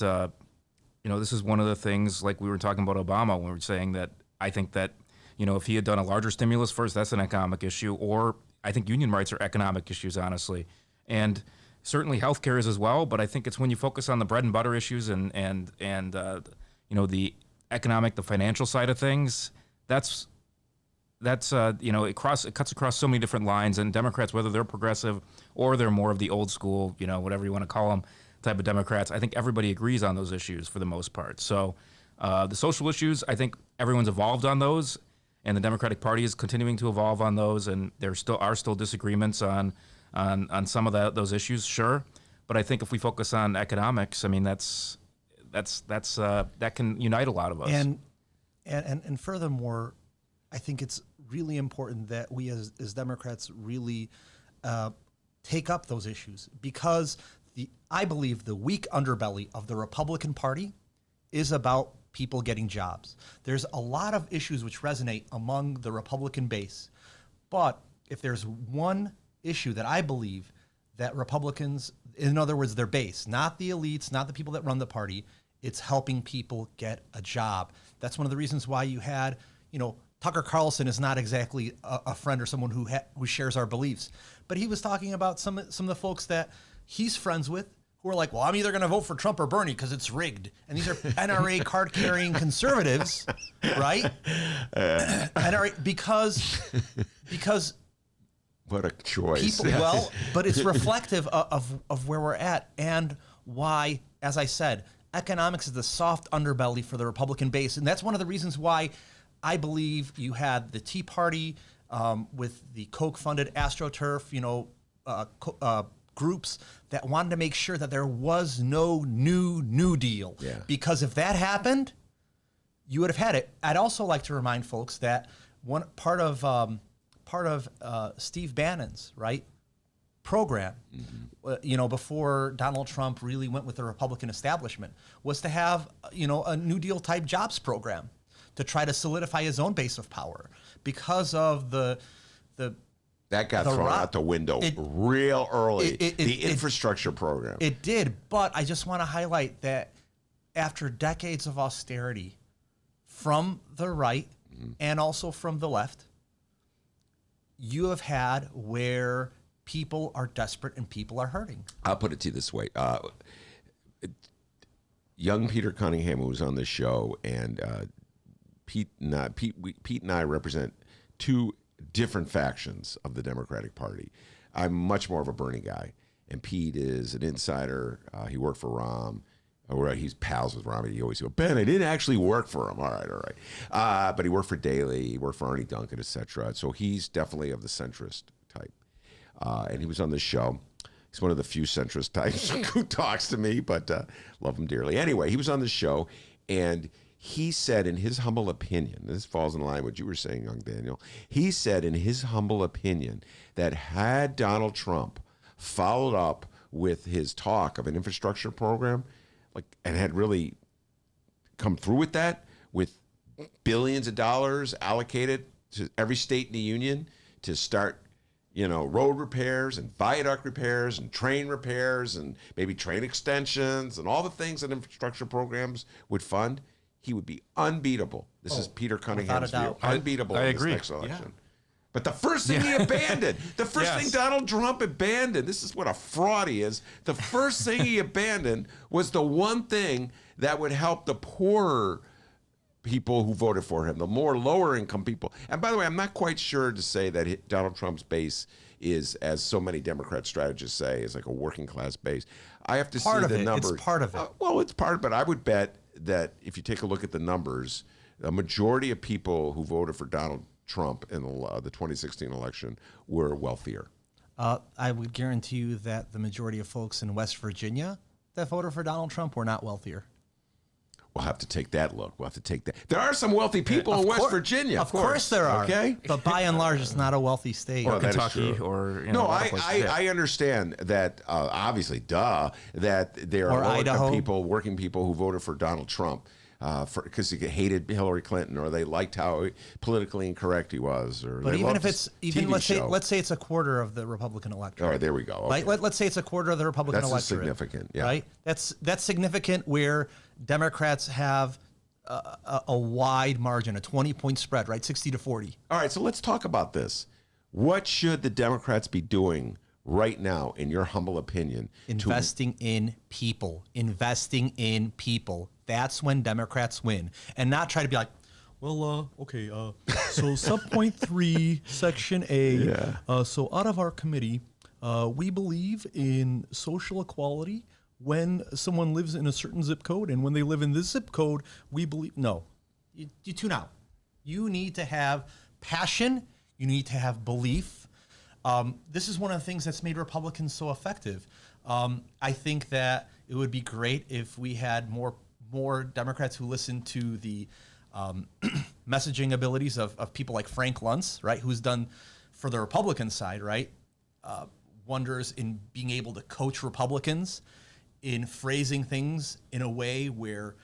this is one of the things, like we were talking about Obama, when we were saying that I think that if he had done a larger stimulus first, that's an economic issue. Or I think union rights are economic issues, honestly, and certainly healthcare is as well. But I think it's when you focus on the bread and butter issues and the economic, the financial side of things. It cuts across so many different lines. And Democrats, whether they're progressive or they're more of the old school, whatever you want to call them, type of Democrats, I think everybody agrees on those issues for the most part. So the social issues, I think everyone's evolved on those. And the Democratic Party is continuing to evolve on those, and there are still disagreements on some of those issues, sure. But I think if we focus on economics, I mean that can unite a lot of us. And furthermore, I think it's really important that we as Democrats really take up those issues, because I believe the weak underbelly of the Republican Party is about people getting jobs. There's a lot of issues which resonate among the Republican base. But if there's one issue that I believe that Republicans, in other words, their base, not the elites, not the people that run the party, it's helping people get a job. That's one of the reasons why you had, Tucker Carlson is not exactly a friend or someone who shares our beliefs. But he was talking about some of the folks that he's friends with, who are like, well, I'm either going to vote for Trump or Bernie because it's rigged. And these are NRA card-carrying conservatives, right? NRA, because what a choice. But it's reflective of where we're at and why, as I said, economics is the soft underbelly for the Republican base. And that's one of the reasons why I believe you had the Tea Party with the Koch-funded AstroTurf, groups that wanted to make sure that there was no New Deal. Yeah. Because if that happened, you would have had it. I'd also like to remind folks that one part of Steve Bannon's program, before Donald Trump really went with the Republican establishment, was to have a New Deal type jobs program to try to solidify his own base of power because of the that got thrown out the window real early. The infrastructure program. It did, but I just want to highlight that after decades of austerity from the right and also from the left, you have had where people are desperate and people are hurting. I'll put it to you this way. Young Peter Cunningham, who was on this show, and Pete and I represent two different factions of the Democratic Party. I'm much more of a Bernie guy, and Pete is an insider. He worked for Rom. He's pals with Rom. He always goes, Ben, I didn't actually work for him. All right. But he worked for Daley. He worked for Arnie Duncan, etc. So he's definitely of the centrist type. And he was on this show. He's one of the few centrist types who talks to me, but love him dearly. Anyway, he was on the show, and he said, in his humble opinion, this falls in line with what you were saying, young Daniel. He said, in his humble opinion, that had Donald Trump followed up with his talk of an infrastructure program, and had really come through with that, with billions of dollars allocated to every state in the union to start, road repairs and viaduct repairs and train repairs and maybe train extensions and all the things that infrastructure programs would fund, he would be unbeatable. This is Peter Cunningham's view. Unbeatable in this next election. Yeah. But the first thing he abandoned, the first thing Donald Trump abandoned, this is what a fraud he is, the first thing he abandoned was the one thing that would help the poorer people who voted for him, the more lower income people. And by the way, I'm not quite sure to say that Donald Trump's base is, as so many Democrat strategists say, is like a working class base. I have to see the numbers. It's part of it. It's part of it, but I would bet that if you take a look at the numbers, a majority of people who voted for Donald Trump in the 2016 election were wealthier. I would guarantee you that the majority of folks in West Virginia that voted for Donald Trump were not wealthier. We'll have to take that look. We'll have to take that. There are some wealthy people in West Virginia. Of course there are. Okay, but by and large, it's not a wealthy state. Well, that is Kentucky true. or no, a lot of places, I understand that. Obviously, that there Or are Idaho. working people who voted for Donald Trump because they hated Hillary Clinton, or they liked how politically incorrect he was, or But they even loved if it's his even TV let's show. say it's a quarter of the Republican electorate. All right, there we go. Okay. Let's say it's a quarter of the Republican That's electorate. significant. Yeah. Right. That's significant where Democrats have a wide margin, a 20-point spread, right, 60-40. All right, so let's talk about this. What should the Democrats be doing right now, in your humble opinion? Investing in people. Investing in people. That's when Democrats win. And not try to be like, well, okay, so sub-point 3, section A. So out of our committee, we believe in social equality when someone lives in a certain zip code, and when they live in this zip code, we believe. No, you tune out. You need to have passion. You need to have belief. This is one of the things that's made Republicans so effective. I think that it would be great if we had more Democrats who listen to the messaging abilities of people like Frank Luntz, right, who's done for the Republican side, right, wonders in being able to coach Republicans in phrasing things in a way where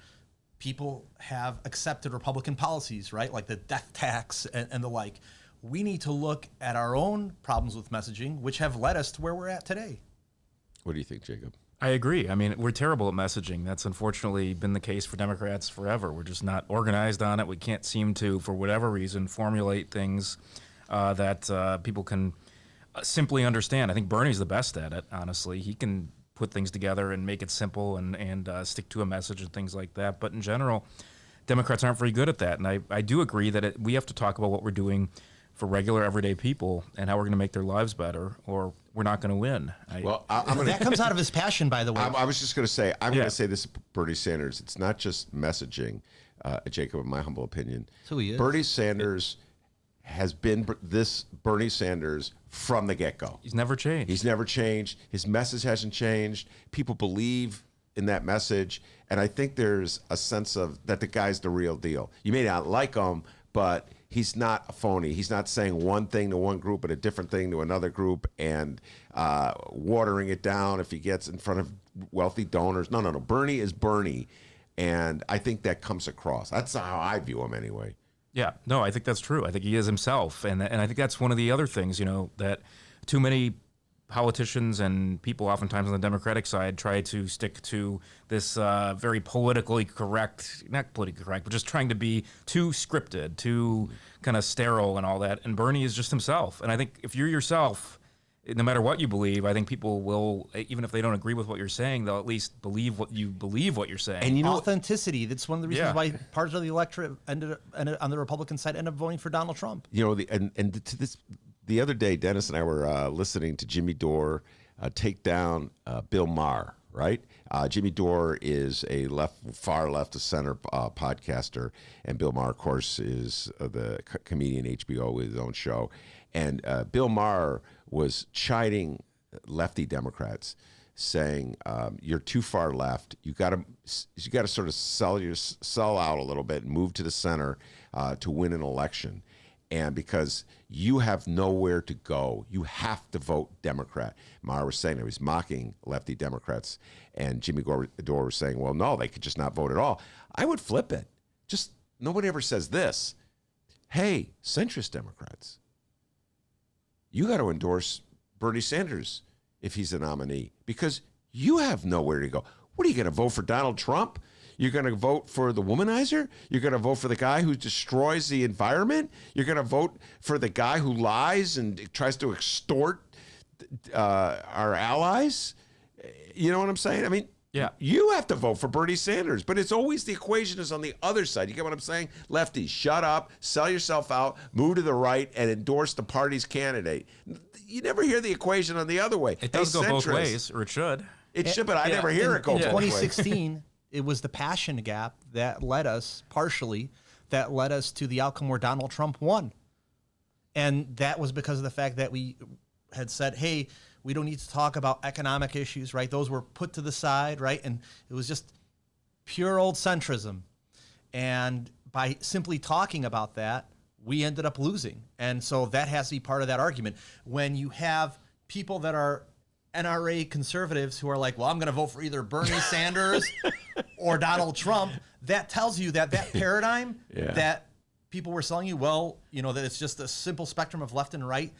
people have accepted Republican policies, right, like the death tax and the like. We need to look at our own problems with messaging, which have led us to where we're at today. What do you think, Jacob? I agree. I mean, we're terrible at messaging. That's unfortunately been the case for Democrats forever. We're just not organized on it. We can't seem to, for whatever reason, formulate things that people can simply understand. I think Bernie's the best at it, honestly. He can put things together and make it simple and stick to a message and things like that. But in general, Democrats aren't very good at that. And I do agree that we have to talk about what we're doing for regular, everyday people and how we're going to make their lives better, or we're not going to win. That comes out of his passion, by the way. I was just going to say, I'm going to say this to Bernie Sanders. It's not just messaging, Jacob, in my humble opinion. That's who he is. Bernie Sanders has been this Bernie Sanders from the get-go. He's never changed. He's never changed. His message hasn't changed. People believe in that message. And I think there's a sense of that the guy's the real deal. You may not like him, but he's not a phony. He's not saying one thing to one group and a different thing to another group and watering it down if he gets in front of wealthy donors. No. Bernie is Bernie. And I think that comes across. That's how I view him anyway. Yeah, no, I think that's true. I think he is himself. And I think that's one of the other things, that too many politicians and people oftentimes on the Democratic side try to stick to this very politically correct, not politically correct, but just trying to be too scripted, too kind of sterile and all that. And Bernie is just himself. And I think if you're yourself, no matter what you believe, I think people will, even if they don't agree with what you're saying, they'll at least believe what you're saying. And authenticity, that's one of the reasons why parts of the electorate ended on the Republican side ended up voting for Donald Trump. The other day, Dennis and I were listening to Jimmy Dore take down Bill Maher, right? Jimmy Dore is a far left of center podcaster, and Bill Maher, of course, is the comedian HBO with his own show. And Bill Maher was chiding lefty Democrats, saying, "You're too far left. You got to sort of sell out a little bit and move to the center to win an election." And because you have nowhere to go, you have to vote Democrat. Maher was saying, he was mocking lefty Democrats, and Jimmy Dore was saying, well, no, they could just not vote at all. I would flip it. Just nobody ever says this. Hey, centrist Democrats, you got to endorse Bernie Sanders if he's the nominee, because you have nowhere to go. What are you going to vote for, Donald Trump? You're going to vote for the womanizer? You're going to vote for the guy who destroys the environment? You're going to vote for the guy who lies and tries to extort our allies? You know what I'm saying? I mean, you have to vote for Bernie Sanders, but it's always the equation is on the other side. You get what I'm saying? Lefties, shut up, sell yourself out, move to the right, and endorse the party's candidate. You never hear the equation on the other way. It does go both ways, or it should. It should, but I never hear it go both ways. In 2016, it was the passion gap that led us, to the outcome where Donald Trump won. And that was because of the fact that we had said, hey, we don't need to talk about economic issues, right? Those were put to the side, right? And it was just pure old centrism. And by simply talking about that, we ended up losing. And so that has to be part of that argument. When you have people that are NRA conservatives who are like, well, I'm going to vote for either Bernie Sanders or Donald Trump, that tells you that paradigm that people were selling you, well, that it's just a simple spectrum of left and right,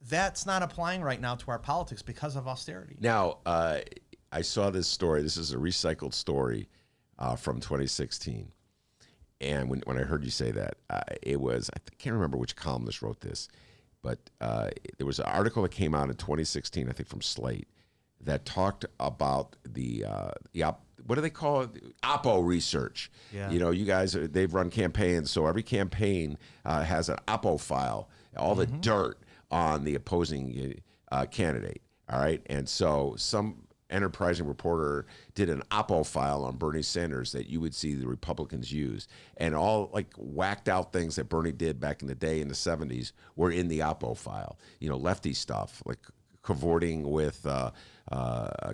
that's not applying right now to our politics because of austerity. Now, I saw this story. This is a recycled story from 2016. And when I heard you say that, it was, I can't remember which columnist wrote this, but there was an article that came out in 2016, I think from Slate, that talked about the what do they call it? Oppo research. Yeah. You guys, they've run campaigns, so every campaign has an Oppo file, all the dirt on the opposing candidate. All right, and so some enterprising reporter did an Oppo file on Bernie Sanders that you would see the Republicans use, and all like whacked out things that Bernie did back in the day in the 70s were in the Oppo file. Lefty stuff like cavorting with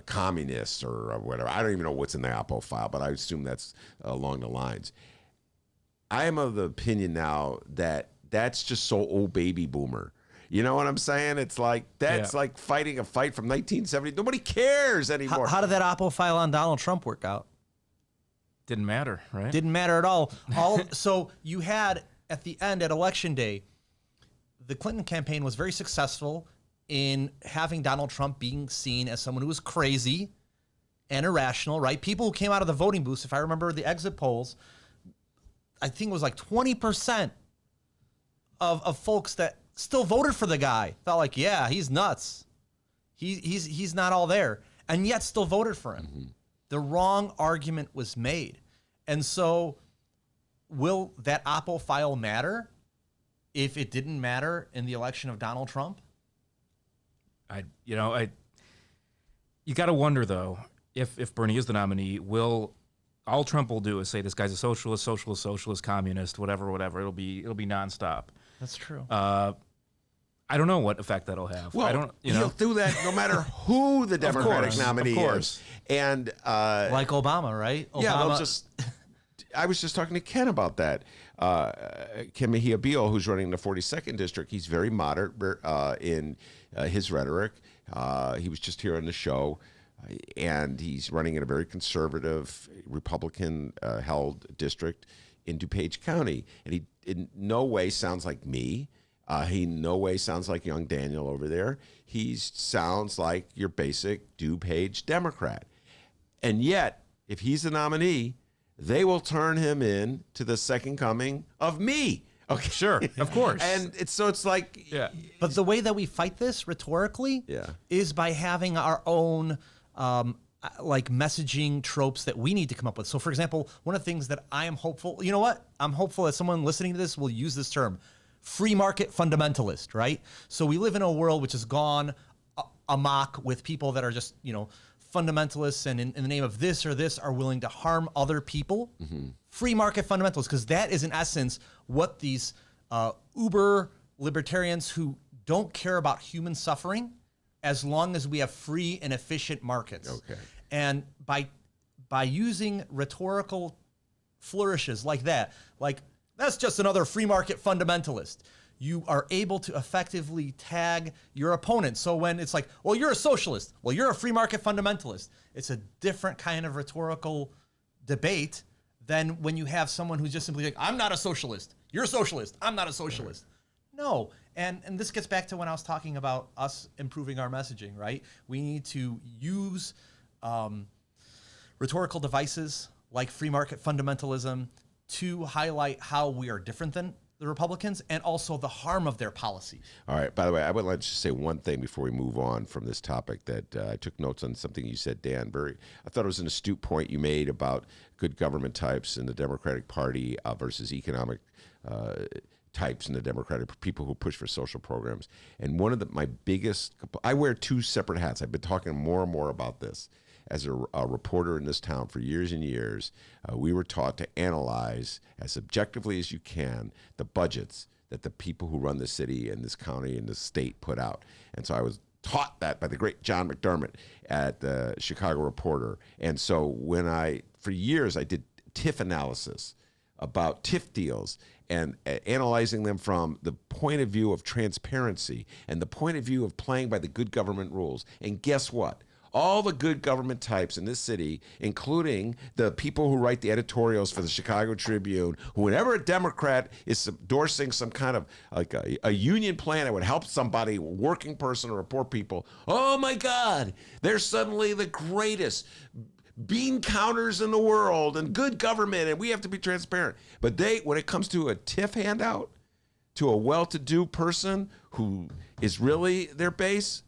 communists or whatever. I don't even know what's in the Oppo file, but I assume that's along the lines. I am of the opinion now that that's just so old baby boomer. You know what I'm saying? It's like, that's like fighting a fight from 1970. Nobody cares anymore. How did that Oppo file on Donald Trump work out? Didn't matter, right? Didn't matter at all. So you had, at the end, at Election Day, the Clinton campaign was very successful in having Donald Trump being seen as someone who was crazy and irrational, right? People who came out of the voting booths, if I remember the exit polls, I think it was like 20% of folks that still voted for the guy. Felt like, yeah, he's nuts. He's not all there. And yet still voted for him. Mm-hmm. The wrong argument was made. And so will that Oppo file matter if it didn't matter in the election of Donald Trump? You got to wonder, though, if Bernie is the nominee, all Trump will do is say this guy's a socialist, communist, whatever. It'll be nonstop. That's true. I don't know what effect that'll have. Well, I don't. He'll do that no matter who the Democratic nominee is. And like Obama, right? Obama. Yeah, I was just talking to Ken about that. Ken Mejia-Beal, who's running the 42nd district, he's very moderate in his rhetoric. He was just here on the show, and he's running in a very conservative, Republican-held district in DuPage County. And he in no way sounds like me. He in no way sounds like young Daniel over there. He sounds like your basic DuPage Democrat. And yet, if he's the nominee, they will turn him in to the second coming of me. Okay, sure, of course. And it's like, But the way that we fight this rhetorically is by having our own like messaging tropes that we need to come up with. So, for example, one of the things that I am hopeful, you know what? I'm hopeful that someone listening to this will use this term, free market fundamentalist, right? So we live in a world which has gone amok with people that are just, fundamentalists and in the name of this or this are willing to harm other people. Mm-hmm. Free market fundamentalists, because that is in essence what these uber libertarians who don't care about human suffering as long as we have free and efficient markets. Okay. And by using rhetorical flourishes like that, like that's just another free market fundamentalist, you are able to effectively tag your opponent. So when it's like, well, you're a socialist, well, you're a free market fundamentalist, it's a different kind of rhetorical debate than when you have someone who's just simply like, I'm not a socialist, you're a socialist, I'm not a socialist. No, and this gets back to when I was talking about us improving our messaging, right? We need to use rhetorical devices like free market fundamentalism to highlight how we are different than the Republicans and also the harm of their policy. All right. By the way, I would like to say one thing before we move on from this topic that I took notes on something you said, Dan. I thought it was an astute point you made about good government types in the Democratic Party versus economic types in the Democratic, people who push for social programs. And one of my biggest, I wear two separate hats. I've been talking more and more about this. As a reporter in this town for years and years, we were taught to analyze as objectively as you can the budgets that the people who run the city and this county and this state put out. And so I was taught that by the great John McDermott at the Chicago Reporter. And so when I for years, I did TIF analysis about TIF deals and analyzing them from the point of view of transparency and the point of view of playing by the good government rules. And guess what? All the good government types in this city, including the people who write the editorials for the Chicago Tribune, whenever a Democrat is endorsing some kind of like a union plan that would help somebody, a working person or a poor people, oh my God, they're suddenly the greatest bean counters in the world and good government, and we have to be transparent. But when it comes to a TIF handout to a well-to-do person who is really their base,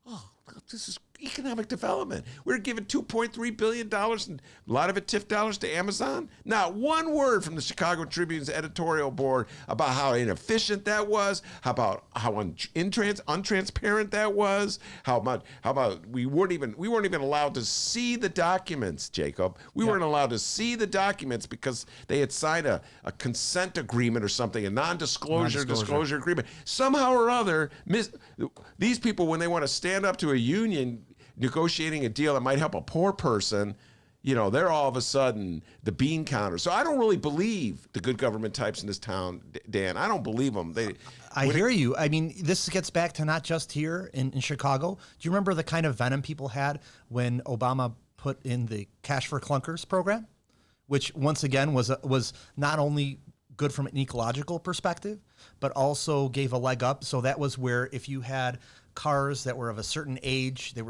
oh, this is economic development. We're giving $2.3 billion, and a lot of it TIF dollars to Amazon. Not one word from the Chicago Tribune's editorial board about how inefficient that was, how untransparent that was, how about we weren't even allowed to see the documents, Jacob. We weren't allowed to see the documents because they had signed a consent agreement or something, a non-disclosure agreement. Somehow or other, these people, when they want to stand up to a union negotiating a deal that might help a poor person, they're all of a sudden the bean counter. So I don't really believe the good government types in this town, Dan. I don't believe them. I hear you. I mean, this gets back to not just here in Chicago. Do you remember the kind of venom people had when Obama put in the Cash for Clunkers program, which once again was not only good from an ecological perspective, but also gave a leg up. So that was where if you had cars that were of a certain age, the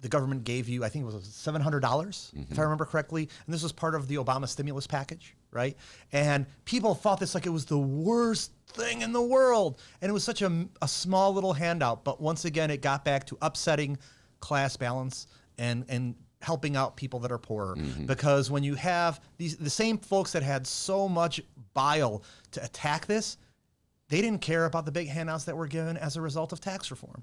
government gave you, I think it was $700, if I remember correctly. And this was part of the Obama stimulus package, right? And people thought this like it was the worst thing in the world. And it was such a small little handout. But once again, it got back to upsetting class balance and helping out people that are poorer. Because when you have the same folks that had so much bile to attack this, they didn't care about the big handouts that were given as a result of tax reform.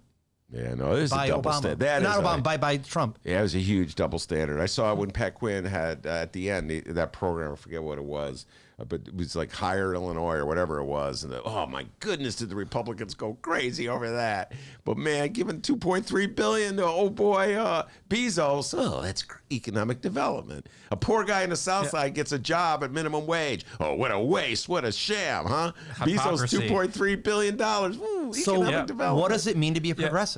Yeah, no, it is a double standard. Not Obama, by Trump. Yeah, it was a huge double standard. I saw it when Pat Quinn had, at the end, that program, I forget what it was, but it was like Higher Illinois or whatever it was. And oh, my goodness, did the Republicans go crazy over that. But, man, giving $2.3 billion to, Bezos, that's economic development. A poor guy in the South Side gets a job at minimum wage. Oh, what a waste. What a sham, huh? Hypocrisy. Bezos, $2.3 billion. Economic development. What does it mean to be a progressive?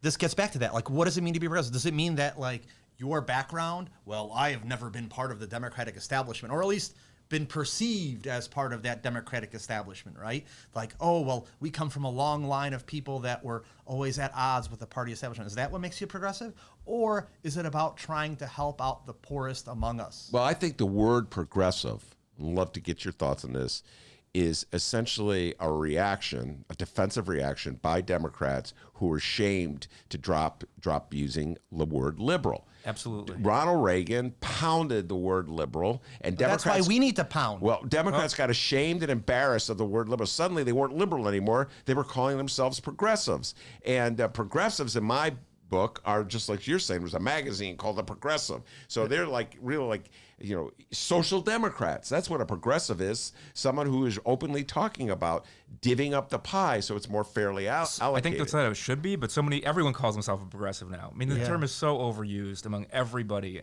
This gets back to that. Like, what does it mean to be progressive? Does it mean that, like, your background, well, I have never been part of the Democratic establishment, or at least been perceived as part of that Democratic establishment, right? Like, oh, well, we come from a long line of people that were always at odds with the party establishment. Is that what makes you progressive? Or is it about trying to help out the poorest among us? Well, I think the word progressive, I'd love to get your thoughts on this, is essentially a reaction, a defensive reaction by Democrats who are shamed to drop using the word liberal. Absolutely. Ronald Reagan pounded the word liberal, and Democrats. That's why we need to pound. Well, Democrats got ashamed and embarrassed of the word liberal. Suddenly, they weren't liberal anymore. They were calling themselves progressives, and progressives, in my book, are just like you're saying. There's a magazine called The Progressive, so they're like real, like, social democrats. That's what a progressive is. Someone who is openly talking about divvying up the pie so it's more fairly allocated. I think that's how it should be, but everyone calls himself a progressive now. I mean, the term is so overused among everybody.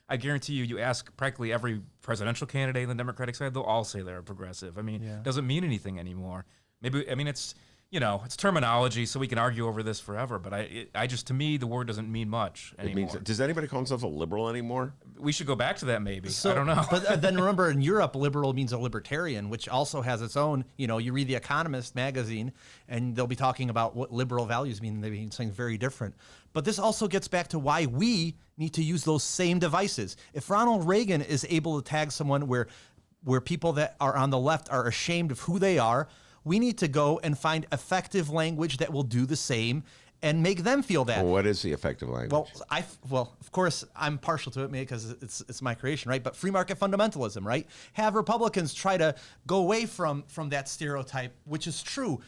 I guarantee you ask practically every presidential candidate on the Democratic side, they'll all say they're a progressive. I mean, it doesn't mean anything anymore. It's it's terminology, so we can argue over this forever. But I just, to me, the word doesn't mean much anymore. Does anybody call himself a liberal anymore? We should go back to that, maybe. I don't know. But then remember, in Europe, liberal means a libertarian, which also has its own. You read The Economist magazine, and they'll be talking about what liberal values mean. They mean something very different. But this also gets back to why we need to use those same devices. If Ronald Reagan is able to tag someone where people that are on the left are ashamed of who they are, we need to go and find effective language that will do the same and make them feel that. Well, what is the effective language? Well, of course, I'm partial to it because it's my creation, right? But free market fundamentalism, right? Have Republicans try to go away from that stereotype, which is true.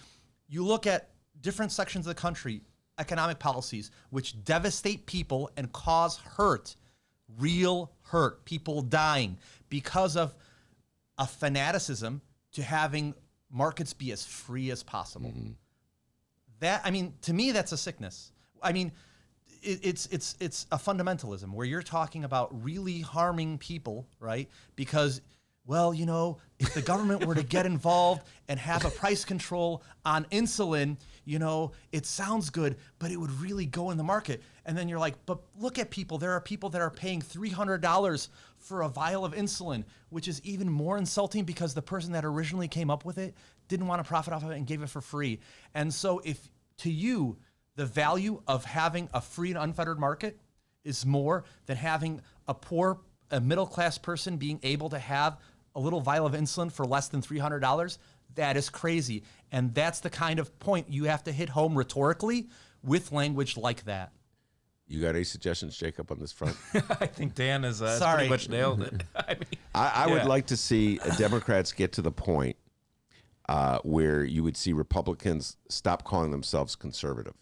You look at different sections of the country, economic policies, which devastate people and cause hurt, real hurt, people dying because of a fanaticism to having markets be as free as possible. To me, that's a sickness. it's a fundamentalism where you're talking about really harming people, right? Because, well, you know, if the government were to get involved and have a price control on insulin, you know, it sounds good, but it would really go in the market. And then you're like, but look at people. There are people that are paying $300 for a vial of insulin, which is even more insulting because the person that originally came up with it didn't want to profit off of it and gave it for free. And so if to you, the value of having a free and unfettered market is more than having a middle-class person being able to have a little vial of insulin for less than $300, that is crazy. And that's the kind of point you have to hit home rhetorically with language like that. You got any suggestions, Jacob, on this front? I think Dan has Sorry. pretty much nailed it. I mean, I would like to see Democrats get to the point where you would see Republicans stop calling themselves conservative.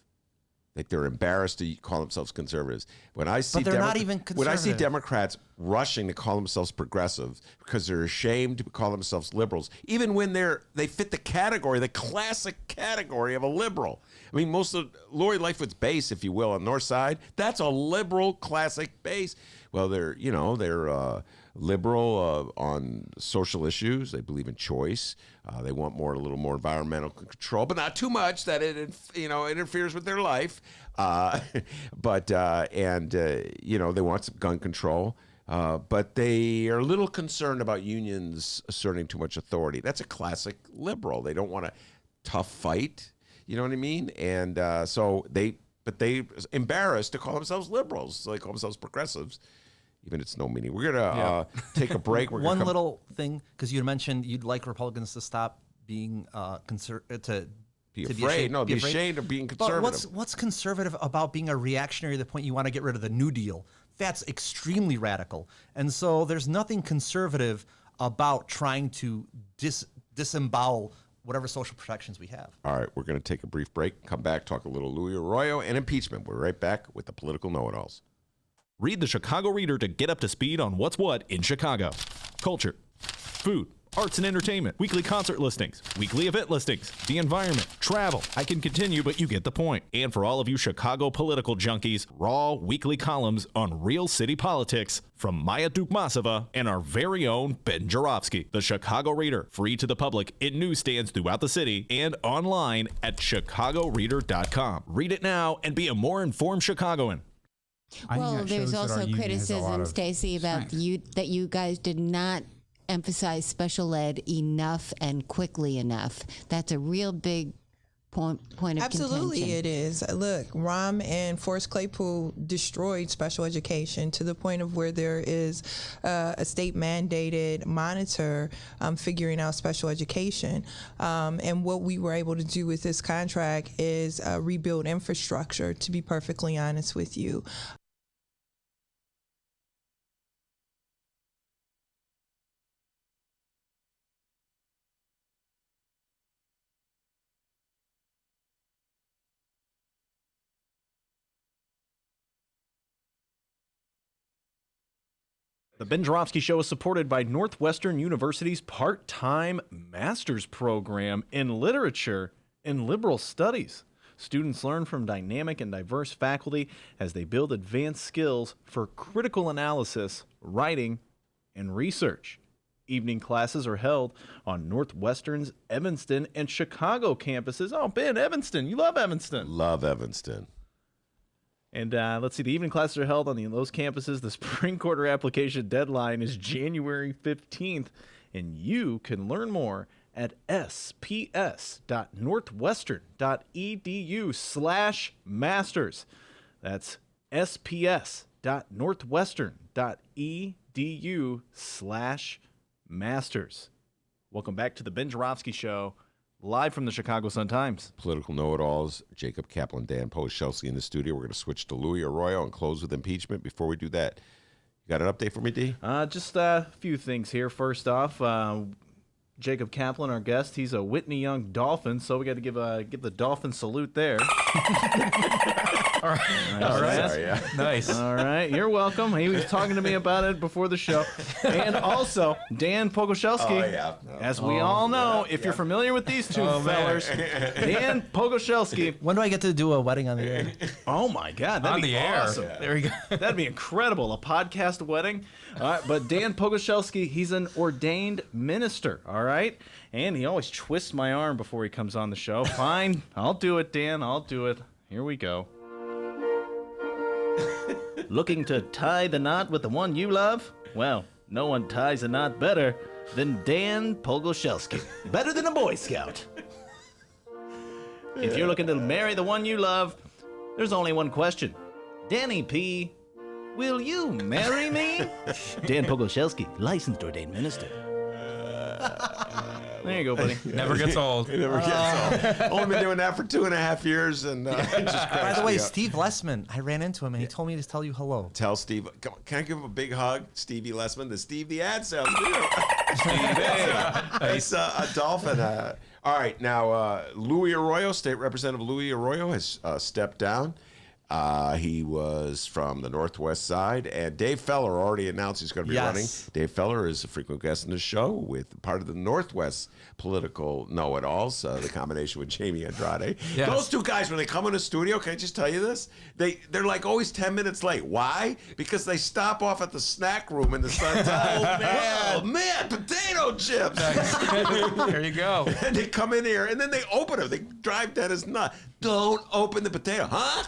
Like they're embarrassed to call themselves conservatives. When I see But they're not even when I see conservative. Democrats rushing to call themselves progressive because they're ashamed to call themselves liberals, even when they fit the category, the classic category of a liberal. I mean, most of Lori Lightfoot's base, if you will, on the North Side, that's a liberal classic base. Well, they're liberal on social issues. They believe in choice. They want a little more environmental control, but not too much that it interferes with their life. They want some gun control. But they are a little concerned about unions asserting too much authority. That's a classic liberal. They don't want a tough fight. You know what I mean? And but they embarrassed to call themselves liberals. So they call themselves progressives. Even it's no meaning. We're gonna take a break. We're One little thing, because you mentioned you'd like Republicans to stop being to be afraid. Be ashamed of being conservative. But what's conservative about being a reactionary to the point you want to get rid of the New Deal? That's extremely radical. And so there's nothing conservative about trying to disembowel whatever social protections we have. All right, we're going to take a brief break, come back, talk a little Louis Arroyo and impeachment. We're right back with the political know-it-alls. Read the Chicago Reader to get up to speed on what's what in Chicago. Culture, food, arts and entertainment, weekly concert listings, weekly event listings, the environment, travel. I can continue, but you get the point. And for all of you Chicago political junkies, raw weekly columns on real city politics from Maya Dukmasova and our very own Ben Joravsky. The Chicago Reader, free to the public in newsstands throughout the city and online at chicagoreader.com. Read it now and be a more informed Chicagoan. Well, there's also criticism, Stacey, about that you guys did not emphasize special ed enough and quickly enough. That's a real big point of Absolutely contention. it is. Look, Rahm and Forrest Claypool destroyed special education to the point of where there is a state-mandated monitor figuring out special education. And what we were able to do with this contract is rebuild infrastructure, to be perfectly honest with you. The Ben Joravsky Show is supported by Northwestern University's part-time master's program in literature and liberal studies. Students learn from dynamic and diverse faculty as they build advanced skills for critical analysis, writing, and research. Evening classes are held on Northwestern's Evanston and Chicago campuses. Oh, Ben, Evanston. You love Evanston. Love Evanston. And let's see, the evening classes are held on those campuses. The spring quarter application deadline is January 15th, and you can learn more at sps.northwestern.edu/masters. That's sps.northwestern.edu/masters. Welcome back to the Ben Joravsky Show, live from the Chicago Sun-Times. Political know-it-alls, Jacob Kaplan, Dan Poshelsky in the studio. We're going to switch to Louis Arroyo and close with impeachment. Before we do that, you got an update for me, D? Just a few things here. First off, Jacob Kaplan, our guest. He's a Whitney Young Dolphin, so we got to give the Dolphin salute there. All right. Sorry, yeah. Nice. All right, you're welcome. He was talking to me about it before the show. And also, Dan Pogoszelski. Oh, yeah. As we all know, if you're familiar with these two fellers, Dan Pogoszelski. When do I get to do a wedding on the air? Oh, my God. That'd be awesome. Yeah. There we go. That'd be incredible. A podcast wedding. All right, but Dan Pogoszelski, he's an ordained minister, all right? And he always twists my arm before he comes on the show. Fine. I'll do it, Dan. I'll do it. Here we go. Looking to tie the knot with the one you love? Well, no one ties a knot better than Dan Pogoszelski. Better than a Boy Scout. If you're looking to marry the one you love, there's only one question. Danny P., will you marry me? Dan Pogoszelski, licensed ordained minister. There you go, buddy. Never gets old. It never gets old. Only been doing that for 2.5 years, and it just By the way, Steve Lessman, I ran into him and he told me to tell you hello. Tell Steve. Come on, can I give him a big hug, Stevie Lessman? The Steve the ad sales. It's a Dolphin. All right, now Louis Arroyo, State Representative Louis Arroyo, has stepped down. He was from the Northwest side, and Dave Feller already announced he's going to be running. Dave Feller is a frequent guest in the show with part of the Northwest political know-it-alls, the combination with Jamie Andrade. Yes. Those two guys, when they come in the studio, can I just tell you this? They're like always 10 minutes late. Why? Because they stop off at the snack room in the sunshine. Oh, man, potato chips. There you go. And they come in here, and then they open them. They drive Dennis nuts. Don't open the potato. Huh?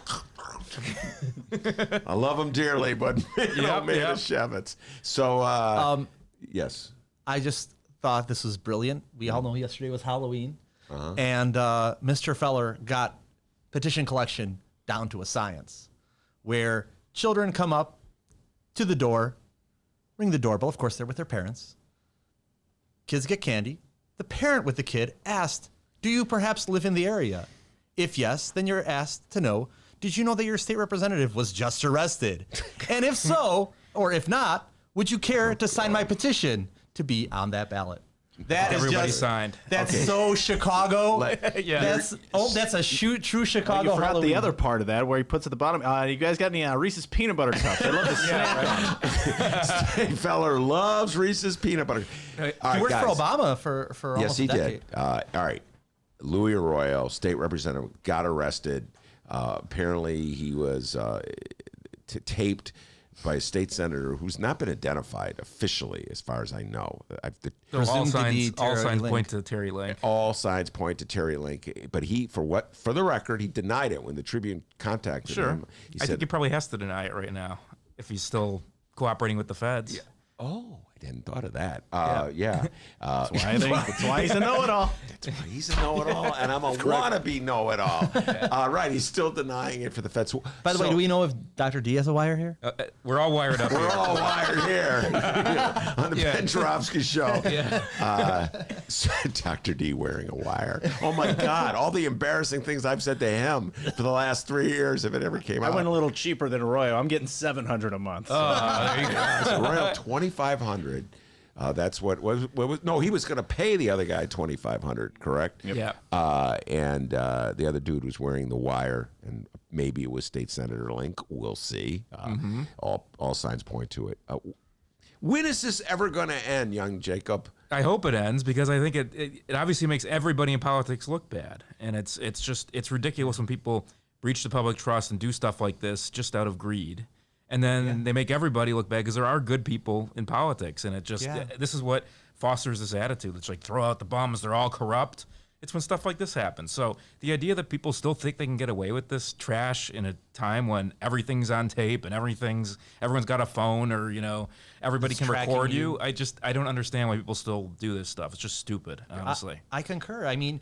I love them dearly, but Shevitz. So, yes. I just thought this was brilliant. We all know yesterday was Halloween. And Mr. Feller got petition collection down to a science where children come up to the door, ring the doorbell. Of course, they're with their parents. Kids get candy. The parent with the kid asked, do you perhaps live in the area? If yes, then you're asked to know, did you know that your state representative was just arrested? And if so, or if not, would you care to sign my petition to be on that ballot? That is Everybody just signed. That's so Chicago. Yeah. That's a true Chicago. You forgot Halloween. the other part of that where he puts at the bottom. You guys got any Reese's peanut butter cups? I love the snack. Dave Feller loves Reese's peanut butter. He worked for Obama for almost a decade. All right. Louis Arroyo, state representative, got arrested. Apparently, he was taped by a state senator who's not been identified officially, as far as I know. All signs point to Terry Link. All signs point to Terry Link. But for the record, he denied it when the Tribune contacted him. I think he probably has to deny it right now if he's still cooperating with the feds. Yeah. Oh, I hadn't thought of that. That's why he's a know-it-all. That's why he's a know-it-all, and I'm a wannabe know-it-all. Right, he's still denying it for the feds. By the way, do we know if Dr. D has a wire here? We're all wired up. We're all wired here on the Ben Joravsky show. Dr. D wearing a wire. Oh, my God. All the embarrassing things I've said to him for the last 3 years, if it ever came out. I went a little cheaper than Arroyo. I'm getting $700 a month. There you go. So Arroyo, $2,500. That's what was. No, he was going to pay the other guy $2,500. Correct. Yep. Yeah. And the other dude was wearing the wire, and maybe it was State Senator Link. We'll see. All signs point to it. When is this ever going to end, young Jacob? I hope it ends because I think it obviously makes everybody in politics look bad, and it's ridiculous when people breach the public trust and do stuff like this just out of greed. And then they make everybody look bad because there are good people in politics. And this is what fosters this attitude. It's like, throw out the bums. They're all corrupt. It's when stuff like this happens. So the idea that people still think they can get away with this trash in a time when everything's on tape and everyone's got a phone or, everybody can record you. I don't understand why people still do this stuff. It's just stupid, honestly. I concur. I mean,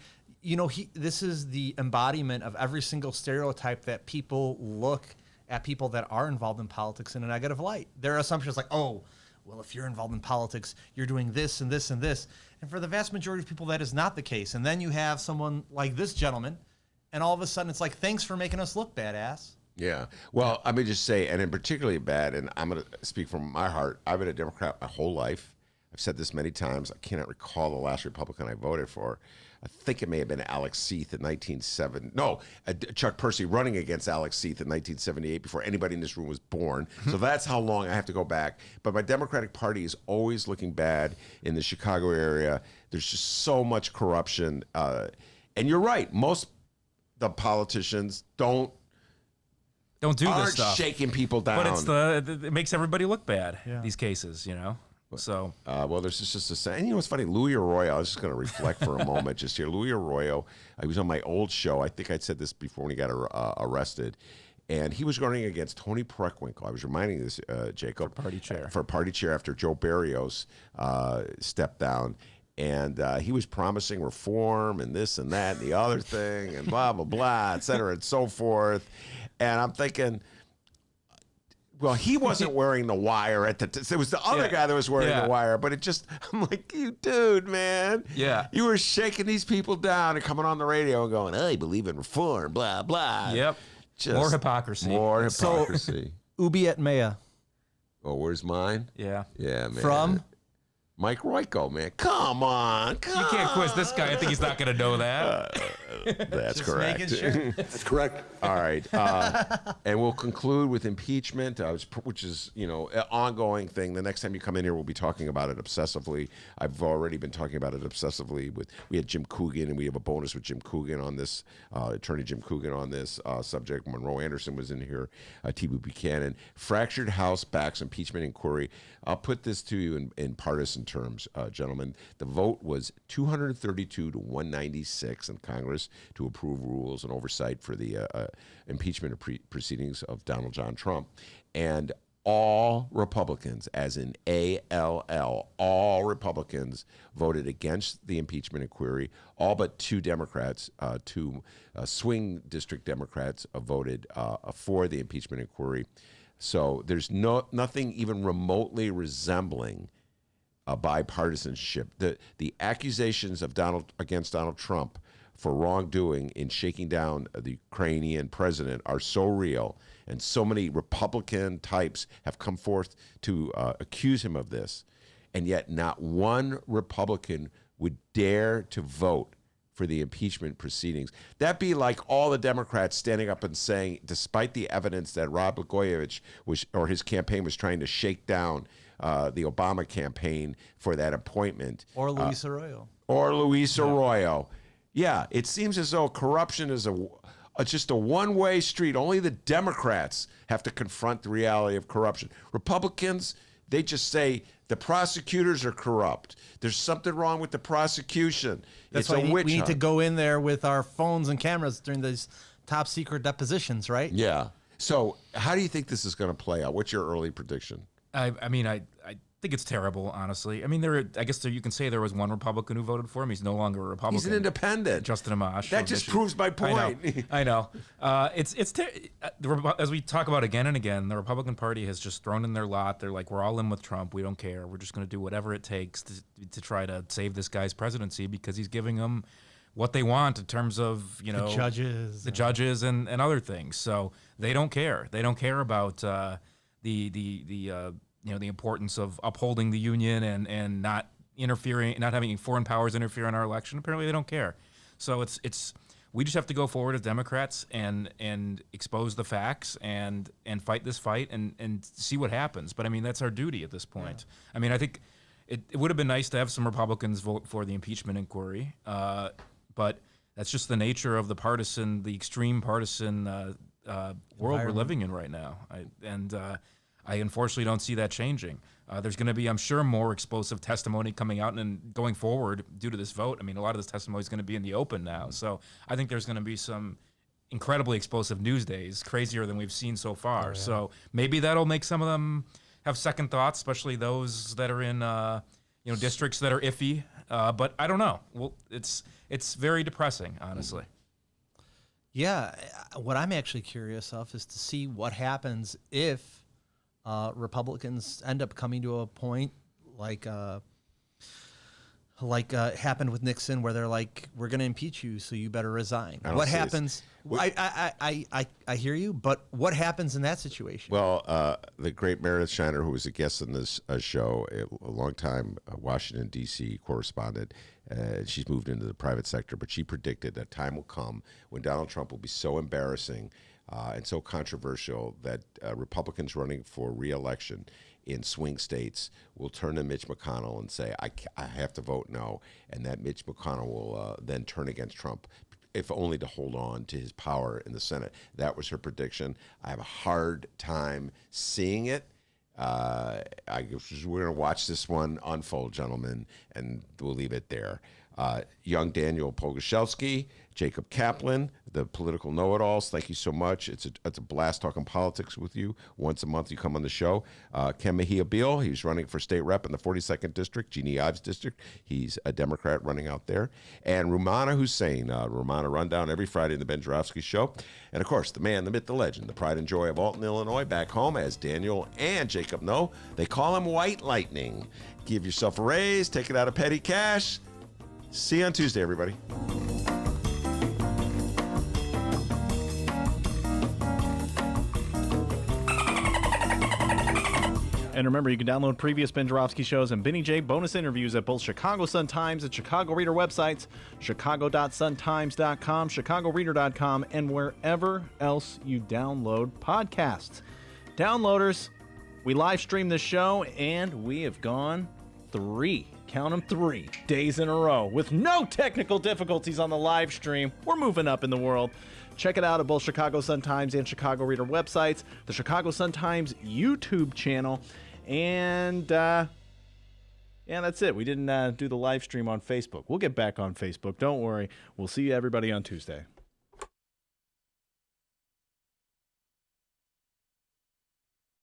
this is the embodiment of every single stereotype that people look at people that are involved in politics in a negative light. There are assumptions like, oh, well, if you're involved in politics, you're doing this and this and this. And for the vast majority of people, that is not the case. And then you have someone like this gentleman, and all of a sudden it's like, thanks for making us look badass. Yeah. Well, let me just say, and in particularly bad, and I'm going to speak from my heart, I've been a Democrat my whole life. I've said this many times. I cannot recall the last Republican I voted for. I think it may have been Alex Seath in 1970. No, Chuck Percy running against Alex Seath in 1978 before anybody in this room was born. So that's how long I have to go back. But my Democratic Party is always looking bad in the Chicago area. There's just so much corruption. And you're right. Most the politicians don't do this stuff. Shaking people down. But it makes everybody look bad. These cases, you know. So well, there's just a saying. And you know what's funny? Louis Arroyo. I was just going to reflect for a moment just here. Louis Arroyo. He was on my old show. I think I'd said this before when he got arrested, and he was running against Tony Preckwinkle. I was reminding this, Jacob, for party chair after Joe Barrios stepped down. And he was promising reform and this and that and the other thing and blah, blah, blah, et cetera, and so forth. And I'm thinking, well, he wasn't wearing the wire at the it was the other guy that was wearing the wire. But it just, I'm like, you dude, man. Yeah. You were shaking these people down and coming on the radio and going, I believe in reform, blah, blah. Yep. Just more hypocrisy. More hypocrisy. So, Ubi et Mea. Oh, where's mine? Yeah. Yeah, man. From? Mike Royko, man. Come on. You can't quiz this guy. I think he's not going to know that. That's correct. Sure. That's correct. All right. And we'll conclude with impeachment, which is, you know, an ongoing thing. The next time you come in here, we'll be talking about it obsessively. I've already been talking about it obsessively. We had Jim Coogan, and we have a bonus with Jim Coogan on this, Attorney Jim Coogan on this subject. Monroe Anderson was in here, T.B. Buchanan. Fractured House backs impeachment inquiry. I'll put this to you in partisan terms, gentlemen. The vote was 232 to 196 in Congress to approve rules and oversight for the impeachment proceedings of Donald John Trump. And all Republicans, as in ALL, all Republicans voted against the impeachment inquiry. All but two Democrats, two swing district Democrats voted for the impeachment inquiry. So there's nothing even remotely resembling bipartisanship. The accusations of against Donald Trump for wrongdoing in shaking down the Ukrainian president are so real, and so many Republican types have come forth to accuse him of this, and yet not one Republican would dare to vote for the impeachment proceedings. That'd be like all the Democrats standing up and saying, despite the evidence that Rod Blagojevich or his campaign was trying to shake down the Obama campaign for that appointment. Or Luis Arroyo. Arroyo. Yeah, it seems as though corruption is just a one-way street. Only the Democrats have to confront the reality of corruption. Republicans, they just say the prosecutors are corrupt. There's something wrong with the prosecution. That's it's why a witch we need hunt. to go in there with our phones and cameras during these top secret depositions, right? Yeah. So how do you think this is going to play out? What's your early prediction? I mean, I think it's terrible, honestly. I mean, I guess you can say there was one Republican who voted for him. He's no longer a Republican. He's an independent. Justin Amash. That just proves my point. I know. As we talk about again and again, the Republican Party has just thrown in their lot. They're like, we're all in with Trump. We don't care. We're just going to do whatever it takes to try to save this guy's presidency because he's giving them what they want in terms of, you know, the judges and other things. So they don't care. They don't care about the importance of upholding the union and not interfering, not having foreign powers interfere in our election. Apparently, they don't care. So we just have to go forward as Democrats and expose the facts and fight this fight and see what happens. But I mean, that's our duty at this point. Yeah. I mean, I think it would have been nice to have some Republicans vote for the impeachment inquiry, but that's just the nature of the extreme partisan world we're living in right now. I unfortunately don't see that changing. There's going to be, I'm sure, more explosive testimony coming out and going forward due to this vote. I mean, a lot of this testimony is going to be in the open now. So I think there's going to be some incredibly explosive news days, crazier than we've seen so far. Oh, yeah. So maybe that'll make some of them have second thoughts, especially those that are in districts that are iffy. But I don't know. Well, it's very depressing, honestly. Yeah, what I'm actually curious of is to see what happens if Republicans end up coming to a point like like happened with Nixon, where they're like, "We're going to impeach you, so you better resign." What happens? I hear you, but what happens in that situation? Well, the great Meredith Shiner, who was a guest on this show, a long-time Washington, D.C. correspondent, she's moved into the private sector, but she predicted that time will come when Donald Trump will be so embarrassing and so controversial that Republicans running for re-election in swing states will turn to Mitch McConnell and say, I have to vote no, and that Mitch McConnell will then turn against Trump, if only to hold on to his power in the Senate. That was her prediction. I have a hard time seeing it. We're going to watch this one unfold, gentlemen, and we'll leave it there. Young Daniel Pogoszelski, Jacob Kaplan, the political know-it-alls, thank you so much. It's a blast talking politics with you. Once a month you come on the show. Ken Mejia-Beal, he's running for state rep in the 42nd District, Jeannie Ives District. He's a Democrat running out there. And Romano Hussein, Romano Rundown, every Friday in the Ben Joravsky Show. And, of course, the man, the myth, the legend, the pride and joy of Alton, Illinois, back home, as Daniel and Jacob know. They call him White Lightning. Give yourself a raise, take it out of petty cash. See you on Tuesday, everybody. And remember, you can download previous Ben Joravsky shows and Benny J bonus interviews at both Chicago Sun-Times and Chicago Reader websites, chicago.suntimes.com, chicagoreader.com, and wherever else you download podcasts. Downloaders, we live stream this show, and we have gone 3 days in a row with no technical difficulties on the live stream. We're moving up in the world. Check it out at both Chicago Sun-Times and Chicago Reader websites, the Chicago Sun-Times YouTube channel, and yeah, that's it. We didn't do the live stream on Facebook. We'll get back on Facebook. Don't worry. We'll see everybody on Tuesday.